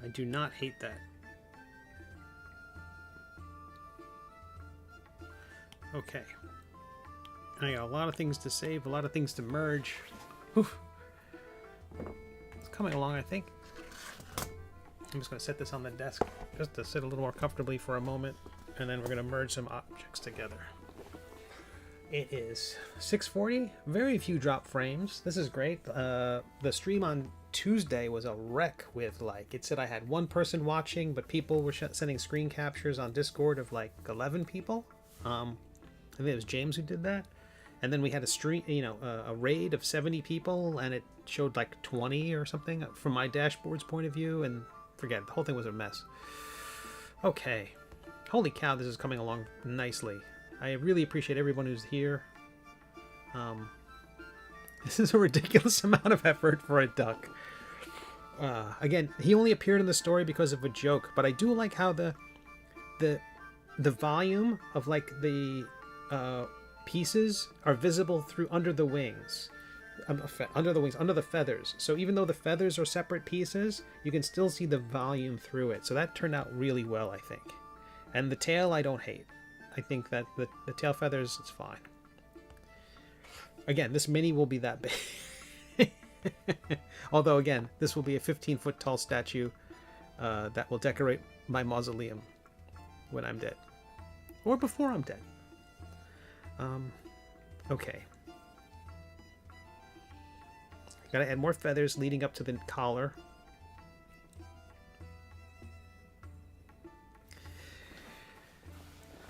I do not hate that. Okay. I got a lot of things to save, a lot of things to merge. Whew. It's coming along, I think. I'm just going to set this on the desk just to sit a little more comfortably for a moment, and then we're going to merge some objects together. It is 6:40, very few drop frames. This is great. The stream on Tuesday was a wreck with, like, it said I had one person watching, but people were sending screen captures on Discord of like 11 people. I think it was James who did that. And then we had a stream, a raid of 70 people, and it showed like 20 or something from my dashboard's point of view, and forget, the whole thing was a mess. Okay. Holy cow, this is coming along nicely. I really appreciate everyone who's here. This is a ridiculous amount of effort for a duck. Again, he only appeared in the story because of a joke, but I do like how the volume of like the pieces are visible through under the wings. Under the feathers. So even though the feathers are separate pieces, you can still see the volume through it. So that turned out really well, I think. And the tail, I don't hate. I think that the tail feathers, it's fine. Again, this mini will be that big. Although, again, this will be a 15-foot tall statue that will decorate my mausoleum when I'm dead. Or before I'm dead. Okay. Gotta add more feathers leading up to the collar.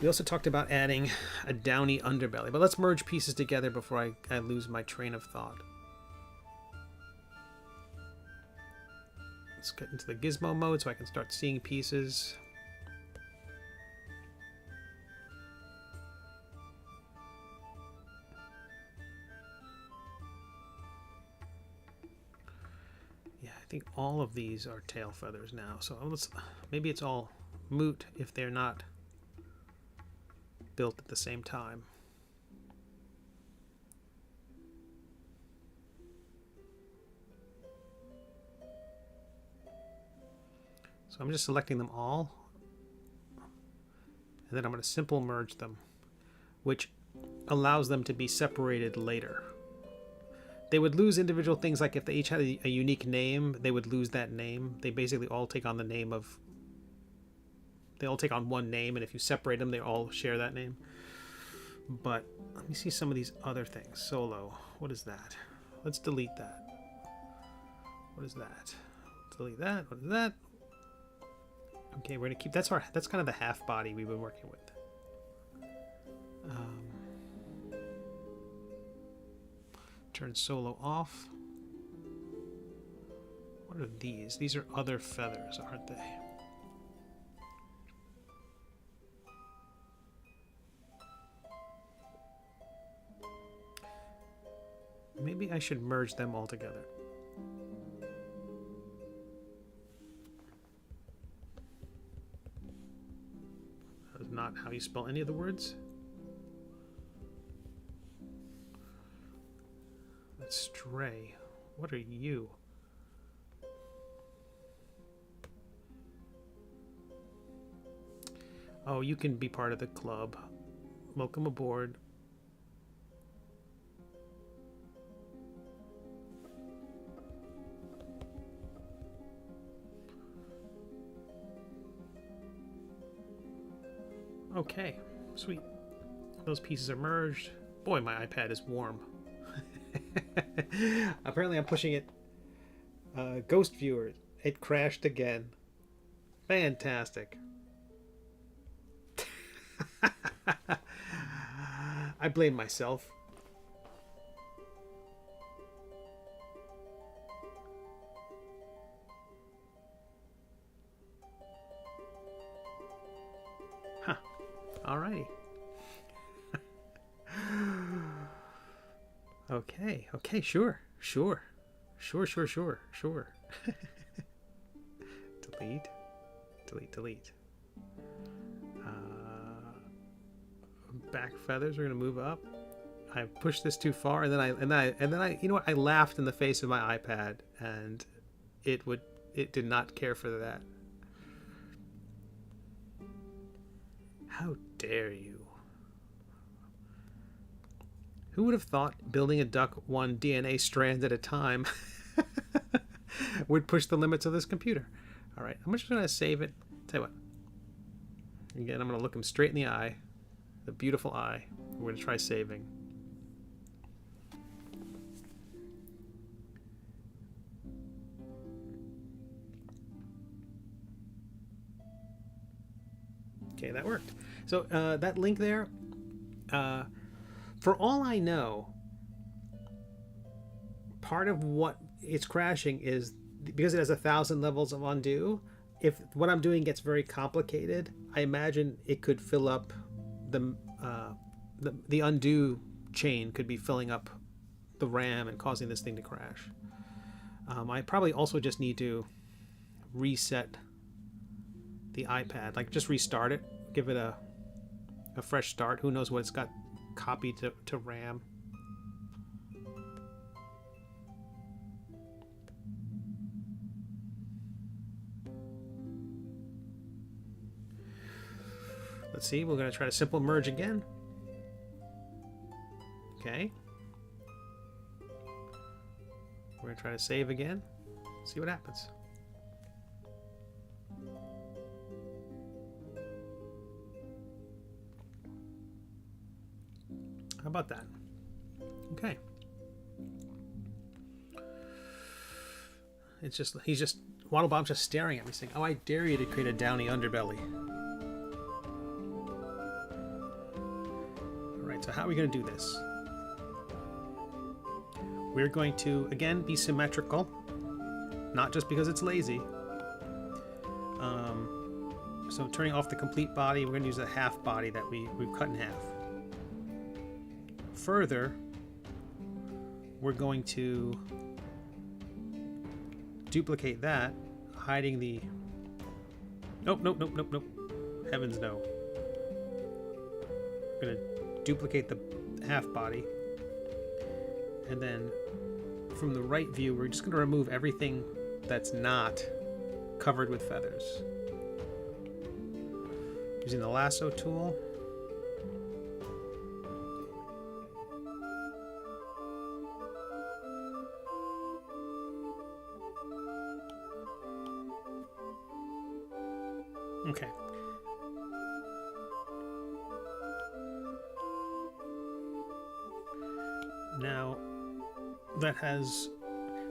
We also talked about adding a downy underbelly, but let's merge pieces together before I lose my train of thought. Let's get into the gizmo mode so I can start seeing pieces. Yeah, I think all of these are tail feathers now, so maybe it's all moot if they're not built at the same time. So I'm just selecting them all, and then I'm going to simple merge them, which allows them to be separated later. They would lose individual things, like if they each had a unique name, they would lose that name. They basically all take on the name of, they all take on one name, and if you separate them, they all share that name. But let me see some of these other things. Solo, what is that? Let's delete that. What is that? Delete that. What is that? Okay, we're gonna keep, that's kind of the half body we've been working with. Turn solo off. What are these? These are other feathers, aren't they? Maybe I should merge them all together. That is not how you spell any of the words. That's stray. What are you? Oh, you can be part of the club. Welcome aboard. Okay, sweet. Those pieces are merged. Boy, my iPad is warm. Apparently I'm pushing it. Ghost viewers. It crashed again. Fantastic. I blame myself. Huh. Alrighty. Okay. Okay. Sure. Sure. Sure. Sure. Sure. Sure. Delete. Delete. Delete. Back feathers are going to move up. I pushed this too far, and then I you know what, I laughed in the face of my iPad, and it did not care for that. How dare you? Who would have thought building a duck one DNA strand at a time would push the limits of this computer? All right, I'm just going to save it. Tell you what. Again, I'm going to look him straight in the eye. The beautiful eye. We're going to try saving. Okay, that worked. So that link there, for all I know, part of what it's crashing is because it has 1,000 levels of undo. If what I'm doing gets very complicated, I imagine it could fill up the undo chain could be filling up the RAM and causing this thing to crash. I probably also just need to reset the iPad, like just restart it, give it a fresh start. Who knows what it's got copied to RAM. Let's see, we're going to try to simple merge again. Okay. We're going to try to save again. See what happens. How about that? Okay. It's just, Waddlebottom's just staring at me saying, oh, I dare you to create a downy underbelly. So how are we going to do this? We're going to, again, be symmetrical. Not just because it's lazy. So turning off the complete body, we're going to use a half body that we've cut in half. Further, we're going to duplicate that, hiding the... Nope, nope, nope, nope, nope. Heavens no. We're going to duplicate the half body, and then from the right view we're just going to remove everything that's not covered with feathers using the lasso tool. Okay. Now that has,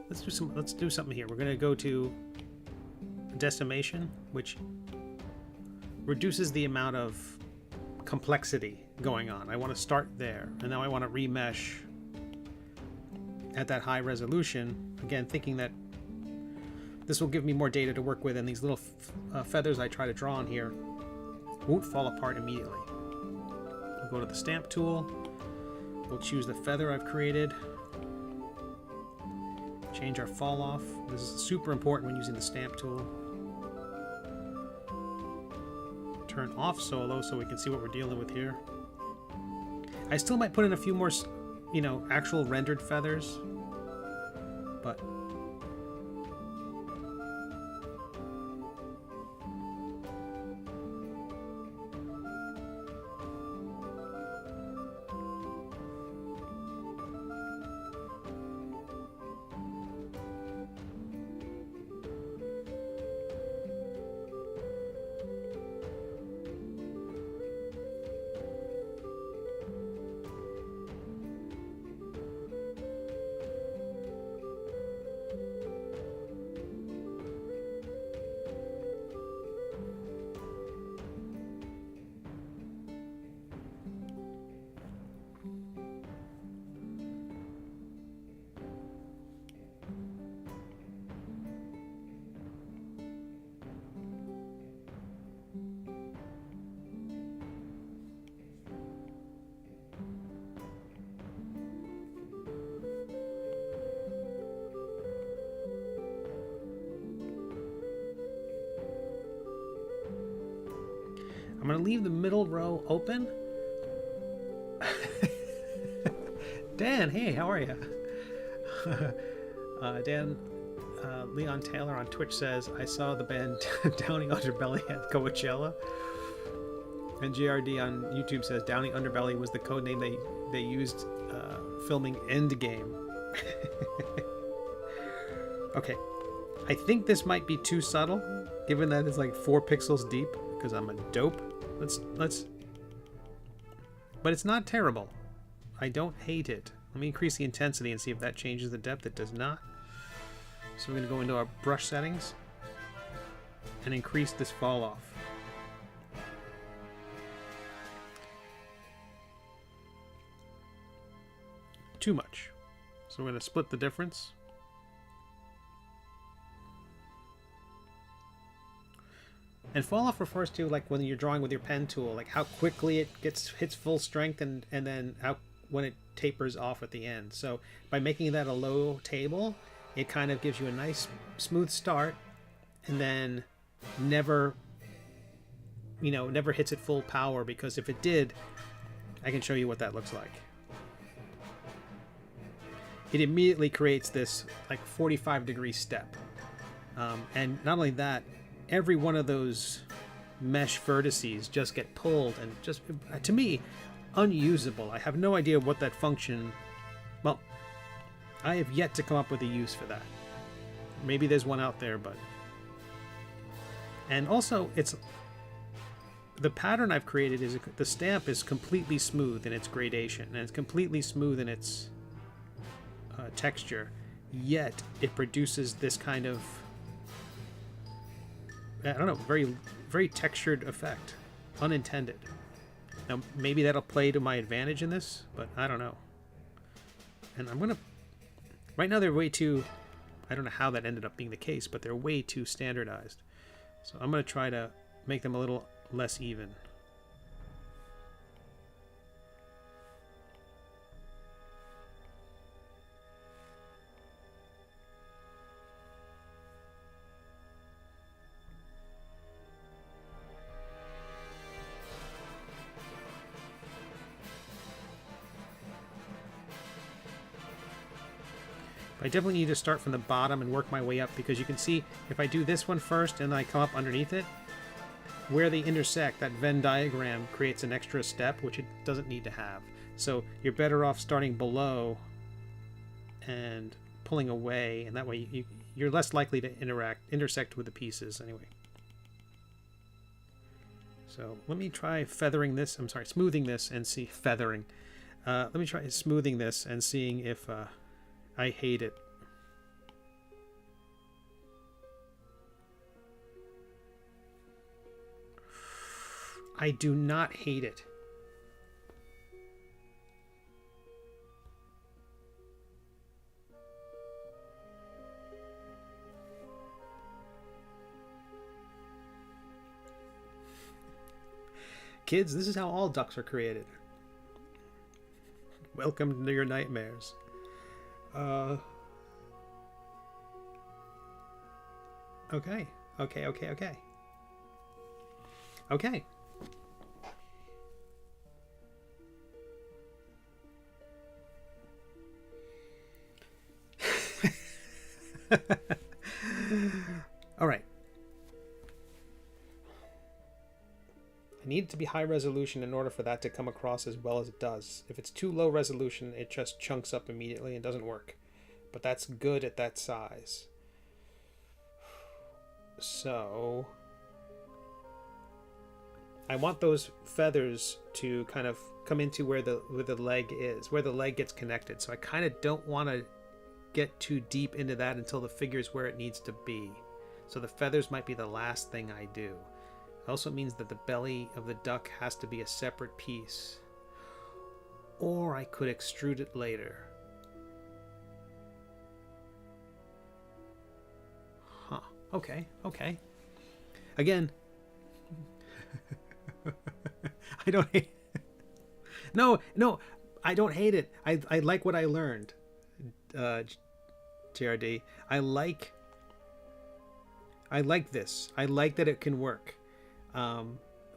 let's do something here. We're going to go to decimation, which reduces the amount of complexity going on. I want to start there, and now I want to remesh at that high resolution, again thinking that this will give me more data to work with, and these little feathers I try to draw on here won't fall apart immediately. We'll go to the stamp tool. We'll choose the feather I've created. Change our fall off. This is super important when using the stamp tool. Turn off solo so we can see what we're dealing with here. I still might put in a few more, actual rendered feathers, but I'm going to leave the middle row open. Dan, hey, how are you? Dan Leon Taylor on Twitch says, I saw the band Downy Underbelly at Coachella. And JRD on YouTube says Downy Underbelly was the code name they used filming Endgame. Okay, I think this might be too subtle, given that it's like 4 pixels deep, because I'm a dope. Let's. But it's not terrible. I don't hate it. Let me increase the intensity and see if that changes the depth. It does not. So we're going to go into our brush settings and increase this fall off. Too much. So we're going to split the difference. And fall off refers to like when you're drawing with your pen tool, like how quickly it hits full strength and then when it tapers off at the end. So by making that a low table, it kind of gives you a nice smooth start and then never hits it full power, because if it did, I can show you what that looks like. It immediately creates this like 45-degree step. And not only that, every one of those mesh vertices just get pulled and just, to me, unusable. I have no idea what that function... Well, I have yet to come up with a use for that. Maybe there's one out there, but... And also, it's... The pattern I've created is... The stamp is completely smooth in its gradation, and it's completely smooth in its texture, yet it produces this kind of... I don't know, very, very textured effect. Unintended. Now, maybe that'll play to my advantage in this, but I don't know. And I'm going to... Right now they're way too... I don't know how that ended up being the case, but they're way too standardized. So I'm going to try to make them a little less even. I definitely need to start from the bottom and work my way up, because you can see if I do this one first and then I come up underneath it, where they intersect, that Venn diagram creates an extra step, which it doesn't need to have. So you're better off starting below and pulling away, and that way you're less likely to intersect with the pieces anyway. So let me try feathering this. I'm sorry, smoothing this and see feathering. Let me try smoothing this and seeing if I hate it. I do not hate it. Kids, this is how all ducks are created. Welcome to your nightmares. Okay. Okay. All right. I need it to be high resolution in order for that to come across as well as it does. If it's too low resolution, it just chunks up immediately and doesn't work. But that's good at that size. So I want those feathers to kind of come into where the leg is, where the leg gets connected. So I kind of don't want to get too deep into that until the figure's where it needs to be. So the feathers might be the last thing I do. It also means that the belly of the duck has to be a separate piece. Or I could extrude it later. Huh. Okay. Again. I don't hate it. No, I don't hate it. I like what I learned. JRD. I like this. I like that it can work.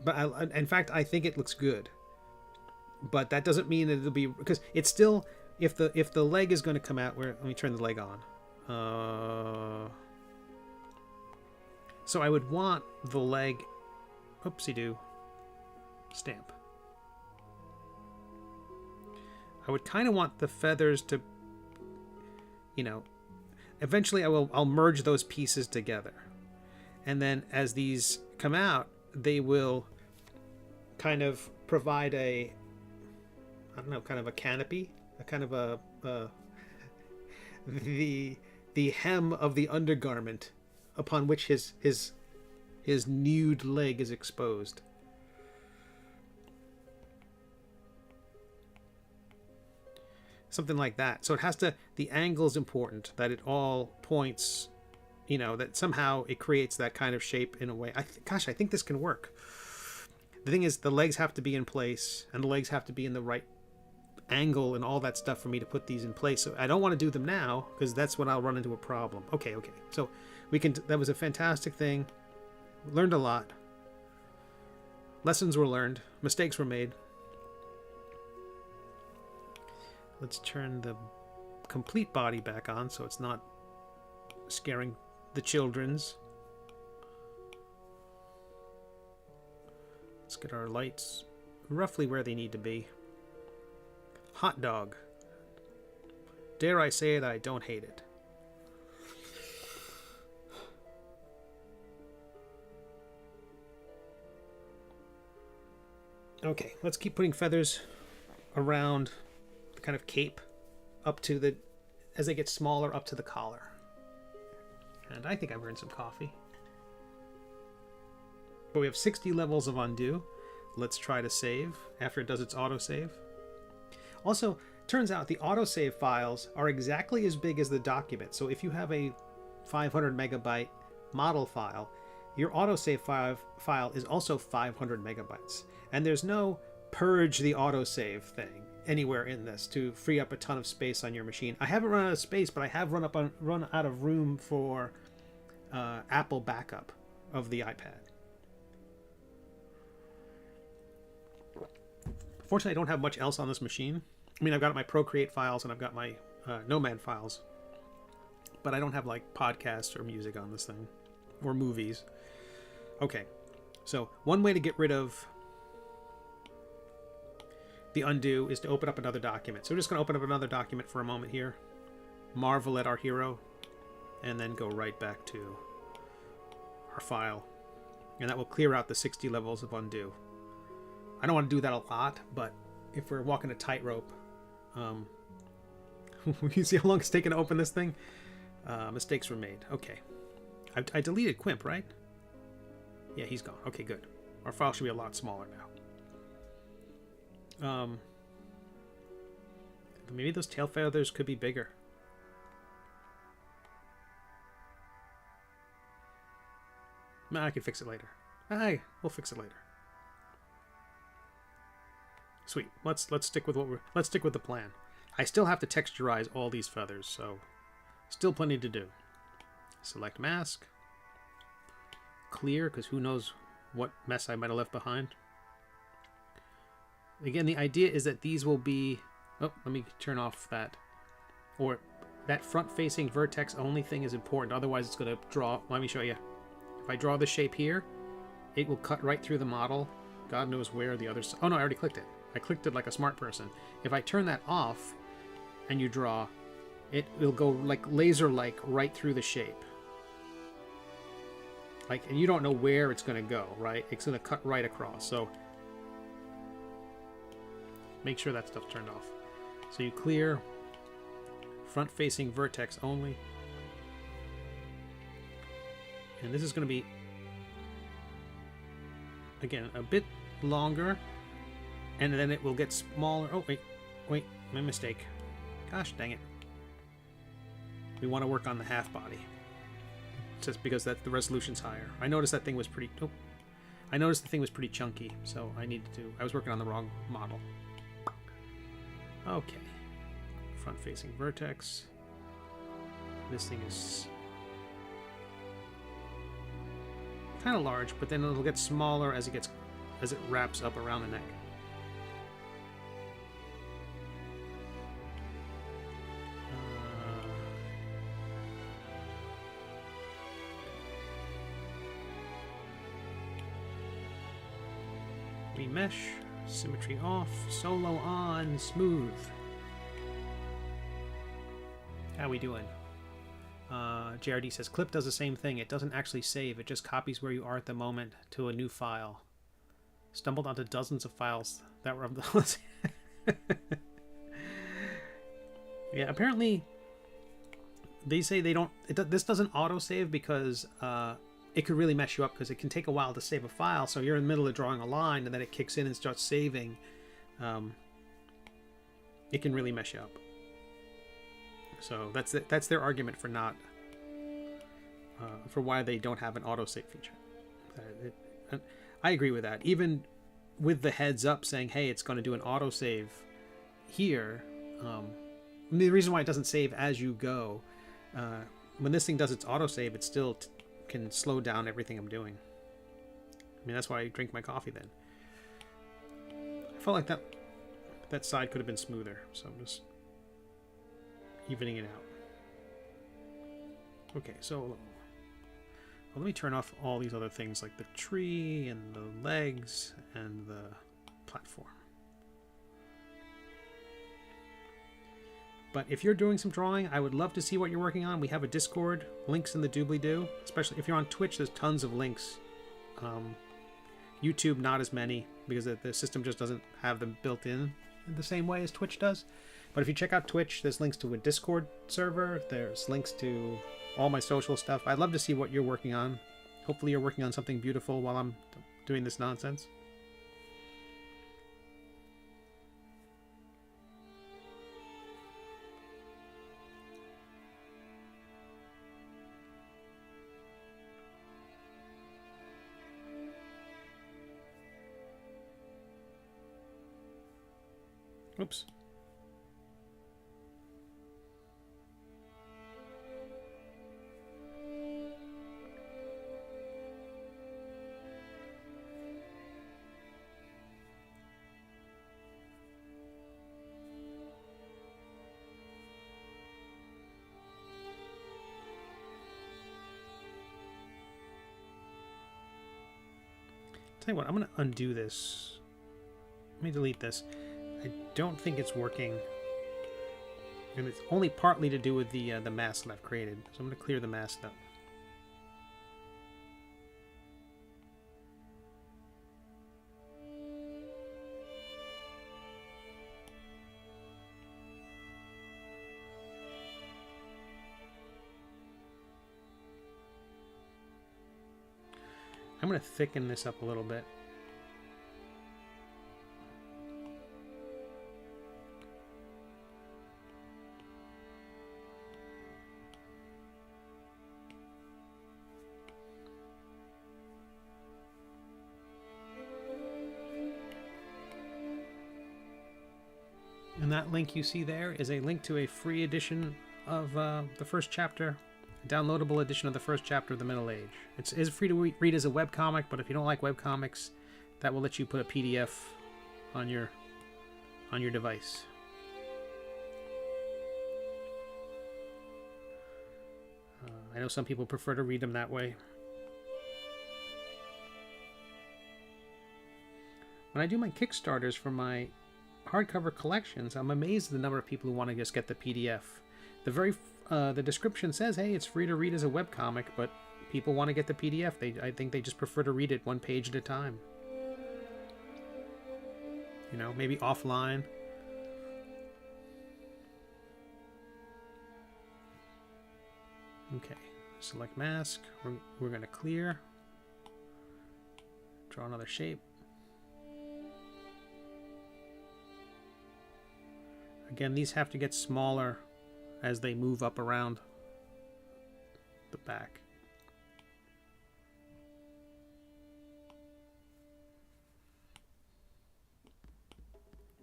But in fact, I think it looks good. But that doesn't mean that it'll be, because it's still, if the leg is going to come out, where, let me turn the leg on. So I would want the leg, oopsie-doo, stamp. I would kind of want the feathers to, you know, eventually I'll merge those pieces together. And then as these come out, they will kind of provide a, I don't know, kind of a canopy, a kind of a the hem of the undergarment upon which his nude leg is exposed. Something like that. So it has to, the angle is important, that it all points, you know, that somehow it creates that kind of shape in a way. Gosh, I think this can work. The thing is, the legs have to be in place, and the legs have to be in the right angle and all that stuff for me to put these in place. So I don't want to do them now, because that's when I'll run into a problem. Okay. So we can, that was a fantastic thing. Learned a lot. Lessons were learned. Mistakes were made. Let's turn the complete body back on so it's not scaring the children's. Let's get our lights roughly where they need to be. Hot dog. Dare I say it, I don't hate it. Okay, let's keep putting feathers around the kind of cape up to the, as they get smaller, up to the collar. And I think I've earned some coffee. But we have 60 levels of undo. Let's try to save after it does its autosave. Also, turns out the autosave files are exactly as big as the document. So if you have a 500 megabyte model file, your autosave file is also 500 megabytes. And there's no purge the autosave thing anywhere in this to free up a ton of space on your machine. I haven't run out of space, but I have run out of room for Apple backup of the iPad. Fortunately, I don't have much else on this machine. I mean, I've got my Procreate files and I've got my Nomad files, but I don't have like podcasts or music on this thing, or movies. Okay, so one way to get rid of the undo is to open up another document. So we're just going to open up another document for a moment here, marvel at our hero, and then go right back to our file. And that will clear out the 60 levels of undo. I don't want to do that a lot, but if we're walking a tightrope, you see how long it's taken to open this thing? Mistakes were made. Okay. I deleted Quimp, right? Yeah, he's gone. Okay, good. Our file should be a lot smaller now. Maybe those tail feathers could be bigger. Nah, I can fix it later. We'll fix it later. Sweet. Let's stick with let's stick with the plan. I still have to texturize all these feathers, so still plenty to do. Select mask. Clear, because who knows what mess I might have left behind. Again, the idea is that these will be... Oh, let me turn off that. Or that front-facing vertex only thing is important. Otherwise, it's going to draw... Let me show you. If I draw the shape here, it will cut right through the model. God knows where the other... Oh, no, I already clicked it. I clicked it like a smart person. If I turn that off and you draw, it will go like laser-like right through the shape. Like, and you don't know where it's going to go, right? It's going to cut right across. So make sure that stuff's turned off. So you clear front-facing vertex only. And this is going to be, again, a bit longer. And then it will get smaller. Oh, wait, my mistake. Gosh dang it. We want to work on the half body. Just because the resolution's higher. I noticed that thing was pretty... Oh, I noticed the thing was pretty chunky, so I needed to... I was working on the wrong model. Okay. Front-facing vertex. This thing is kind of large, but then it'll get smaller as it gets it wraps up around the neck. Remesh, symmetry off, solo on, smooth. How we doing? JRD says, Clip does the same thing. It doesn't actually save. It just copies where you are at the moment to a new file. Stumbled onto dozens of files that were of those. Yeah, apparently they say they don't... this doesn't autosave because it could really mess you up because it can take a while to save a file. So you're in the middle of drawing a line and then it kicks in and starts saving. It can really mess you up. So that's their argument for not... for why they don't have an autosave feature. I agree with that. Even with the heads up saying, hey, it's going to do an autosave here, the reason why it doesn't save as you go, when this thing does its autosave, it still can slow down everything I'm doing. I mean, that's why I drink my coffee then. I felt like that side could have been smoother, so I'm just evening it out. Okay, so well, let me turn off all these other things like the tree and the legs and the platform. But if you're doing some drawing, I would love to see what you're working on. We have a Discord, links in the doobly-doo. Especially if you're on Twitch, there's tons of links. YouTube, not as many, because the system just doesn't have them built in the same way as Twitch does. But if you check out Twitch, there's links to a Discord server. There's links to all my social stuff. I'd love to see what you're working on. Hopefully you're working on something beautiful while I'm doing this nonsense. Oops. Tell you what, I'm going to undo this. Let me delete this. I don't think it's working. And it's only partly to do with the mask that I've created. So I'm going to clear the mask up. I'm going to thicken this up a little bit. And that link you see there is a link to a free edition of the first chapter, a downloadable edition of the first chapter of the Middle Age. It is free to read as a webcomic, but if you don't like webcomics, that will let you put a PDF on your device. I know some people prefer to read them that way. When I do my Kickstarters for my hardcover collections, I'm amazed at the number of people who want to just get the PDF. The description says, hey, it's free to read as a webcomic, but people want to get the PDF. I think they just prefer to read it one page at a time. You know, maybe offline. Okay, select mask. We're going to clear. Draw another shape. Again, these have to get smaller as they move up around the back.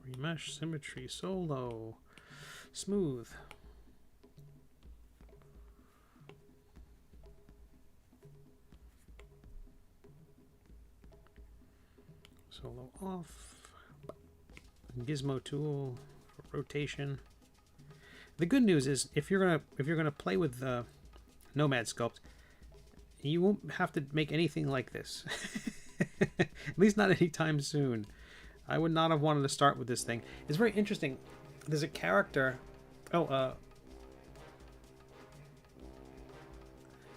Remesh, symmetry, solo, smooth. Solo off. Gizmo tool for rotation. The good news is if you're gonna play with Nomad Sculpt, you won't have to make anything like this. At least not anytime soon. I would not have wanted to start with this thing. It's very interesting. There's a character. Oh,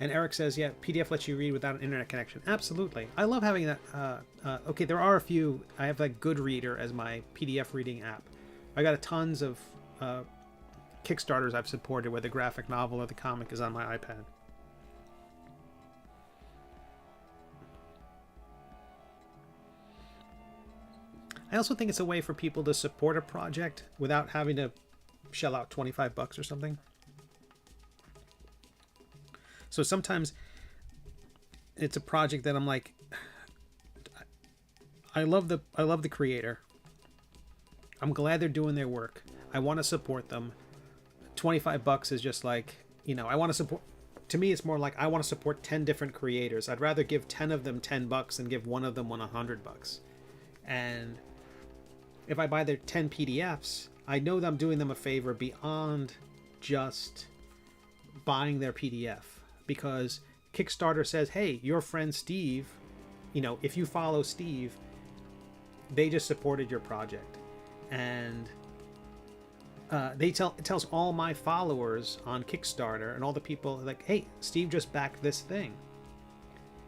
and Eric says, yeah, PDF lets you read without an internet connection. Absolutely. I love having that. Okay, there are a few. I have like Goodreader as my PDF reading app. I got tons of Kickstarters I've supported where the graphic novel or the comic is on my iPad. I also think it's a way for people to support a project without having to shell out $25 or something. So sometimes it's a project that I'm like, I love the creator. I'm glad they're doing their work. I want to support them. $25 is just like, you know, I want to support. To me, it's more like I want to support 10 different creators. I'd rather give 10 of them $10 than give one of them $100. And if I buy their 10 PDFs, I know that I'm doing them a favor beyond just buying their PDF. Because Kickstarter says, hey, your friend Steve, you know, if you follow Steve, they just supported your project. And it tells all my followers on Kickstarter and all the people like, hey, Steve just backed this thing.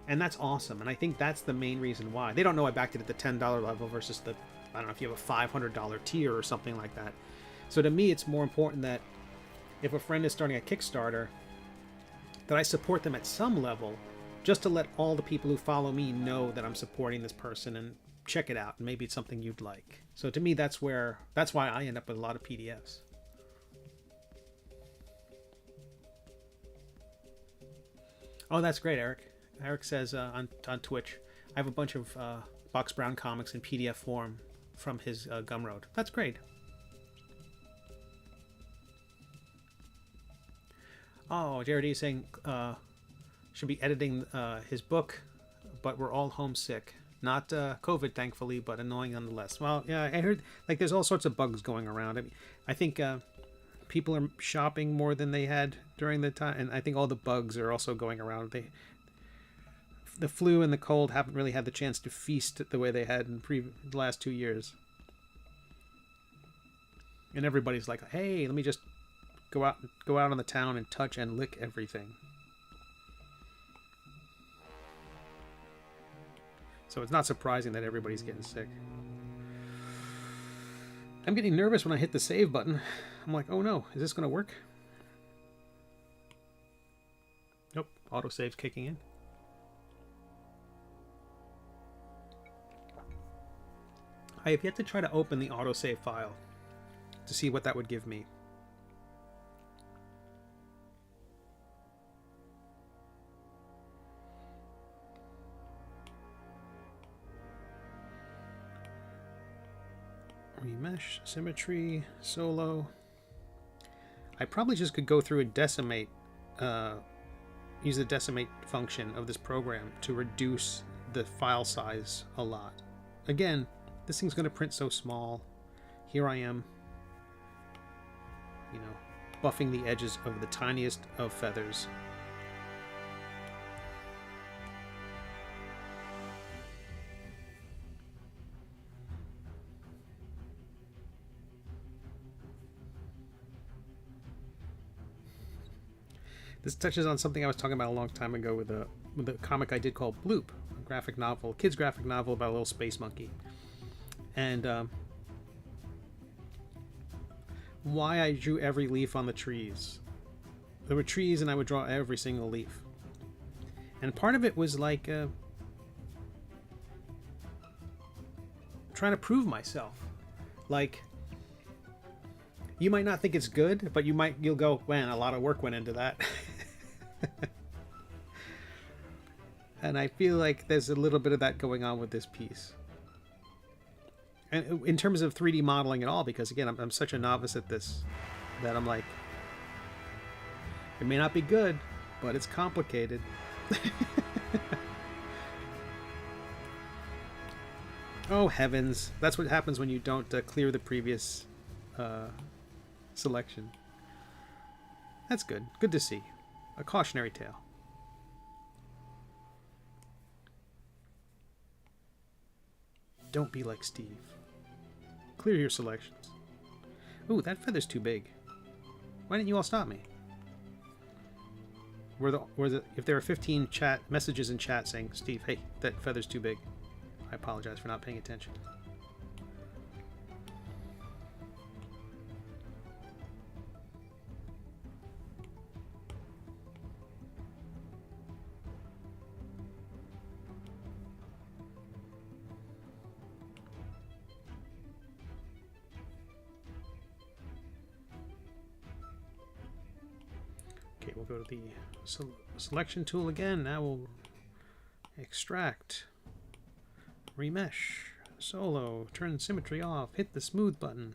And that's awesome. And I think that's the main reason why. They don't know I backed it at the $10 level versus the, I don't know if you have a $500 tier or something like that. So to me, it's more important that if a friend is starting a Kickstarter, that I support them at some level, just to let all the people who follow me know that I'm supporting this person and check it out. And maybe it's something you'd like. So to me, that's why I end up with a lot of PDFs. Oh, that's great, Eric. Eric says on Twitch, I have a bunch of Box Brown comics in PDF form from his Gumroad. That's great. Oh, Jared is saying should be editing his book, but we're all homesick. Not COVID, thankfully, but annoying nonetheless. Well, yeah, I heard like there's all sorts of bugs going around. I think people are shopping more than they had during the time, and I think all the bugs are also going around. The flu and the cold haven't really had the chance to feast the way they had in the last 2 years. And everybody's like, hey, let me just go out on the town and touch and lick everything. So it's not surprising that everybody's getting sick. I'm getting nervous when I hit the save button. I'm like, oh no, is this going to work? Nope, autosave's kicking in. I have yet to try to open the autosave file to see what that would give me. Remesh, symmetry, solo. I probably just could go through and decimate, use the decimate function of this program to reduce the file size a lot. Again, this thing's going to print so small. Here I am, you know, buffing the edges of the tiniest of feathers. This touches on something I was talking about a long time ago with a comic I did called Bloop, a graphic novel, kid's graphic novel about a little space monkey. And why I drew every leaf on the trees. There were trees and I would draw every single leaf. And part of it was like trying to prove myself. Like, you might not think it's good, but you'll go, man, a lot of work went into that. And I feel like there's a little bit of that going on with this piece. And in terms of 3D modeling at all, because again, I'm such a novice at this that I'm like, it may not be good, but it's complicated. Oh heavens! That's what happens when you don't clear the previous selection. That's good. Good to see. A cautionary tale. Don't be like Steve. Clear your selections. Ooh, that feather's too big. Why didn't you all stop me? If there are 15 chat messages in chat saying, Steve, hey, that feather's too big. I apologize for not paying attention. Okay, we'll go to the selection tool again. Now we'll extract, remesh, solo, turn symmetry off, hit the smooth button.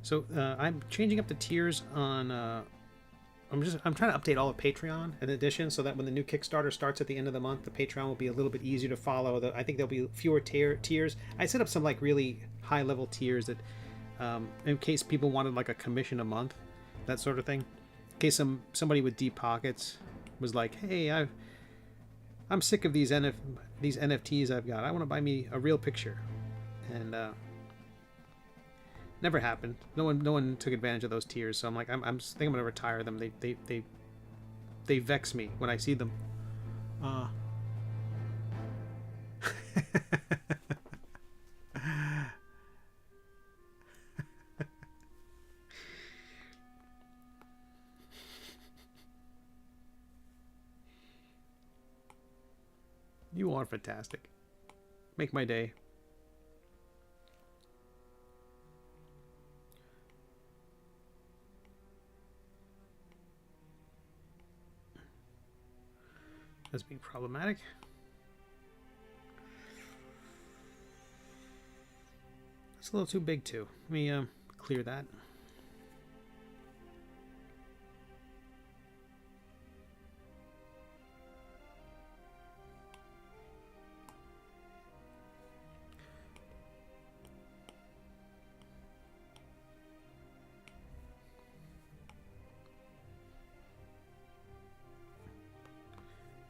So I'm changing up the tiers on. I'm trying to update all of Patreon in addition, so that when the new Kickstarter starts at the end of the month, the Patreon will be a little bit easier to follow. I think there'll be fewer tiers. I set up some like really high level tiers that, in case people wanted like a commission a month, that sort of thing. In case somebody with deep pockets was like, hey, I'm sick of these NFTs I've got. I want to buy me a real picture, and never happened. No one took advantage of those tiers. So I'm like, I think I'm gonna retire them. They vex me when I see them. You are fantastic. Make my day. As being problematic. It's a little too big too. Let me clear that.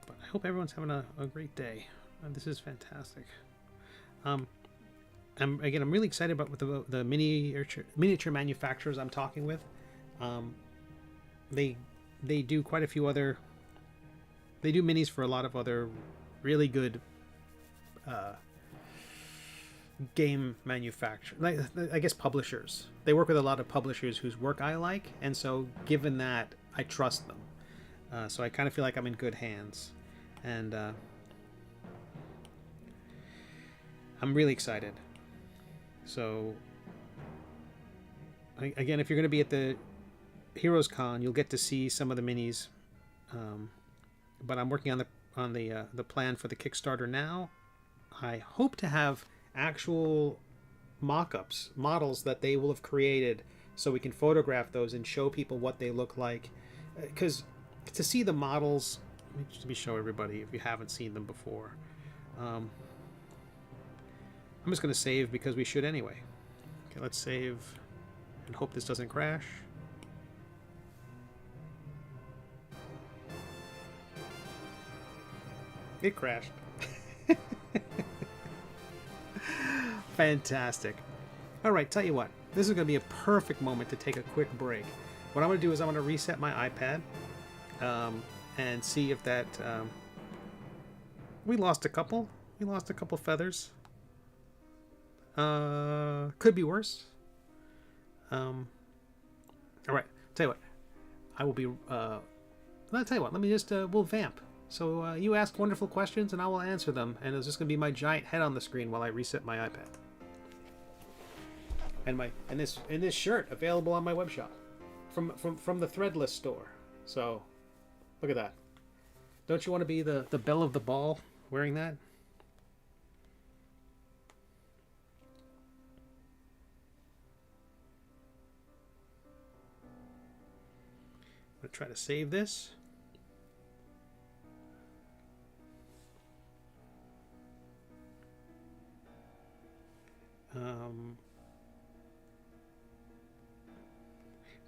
I hope everyone's having a great day. This is fantastic. I'm really excited about the miniature manufacturers I'm talking with. They do quite a few other. They do minis for a lot of other really good game manufacturers. I guess publishers. They work with a lot of publishers whose work I like, and so given that, I trust them. So I kind of feel like I'm in good hands. And I'm really excited. So again, if you're going to be at the Heroes Con, you'll get to see some of the minis. But I'm working on the plan for the Kickstarter now. I hope to have actual mock-ups, models that they will have created, so we can photograph those and show people what they look like. Because to see the models. Let me show everybody if you haven't seen them before. I'm just going to save because we should anyway. Okay, let's save and hope this doesn't crash. It crashed. Fantastic. All right, tell you what. This is going to be a perfect moment to take a quick break. What I'm going to do is I'm going to reset my iPad. And see if that we lost a couple feathers. Could be worse. All right, tell you what, I will be I'll tell you what, let me just we'll vamp. So you ask wonderful questions and I will answer them, and it's just gonna be my giant head on the screen while I reset my iPad. And this shirt available on my web shop from the Threadless store. So look at that. Don't you want to be the belle of the ball wearing that? I'm going to try to save this.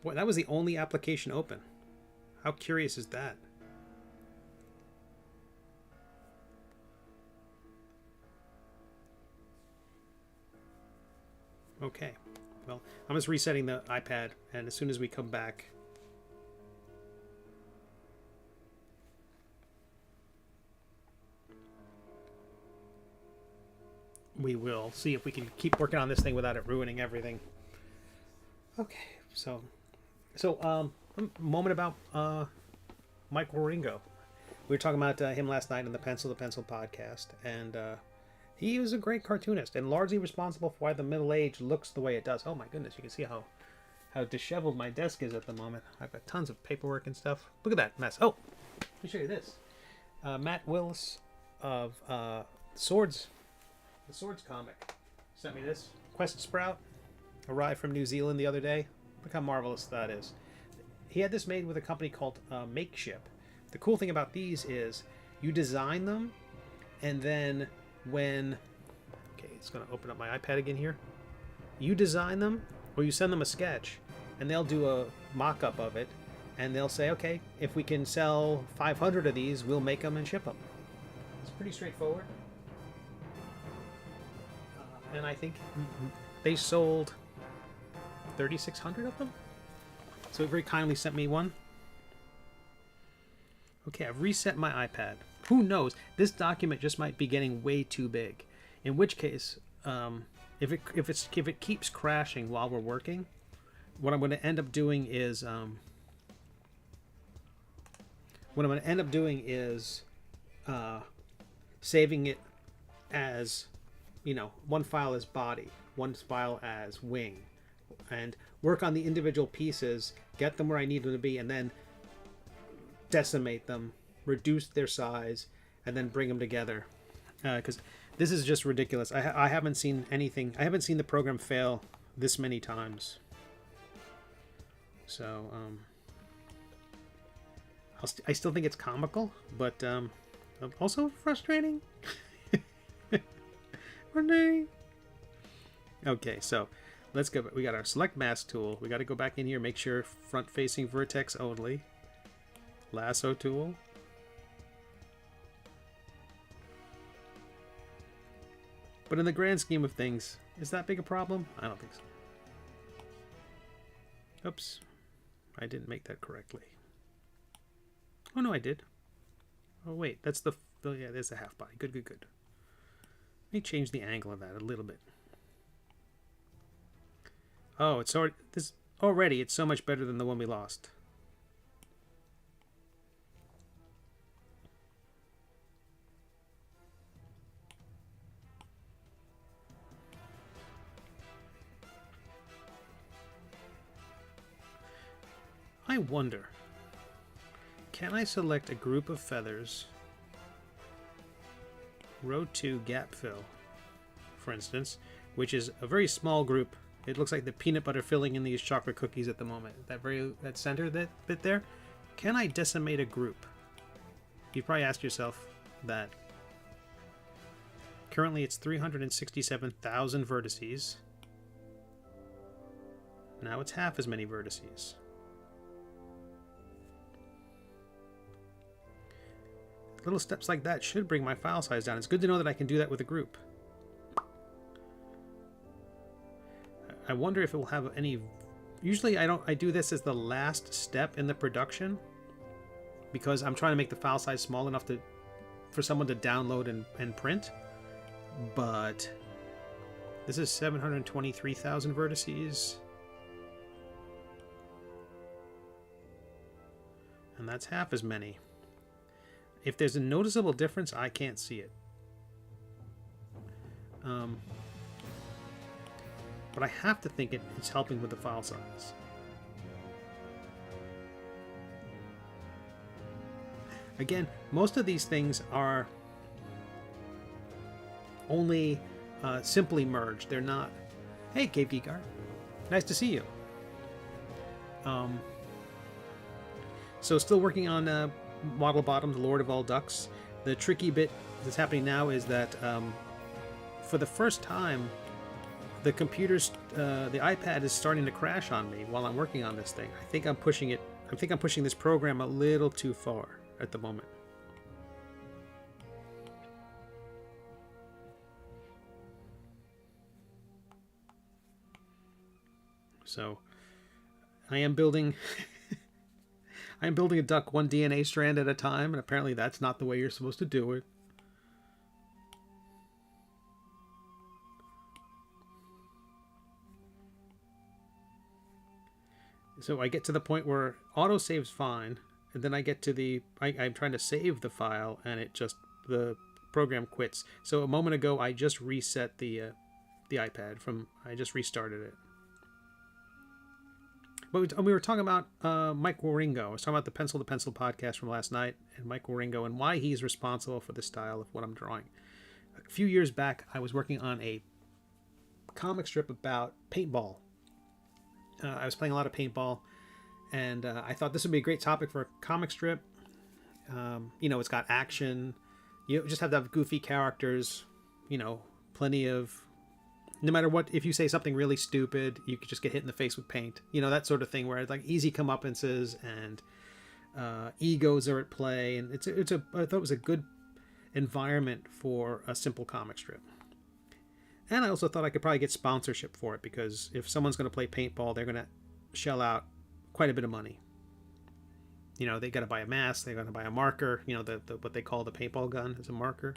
What, that was the only application open. How curious is that? Okay. Well, I'm just resetting the iPad, and as soon as we come back... we will see if we can keep working on this thing without it ruining everything. Okay, so a moment about Michael Ringo. We were talking about him last night on the Pencil to Pencil podcast, and he was a great cartoonist and largely responsible for why the Middle Age looks the way it does. Oh my goodness, you can see how disheveled my desk is at the moment. I've got tons of paperwork and stuff. Look at that mess. Oh, let me show you this. Matt Willis of Swords. The Swords comic sent me this. Quest Sprout arrived from New Zealand the other day. Look how marvelous that is. He had this made with a company called Makeship. The cool thing about these is you design them, and then when... okay, it's going to open up my iPad again here. You design them, or you send them a sketch, and they'll do a mock-up of it, and they'll say, okay, if we can sell 500 of these, we'll make them and ship them. It's pretty straightforward. And I think they sold 3,600 of them. So it very kindly sent me one. Okay, I've reset my iPad. Who knows? This document just might be getting way too big. In which case, if it keeps crashing while we're working, what I'm going to end up doing is saving it as, you know, one file as body, one file as wing, and work on the individual pieces, get them where I need them to be, and then decimate them, reduce their size, and then bring them together. Because this is just ridiculous. I haven't seen anything. I haven't seen the program fail this many times. So I still think it's comical, but also frustrating. Okay, so let's go. We got our select mask tool. We got to go back in here, make sure front facing vertex only. Lasso tool. But in the grand scheme of things, is that big a problem? I don't think so. Oops. I didn't make that correctly. Oh no, I did. Oh wait, that's the... oh yeah, there's the half body. Good, good, good. Let me change the angle of that a little bit. Oh, it's already it's so much better than the one we lost. I wonder, can I select a group of feathers, row 2 gap fill, for instance, which is a very small group. It looks like the peanut butter filling in these chocolate cookies at the moment. That center, that bit there. Can I decimate a group? You probably asked yourself that. Currently it's 367,000 vertices. Now it's half as many vertices. Little steps like that should bring my file size down. It's good to know that I can do that with a group. I wonder if it will have any... Usually I do this as the last step in the production because I'm trying to make the file size small enough for someone to download and print. But this is 723,000 vertices. And that's half as many. If there's a noticeable difference, I can't see it. But I have to think it's helping with the file size. Again, most of these things are only simply merged. They're not... Hey, Cave Geek Art. Nice to see you. So still working on Waddlebottom, the Lord of All Ducks. The tricky bit that's happening now is that for the first time, the computer's, the iPad is starting to crash on me while I'm working on this thing. I think I'm pushing it. I think I'm pushing this program a little too far at the moment. So I am building I am building a duck one DNA strand at a time, and apparently that's not the way you're supposed to do it. So I get to the point where autosave's fine, and then I get to the I'm trying to save the file, and it just, the program quits. So a moment ago I just reset the iPad I just restarted it. But we were talking about Mike Wieringo. I was talking about the Pencil to Pencil podcast from last night, and Mike Wieringo, and why he's responsible for the style of what I'm drawing. A few years back, I was working on a comic strip about paintball. I was playing a lot of paintball, and I thought this would be a great topic for a comic strip. You know, it's got action. You just have to have goofy characters. You know, plenty of... No matter what, if you say something really stupid, you could just get hit in the face with paint. You know, that sort of thing, where it's like easy comeuppances and egos are at play. And I thought it was a good environment for a simple comic strip. And I also thought I could probably get sponsorship for it, because if someone's going to play paintball, they're going to shell out quite a bit of money. You know, they got to buy a mask, they got to buy a marker. You know, what they call the paintball gun is a marker.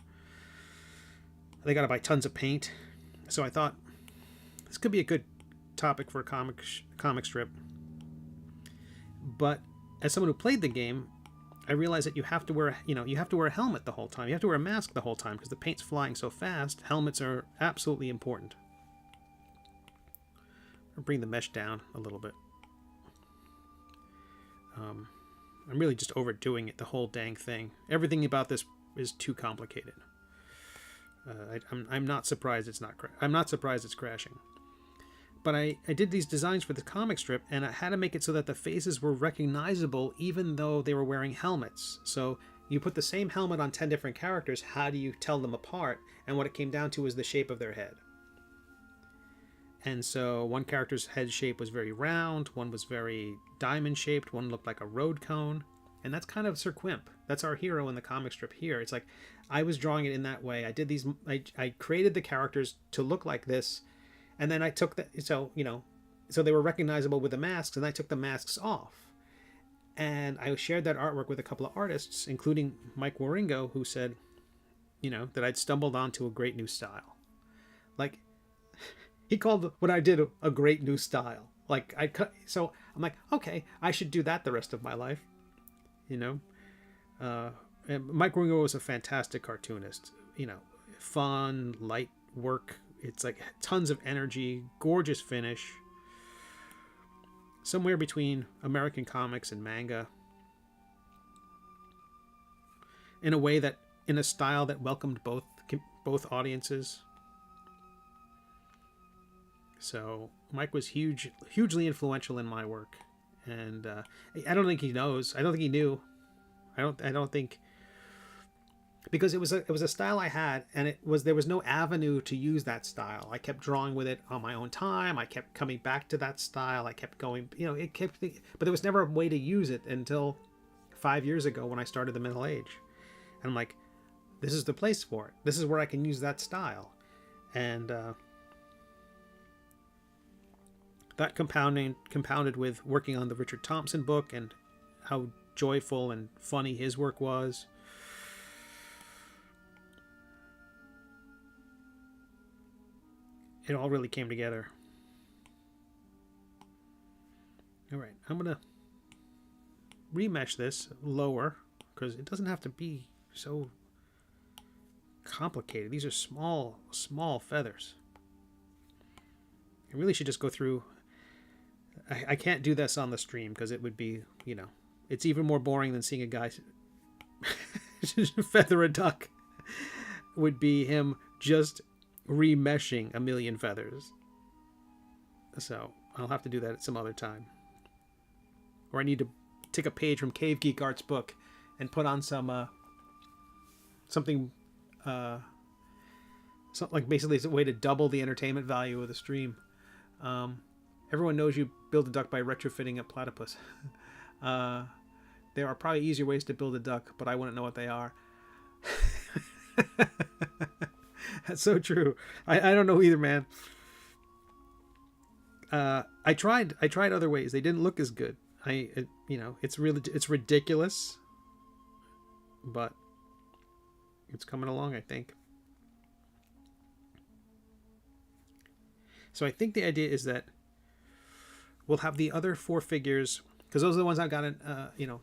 They got to buy tons of paint. So I thought this could be a good topic for a comic strip. But as someone who played the game, I realized that you have to wear a helmet the whole time. You have to wear a mask the whole time because the paint's flying so fast. Helmets are absolutely important. I'll bring the mesh down a little bit. I'm really just overdoing it, the whole dang thing. Everything about this is too complicated. I'm not surprised it's not. I'm not surprised it's crashing. But I did these designs for the comic strip, and I had to make it so that the faces were recognizable even though they were wearing helmets. So you put the same helmet on 10 different characters, how do you tell them apart? And what it came down to was the shape of their head. And so one character's head shape was very round, one was very diamond shaped, one looked like a road cone. And that's kind of Sir Quimp. That's our hero in the comic strip here. It's like, I was drawing it in that way. I did these, I created the characters to look like this. And then I took so they were recognizable with the masks, and I took the masks off. And I shared that artwork with a couple of artists, including Mike Wieringo, who said, that I'd stumbled onto a great new style. Like, he called what I did a great new style. Like, so I'm like, okay, I should do that the rest of my life. And Mike Wieringo was a fantastic cartoonist. Fun, light work. It's like tons of energy, gorgeous finish. Somewhere between American comics and manga. In a style that welcomed both audiences. So Mike was hugely influential in my work. And I don't think he knows. I don't think he knew. I don't think, because it was a style I had, and there was no avenue to use that style. I kept drawing with it on my own time. I kept coming back to that style. I kept going, but there was never a way to use it until 5 years ago when I started the Middle Age. And I'm like, this is the place for it. This is where I can use that style. And that compounded with working on the Richard Thompson book and how joyful and funny his work was. It all really came together. All right, I'm gonna remesh this lower because it doesn't have to be so complicated. These are small feathers. I really should just go through. I can't do this on the stream because it would be, it's even more boring than seeing a guy feather a duck. Would be him just remeshing a million feathers. So I'll have to do that at some other time. Or I need to take a page from Cave Geek Art's book and put on some something So, like, basically it's a way to double the entertainment value of the stream. Everyone knows you build a duck by retrofitting a platypus. There are probably easier ways to build a duck, but I wouldn't know what they are. That's so true. I don't know either, man. I tried other ways. They didn't look as good. It's ridiculous, but it's coming along, I think. So I think the idea is that we'll have the other 4 figures, because those are the ones I've got in,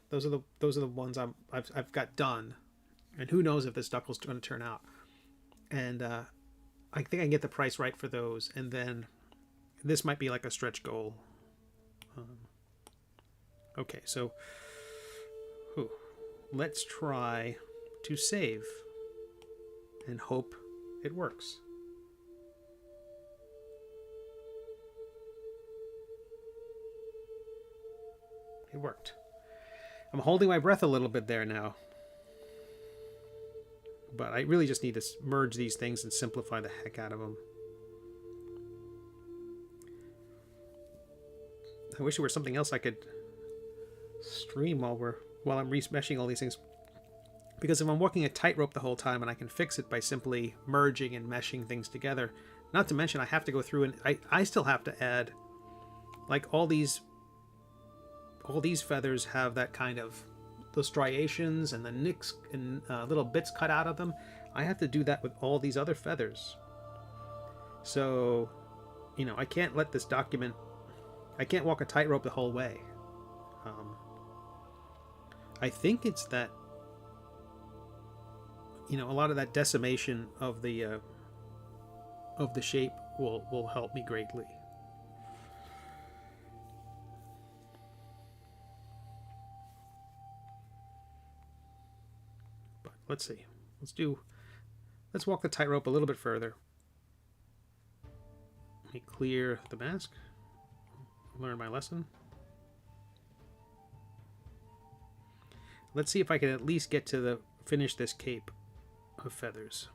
those are the ones I've got done, and who knows if this duck was going to turn out. And I think I can get the price right for those, and then this might be like a stretch goal. Okay, so let's try to save and hope it works. It worked. I'm holding my breath a little bit there now. But I really just need to merge these things and simplify the heck out of them. I wish there were something else I could stream while I'm remeshing all these things. Because if I'm walking a tightrope the whole time and I can fix it by simply merging and meshing things together, not to mention I have to go through and I still have to add, like, all these feathers have that kind of, those striations and the nicks and little bits cut out of them. I have to do that with all these other feathers. So, I can't let this document, I can't walk a tightrope the whole way. I think it's that, a lot of that decimation of the shape will help me greatly. But let's see. Let's walk the tightrope a little bit further. Let me clear the mask. Learn my lesson. Let's see if I can at least get to finish this cape of feathers.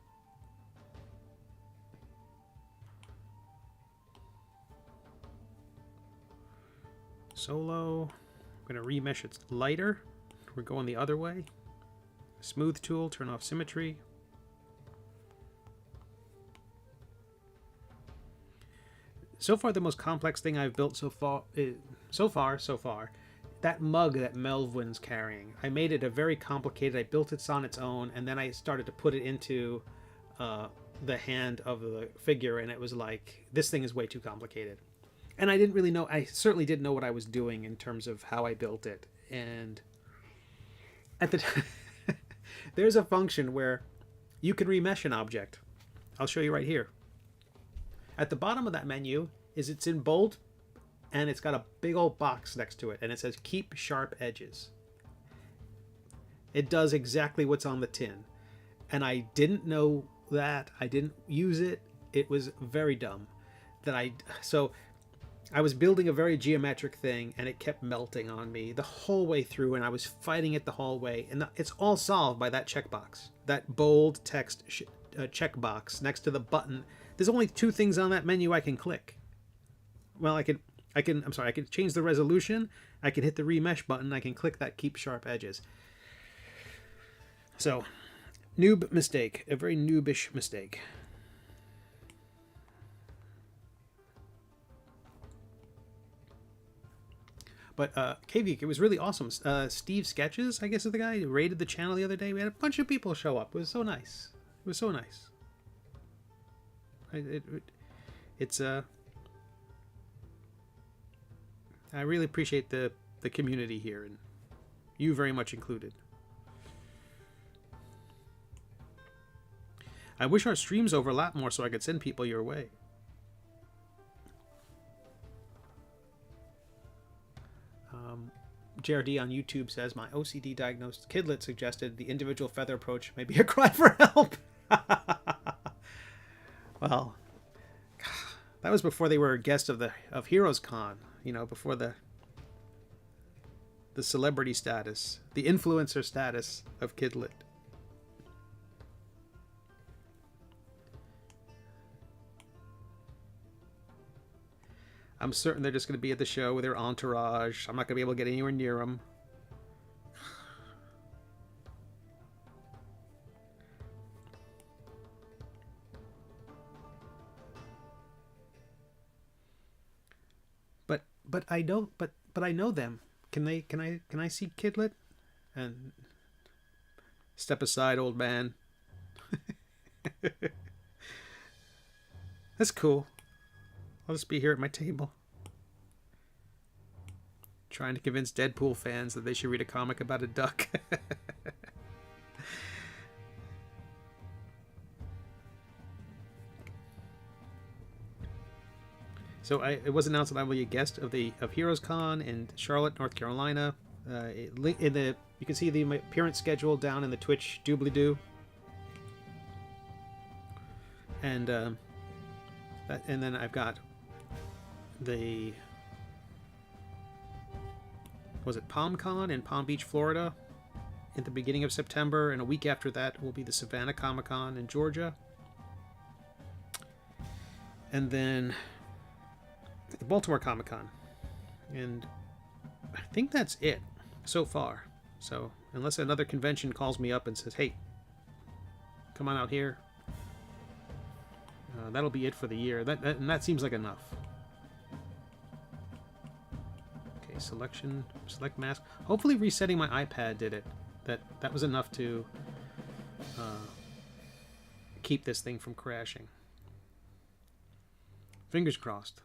Solo. I'm going to remesh it lighter. We're going the other way. Smooth tool, turn off symmetry. So far, the most complex thing I've built so far, that mug that Melvin's carrying. I made it a very complicated, I built it on its own, and then I started to put it into the hand of the figure, and it was like, this thing is way too complicated. And I didn't really know, I certainly didn't know what I was doing in terms of how I built it. And at the time, there's a function where you can remesh an object. I'll show you right here. At the bottom of that menu it's in bold, and it's got a big old box next to it, and it says keep sharp edges. It does exactly what's on the tin. And I didn't know that. I didn't use it. It was very dumb. So I was building a very geometric thing, and it kept melting on me the whole way through, and I was fighting it the whole way. And it's all solved by that checkbox, that bold text checkbox next to the button. There's only 2 things on that menu I can click. Well, I can change the resolution. I can hit the remesh button. I can click that keep sharp edges. So, noob mistake, a very noobish mistake. But KV, it was really awesome. Steve Sketches, I guess is the guy who raided the channel the other day. We had a bunch of people show up. It was so nice. It was so nice. I really appreciate the community here, and you very much included. I wish our streams overlap more so I could send people your way. JRD on YouTube says, my OCD diagnosed kidlet suggested the individual feather approach may be a cry for help. Well, that was before they were a guest of Heroes Con, before the celebrity status, the influencer status of Kidlit. I'm certain they're just going to be at the show with their entourage. I'm not going to be able to get anywhere near them. But I don't. But I know them. Can I see Kidlet? And step aside, old man. That's cool. I'll just be here at my table, trying to convince Deadpool fans that they should read a comic about a duck. So it was announced that I will be a guest of Heroes Con in Charlotte, North Carolina. You can see the appearance schedule down in the Twitch doobly-doo. And then I've got was it PalmCon in Palm Beach, Florida, at the beginning of September, and a week after that will be the Savannah Comic-Con in Georgia. And then the Baltimore Comic-Con. And I think that's it so far. So unless another convention calls me up and says, hey, come on out here, that'll be it for the year. And that seems like enough. Okay, select mask. Hopefully resetting my iPad did it. That was enough to keep this thing from crashing. Fingers crossed.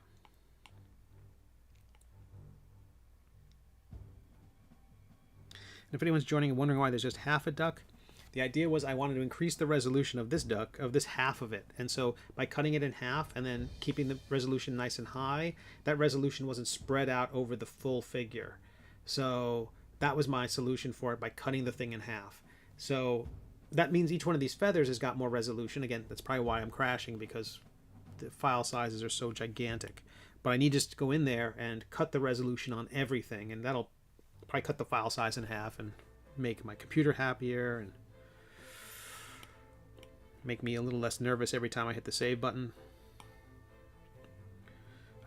And if anyone's joining and wondering why there's just half a duck, the idea was I wanted to increase the resolution of this duck, of this half of it. And so by cutting it in half and then keeping the resolution nice and high, that resolution wasn't spread out over the full figure. So that was my solution for it, by cutting the thing in half. So that means each one of these feathers has got more resolution. Again, that's probably why I'm crashing, because the file sizes are so gigantic. But I need just to go in there and cut the resolution on everything, and that'll probably cut the file size in half and make my computer happier and make me a little less nervous every time I hit the save button.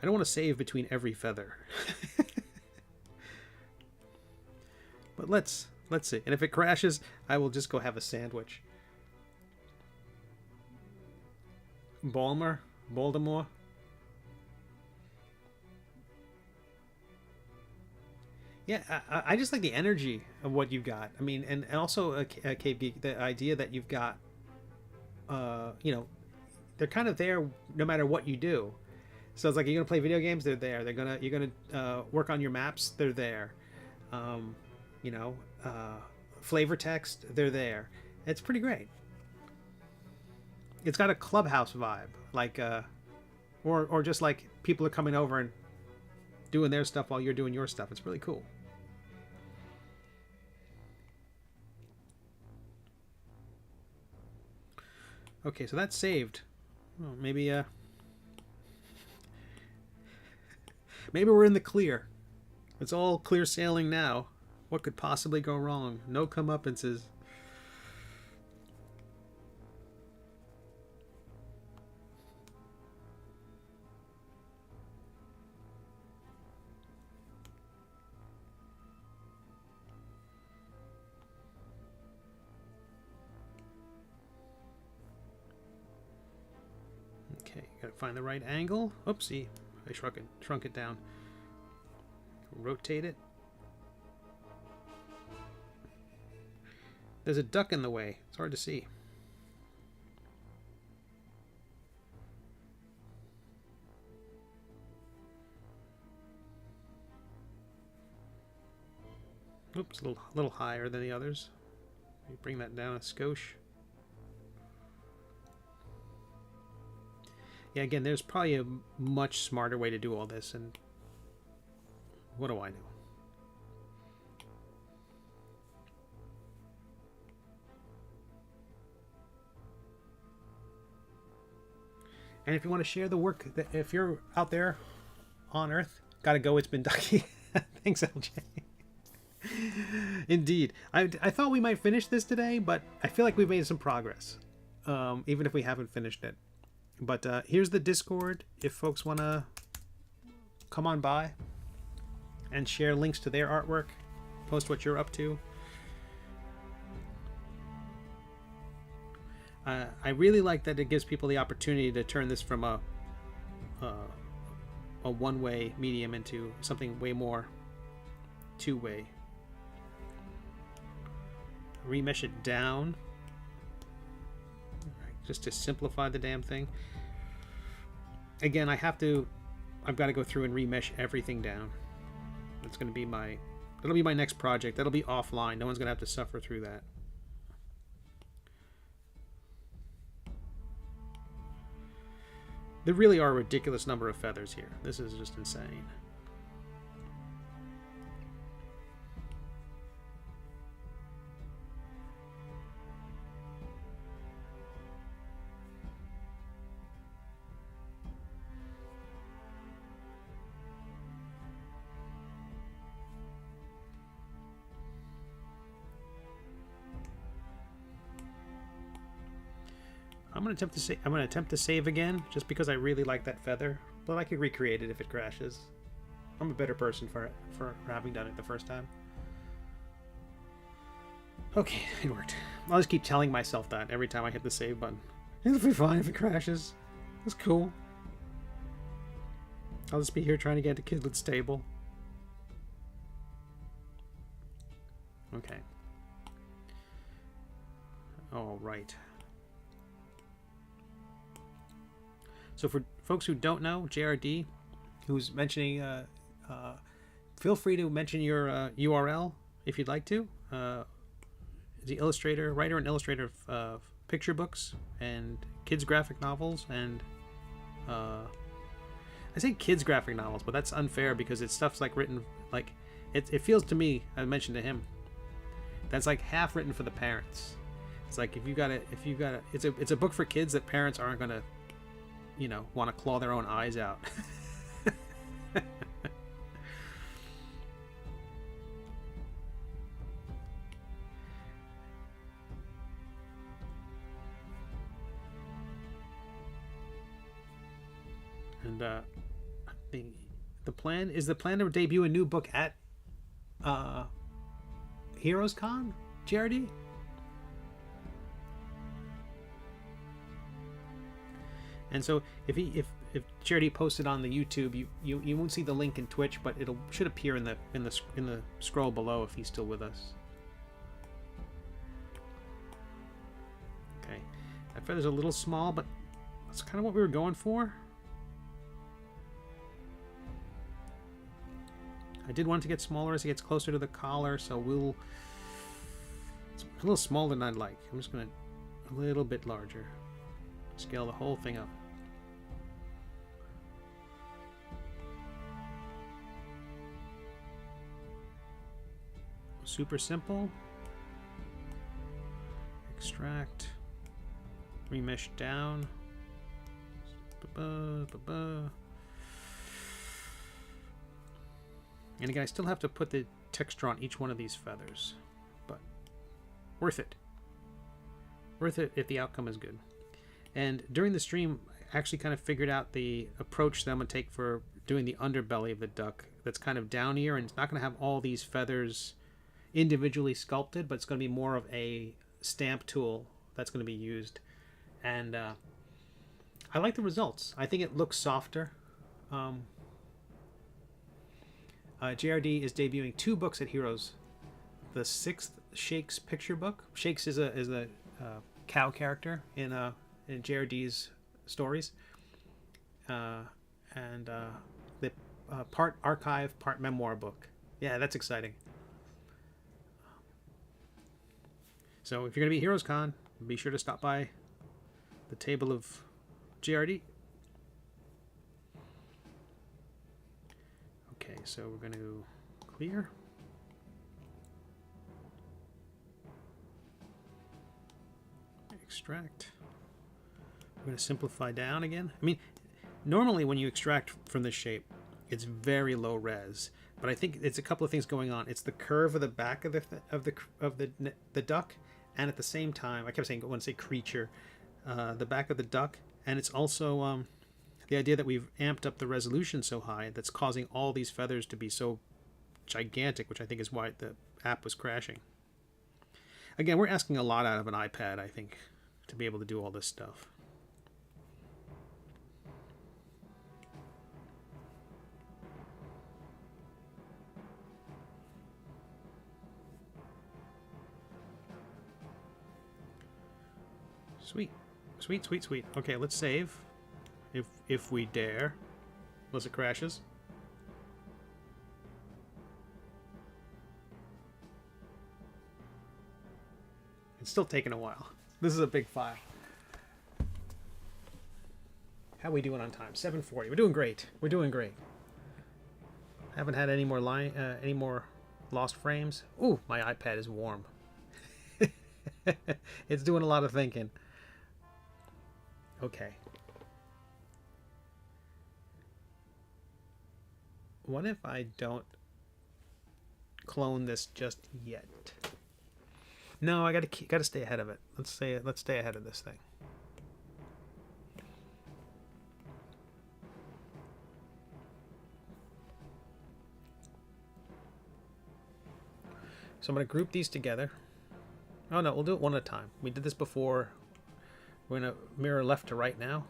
I don't want to save between every feather. But let's see. And if it crashes, I will just go have a sandwich. Baltimore. Yeah, I just like the energy of what you've got. I mean, and also, Cape Geek, the idea that you've got, they're kind of there no matter what you do. So it's like, you're gonna play video games, they're there. You're gonna work on your maps, they're there. Flavor text, they're there. It's pretty great. It's got a clubhouse vibe, like, or just like people are coming over and doing their stuff while you're doing your stuff. It's really cool. Okay, so that's saved. Well, maybe we're in the clear. It's all clear sailing now. What could possibly go wrong? No comeuppances. Okay, gotta find the right angle. Oopsie, I shrunk it down. Rotate it. There's a duck in the way. It's hard to see. Oops, a little higher than the others. Maybe bring that down a skosh. Yeah, again, there's probably a much smarter way to do all this, and what do I know? And if you want to share the work, if you're out there on Earth, gotta go. It's been Ducky. Thanks, LJ. Indeed. I thought we might finish this today, but I feel like we've made some progress, even if we haven't finished it. But here's the Discord if folks want to come on by and share links to their artwork, post what you're up to. I really like that it gives people the opportunity to turn this from a one-way medium into something way more two-way. Remesh it down, just to simplify the damn thing. Again, I've got to go through and remesh everything down. That's going to be that'll be my next project. That'll be offline. No one's going to have to suffer through that. There really are a ridiculous number of feathers here. This is just insane. I'm going to attempt to save again, just because I really like that feather. But I could recreate it if it crashes. I'm a better person for having done it the first time. Okay, it worked. I'll just keep telling myself that every time I hit the save button. It'll be fine if it crashes. It's cool. I'll just be here trying to get to Kidlet stable. Okay. All right. So for folks who don't know, JRD, who's mentioning, feel free to mention your URL if you'd like to. The writer and illustrator of picture books and kids graphic novels, and I say kids graphic novels, but that's unfair because it's stuff's like written like it feels to me. I mentioned to him that's like half written for the parents. It's like if you got it's a book for kids that parents aren't gonna, want to claw their own eyes out. And the plan to debut a new book at Heroes Con, JRD? And so if Charity posted on the YouTube, you won't see the link in Twitch, but should appear in the scroll below if he's still with us. Okay, that feather's a little small, but that's kind of what we were going for. I did want it to get smaller as it gets closer to the collar, so it's a little smaller than I'd like. I'm just gonna a little bit larger, scale the whole thing up. Super simple. Extract. Remesh down. And again, I still have to put the texture on each one of these feathers, but worth it. Worth it if the outcome is good. And during the stream, I actually kind of figured out the approach that I'm going to take for doing the underbelly of the duck. That's kind of downier, and it's not going to have all these feathers individually sculpted, but it's going to be more of a stamp tool that's going to be used. And I like the results. I think it looks softer. JRD is debuting 2 books at Heroes. The 6th Shakes picture book. Shakes is a cow character in JRD's stories, and the part archive, part memoir book. Yeah, that's exciting. So if you're going to be Heroes Con, be sure to stop by the table of JRD. Okay, so we're going to clear. Extract. We're going to simplify down again. I mean, normally when you extract from this shape, it's very low res, but I think it's a couple of things going on. It's the curve of the back of the duck, and at the same time, I kept saying, I want to say creature, the back of the duck, and it's also the idea that we've amped up the resolution so high that's causing all these feathers to be so gigantic, which I think is why the app was crashing. Again, we're asking a lot out of an iPad, I think, to be able to do all this stuff. Sweet. Sweet, sweet, sweet. Okay, let's save. If we dare. Unless it crashes. It's still taking a while. This is a big file. How are we doing on time? 7:40. We're doing great. We're doing great. Haven't had any more lost frames. Ooh, my iPad is warm. It's doing a lot of thinking. Okay. What if I don't clone this just yet? No, I gotta stay ahead of it. Let's stay ahead of this thing. So I'm gonna group these together. Oh no, we'll do it one at a time. We did this before. We're gonna mirror left to right now.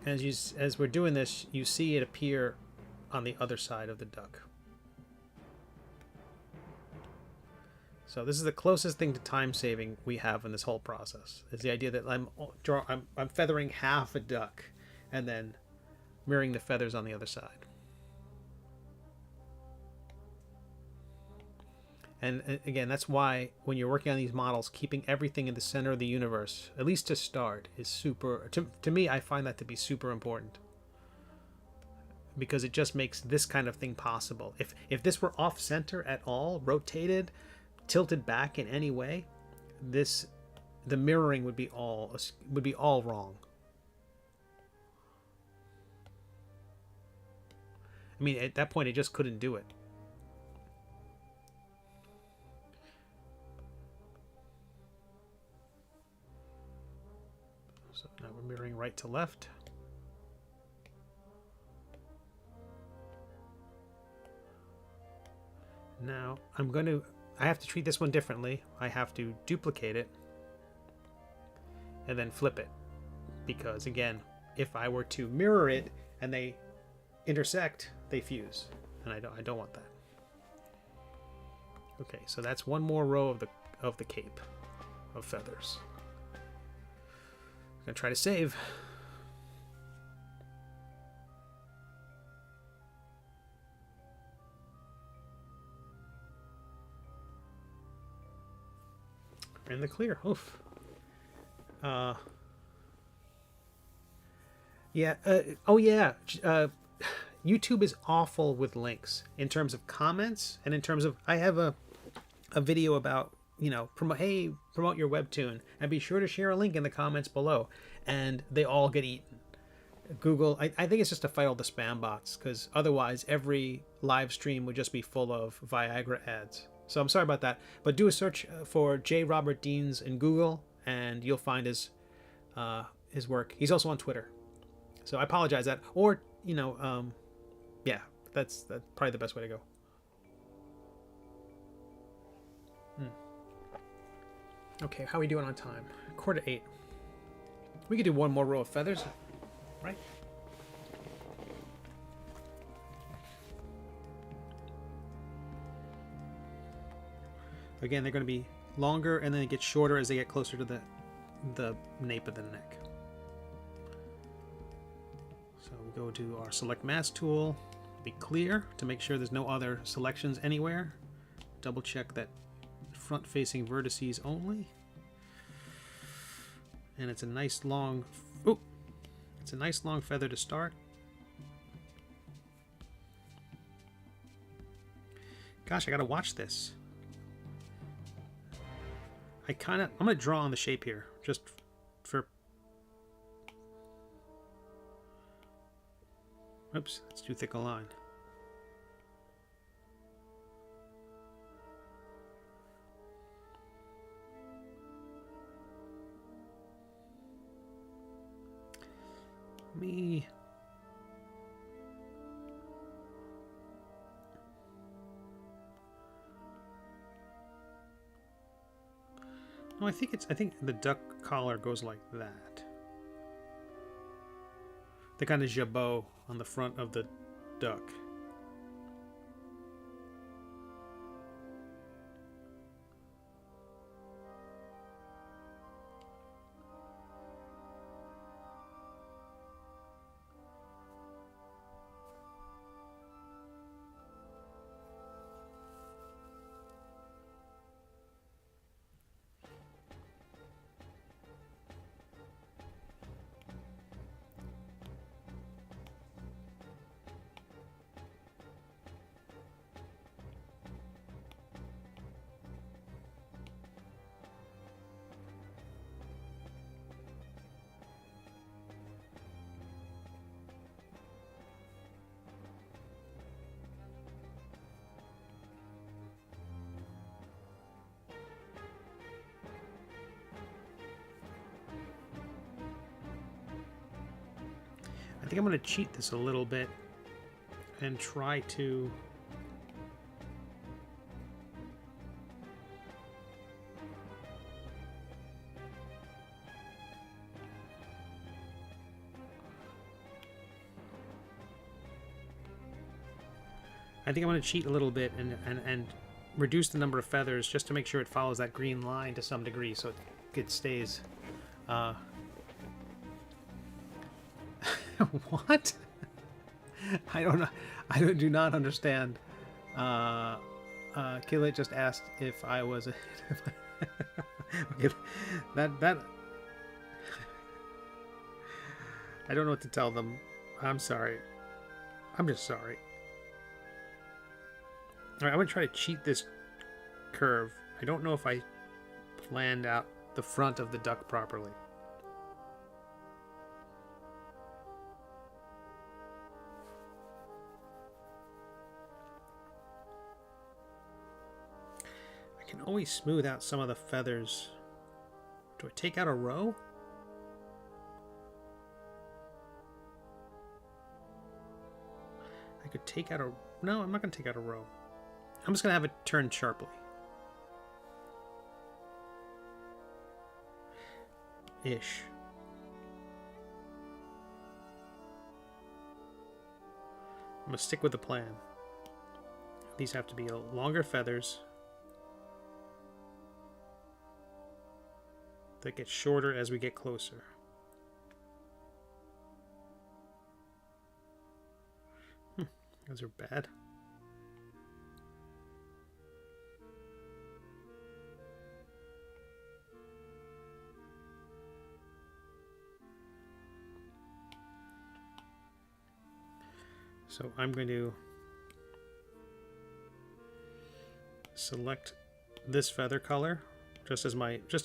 As we're doing this, you see it appear on the other side of the duck. So this is the closest thing to time saving we have in this whole process. Is the idea that I'm feathering half a duck and then mirroring the feathers on the other side. And again, that's why when you're working on these models, keeping everything in the center of the universe, at least to start, is super... To me, I find that to be super important. Because it just makes this kind of thing possible. If this were off-center at all, rotated, tilted back in any way, the mirroring would be all wrong. I mean, at that point, it just couldn't do it. So now we're mirroring right to left. Now I have to treat this one differently. I have to duplicate it and then flip it. Because again, if I were to mirror it and they intersect, they fuse. And I don't want that. Okay, so that's one more row of the cape of feathers. I'm gonna try to save. In the clear. Oof. Yeah. Oh yeah. YouTube is awful with links in terms of comments and in terms of... I have a video about, promote your webtoon and be sure to share a link in the comments below, and they all get eaten. Google, I think it's just to fight all the spam bots, because otherwise every live stream would just be full of Viagra ads. So I'm sorry about that, but do a search for J. Robert Deans in Google, and you'll find his work. He's also on Twitter, so I apologize that. Or yeah, that's probably the best way to go. Okay, how are we doing on time? 7:45. We could do one more row of feathers, right? Again, they're going to be longer, and then they get shorter as they get closer to the nape of the neck. So we go to our select mask tool, be clear to make sure there's no other selections anywhere. Double check that front-facing vertices only. And it's a nice long... Ooh, it's a nice long feather to start. Gosh, I gotta watch this. I'm gonna draw on the shape here, just for... Oops, that's too thick a line. me. No, I think the duck collar goes like that. The kind of jabot on the front of the duck. I think I'm going to cheat this a little bit and try to cheat a little bit and reduce the number of feathers just to make sure it follows that green line to some degree, so it stays. What? I don't know. I do not understand. Kayla just asked if I was a... okay, that I don't know what to tell them. I'm sorry. I'm just sorry. Alright, I'm going to try to cheat this curve. I don't know if I planned out the front of the duck properly. I can always smooth out some of the feathers. Do I take out a row? I could take out a... No, I'm not going to take out a row. I'm just going to have it turn sharply. Ish. I'm going to stick with the plan. These have to be longer feathers that get shorter as we get closer. Those are bad. So I'm going to select this feather color just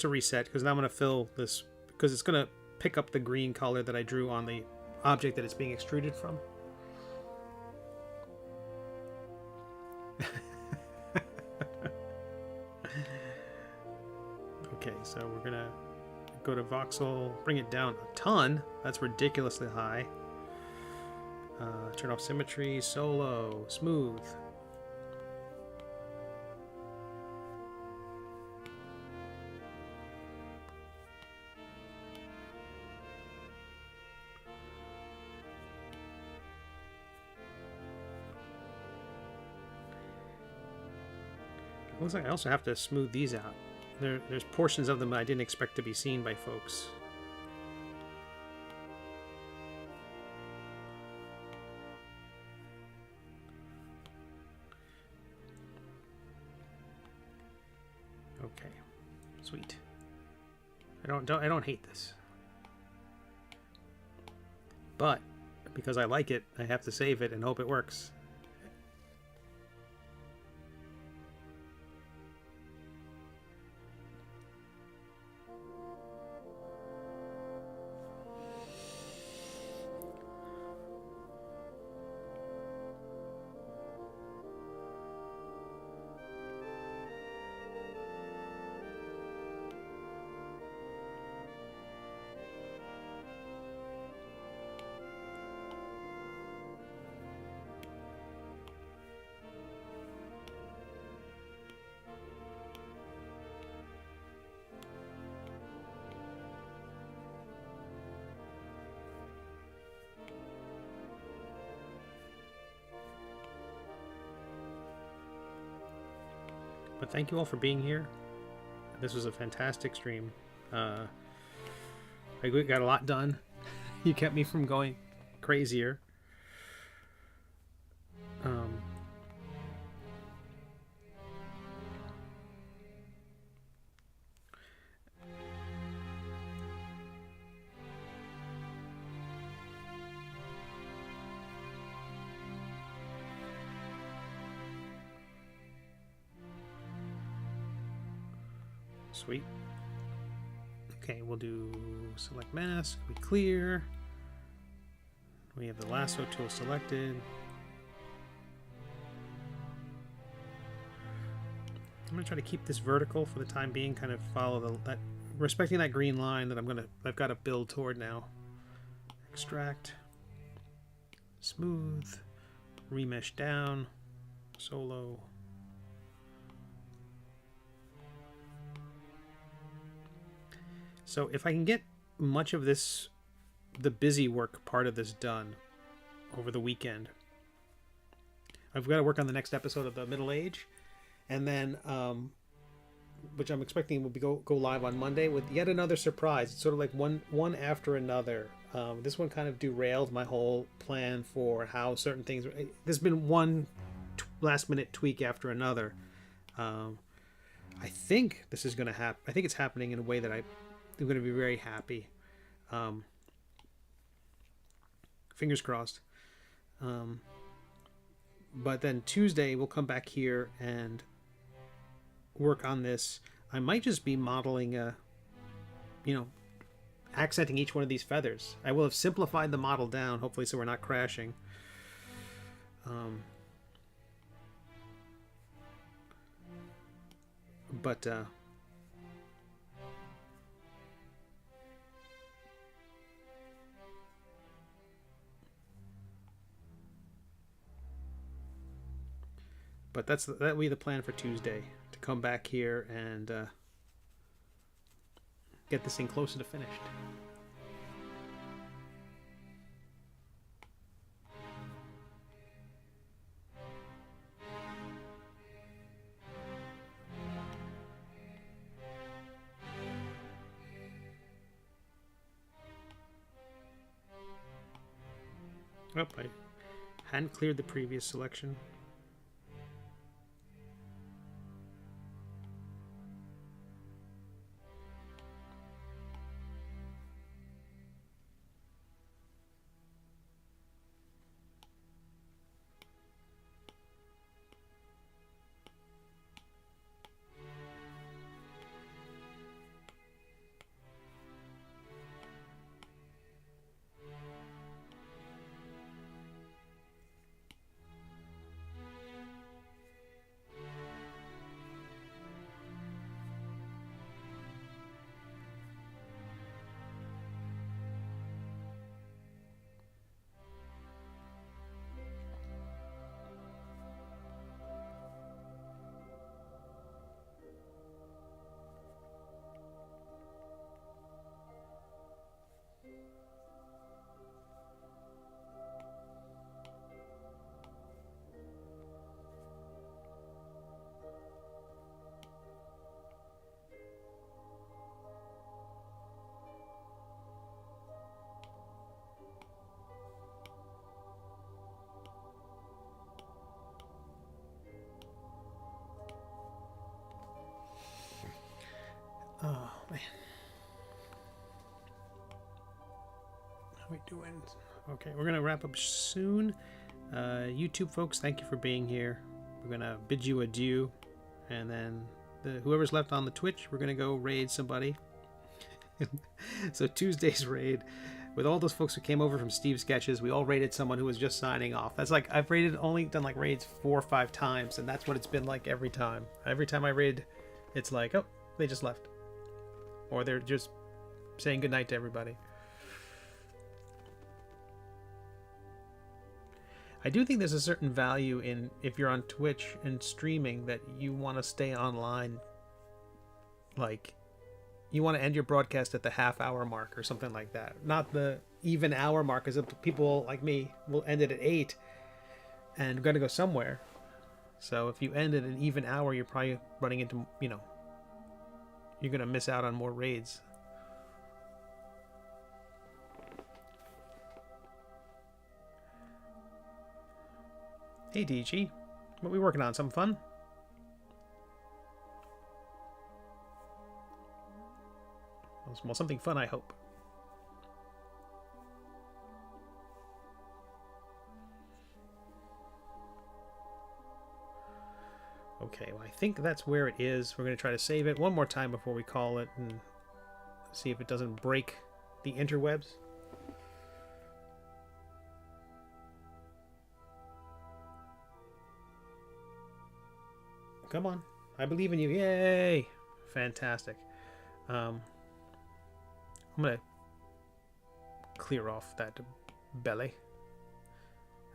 to reset, because now I'm going to fill this, because it's going to pick up the green color that I drew on the object that it's being extruded from. Okay, so we're gonna go to voxel, bring it down a ton. That's ridiculously high. Turn off symmetry, solo, smooth. Looks like I also have to smooth these out. There's portions of them I didn't expect to be seen by folks. Okay, sweet. I don't hate this, but because I like it, I have to save it and hope it works. But thank you all for being here. This was a fantastic stream. I got a lot done. You kept me from going crazier. Sweet. Okay, we'll do select mask. We clear. We have the lasso tool selected. I'm gonna try to keep this vertical for the time being. Kind of follow that, respecting that green line that I've got to build toward now. Extract. Smooth. Remesh down. Solo. So if I can get much of this, the busy work part of this done over the weekend, I've got to work on the next episode of the Middle Age, and then, which I'm expecting will be go live on Monday with yet another surprise. It's sort of like one after another. This one kind of derailed my whole plan for how certain things. There's been one last minute tweak after another. I think this is going to happen. I think it's happening in a way that I'm going to be very happy. Fingers crossed. But then Tuesday we'll come back here and work on this. I might just be modeling accenting each one of these feathers. I will have simplified the model down, hopefully, so we're not crashing. But that'll be the plan for Tuesday, to come back here and get this thing closer to finished. Oh, I hadn't cleared the previous selection. Oh, man. How are we doing? Okay, we're going to wrap up soon. YouTube folks, thank you for being here. We're going to bid you adieu. And then whoever's left on the Twitch, we're going to go raid somebody. So Tuesday's raid, with all those folks who came over from Steve's Sketches, we all raided someone who was just signing off. That's like, I've only done like raids 4 or 5 times, and that's what it's been like every time. Every time I raid, it's like, oh, they just left. Or they're just saying goodnight to everybody. I do think there's a certain value in, if you're on Twitch and streaming, that you want to stay online. Like, you want to end your broadcast at the half-hour mark or something like that. Not the even hour mark, because people like me will end it at 8 and going to go somewhere. So if you end at an even hour, you're probably running into, you know, you're going to miss out on more raids. Hey DG, what are we working on? Something fun? Well, something fun, I hope. Okay, well, I think that's where it is. We're going to try to save it one more time before we call it and see if it doesn't break the interwebs. Come on. I believe in you. Yay! Fantastic. I'm going to clear off that belly.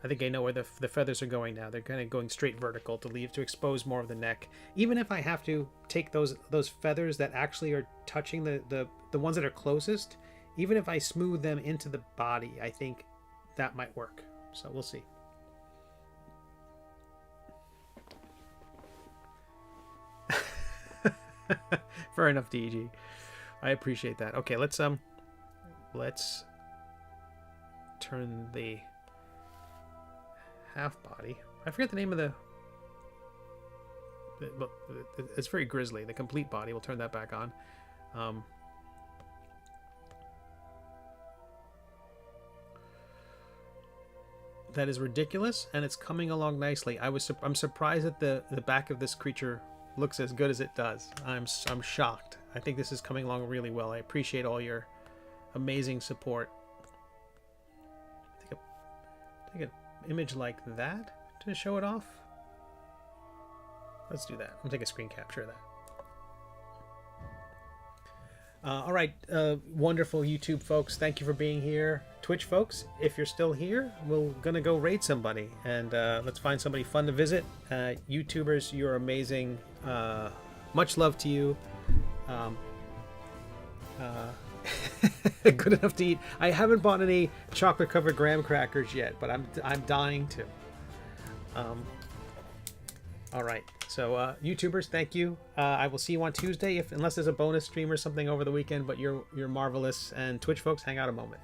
I think I know where the feathers are going now. They're kind of going straight vertical to expose more of the neck. Even if I have to take those feathers that actually are touching the ones that are closest, even if I smooth them into the body, I think that might work. So we'll see. Fair enough, DG. I appreciate that. Okay, let's turn the half body. I forget the name of the it's very grisly. The complete body. We'll turn that back on. That is ridiculous, and it's coming along nicely. I'm surprised that the back of this creature looks as good as it does. I'm shocked. I think this is coming along really well. I appreciate all your amazing support. Take an image like that to show it off. Let's do that. I'll take a screen capture of that. All right, wonderful YouTube folks. Thank you for being here. Twitch folks, if you're still here, we're gonna go raid somebody, and let's find somebody fun to visit. YouTubers, you're amazing. Much love to you. Good enough to eat. I haven't bought any chocolate covered graham crackers yet, but I'm dying to. All right, so YouTubers, thank you. I will see you on Tuesday, unless there's a bonus stream or something over the weekend. But you're marvelous. And Twitch folks, hang out a moment.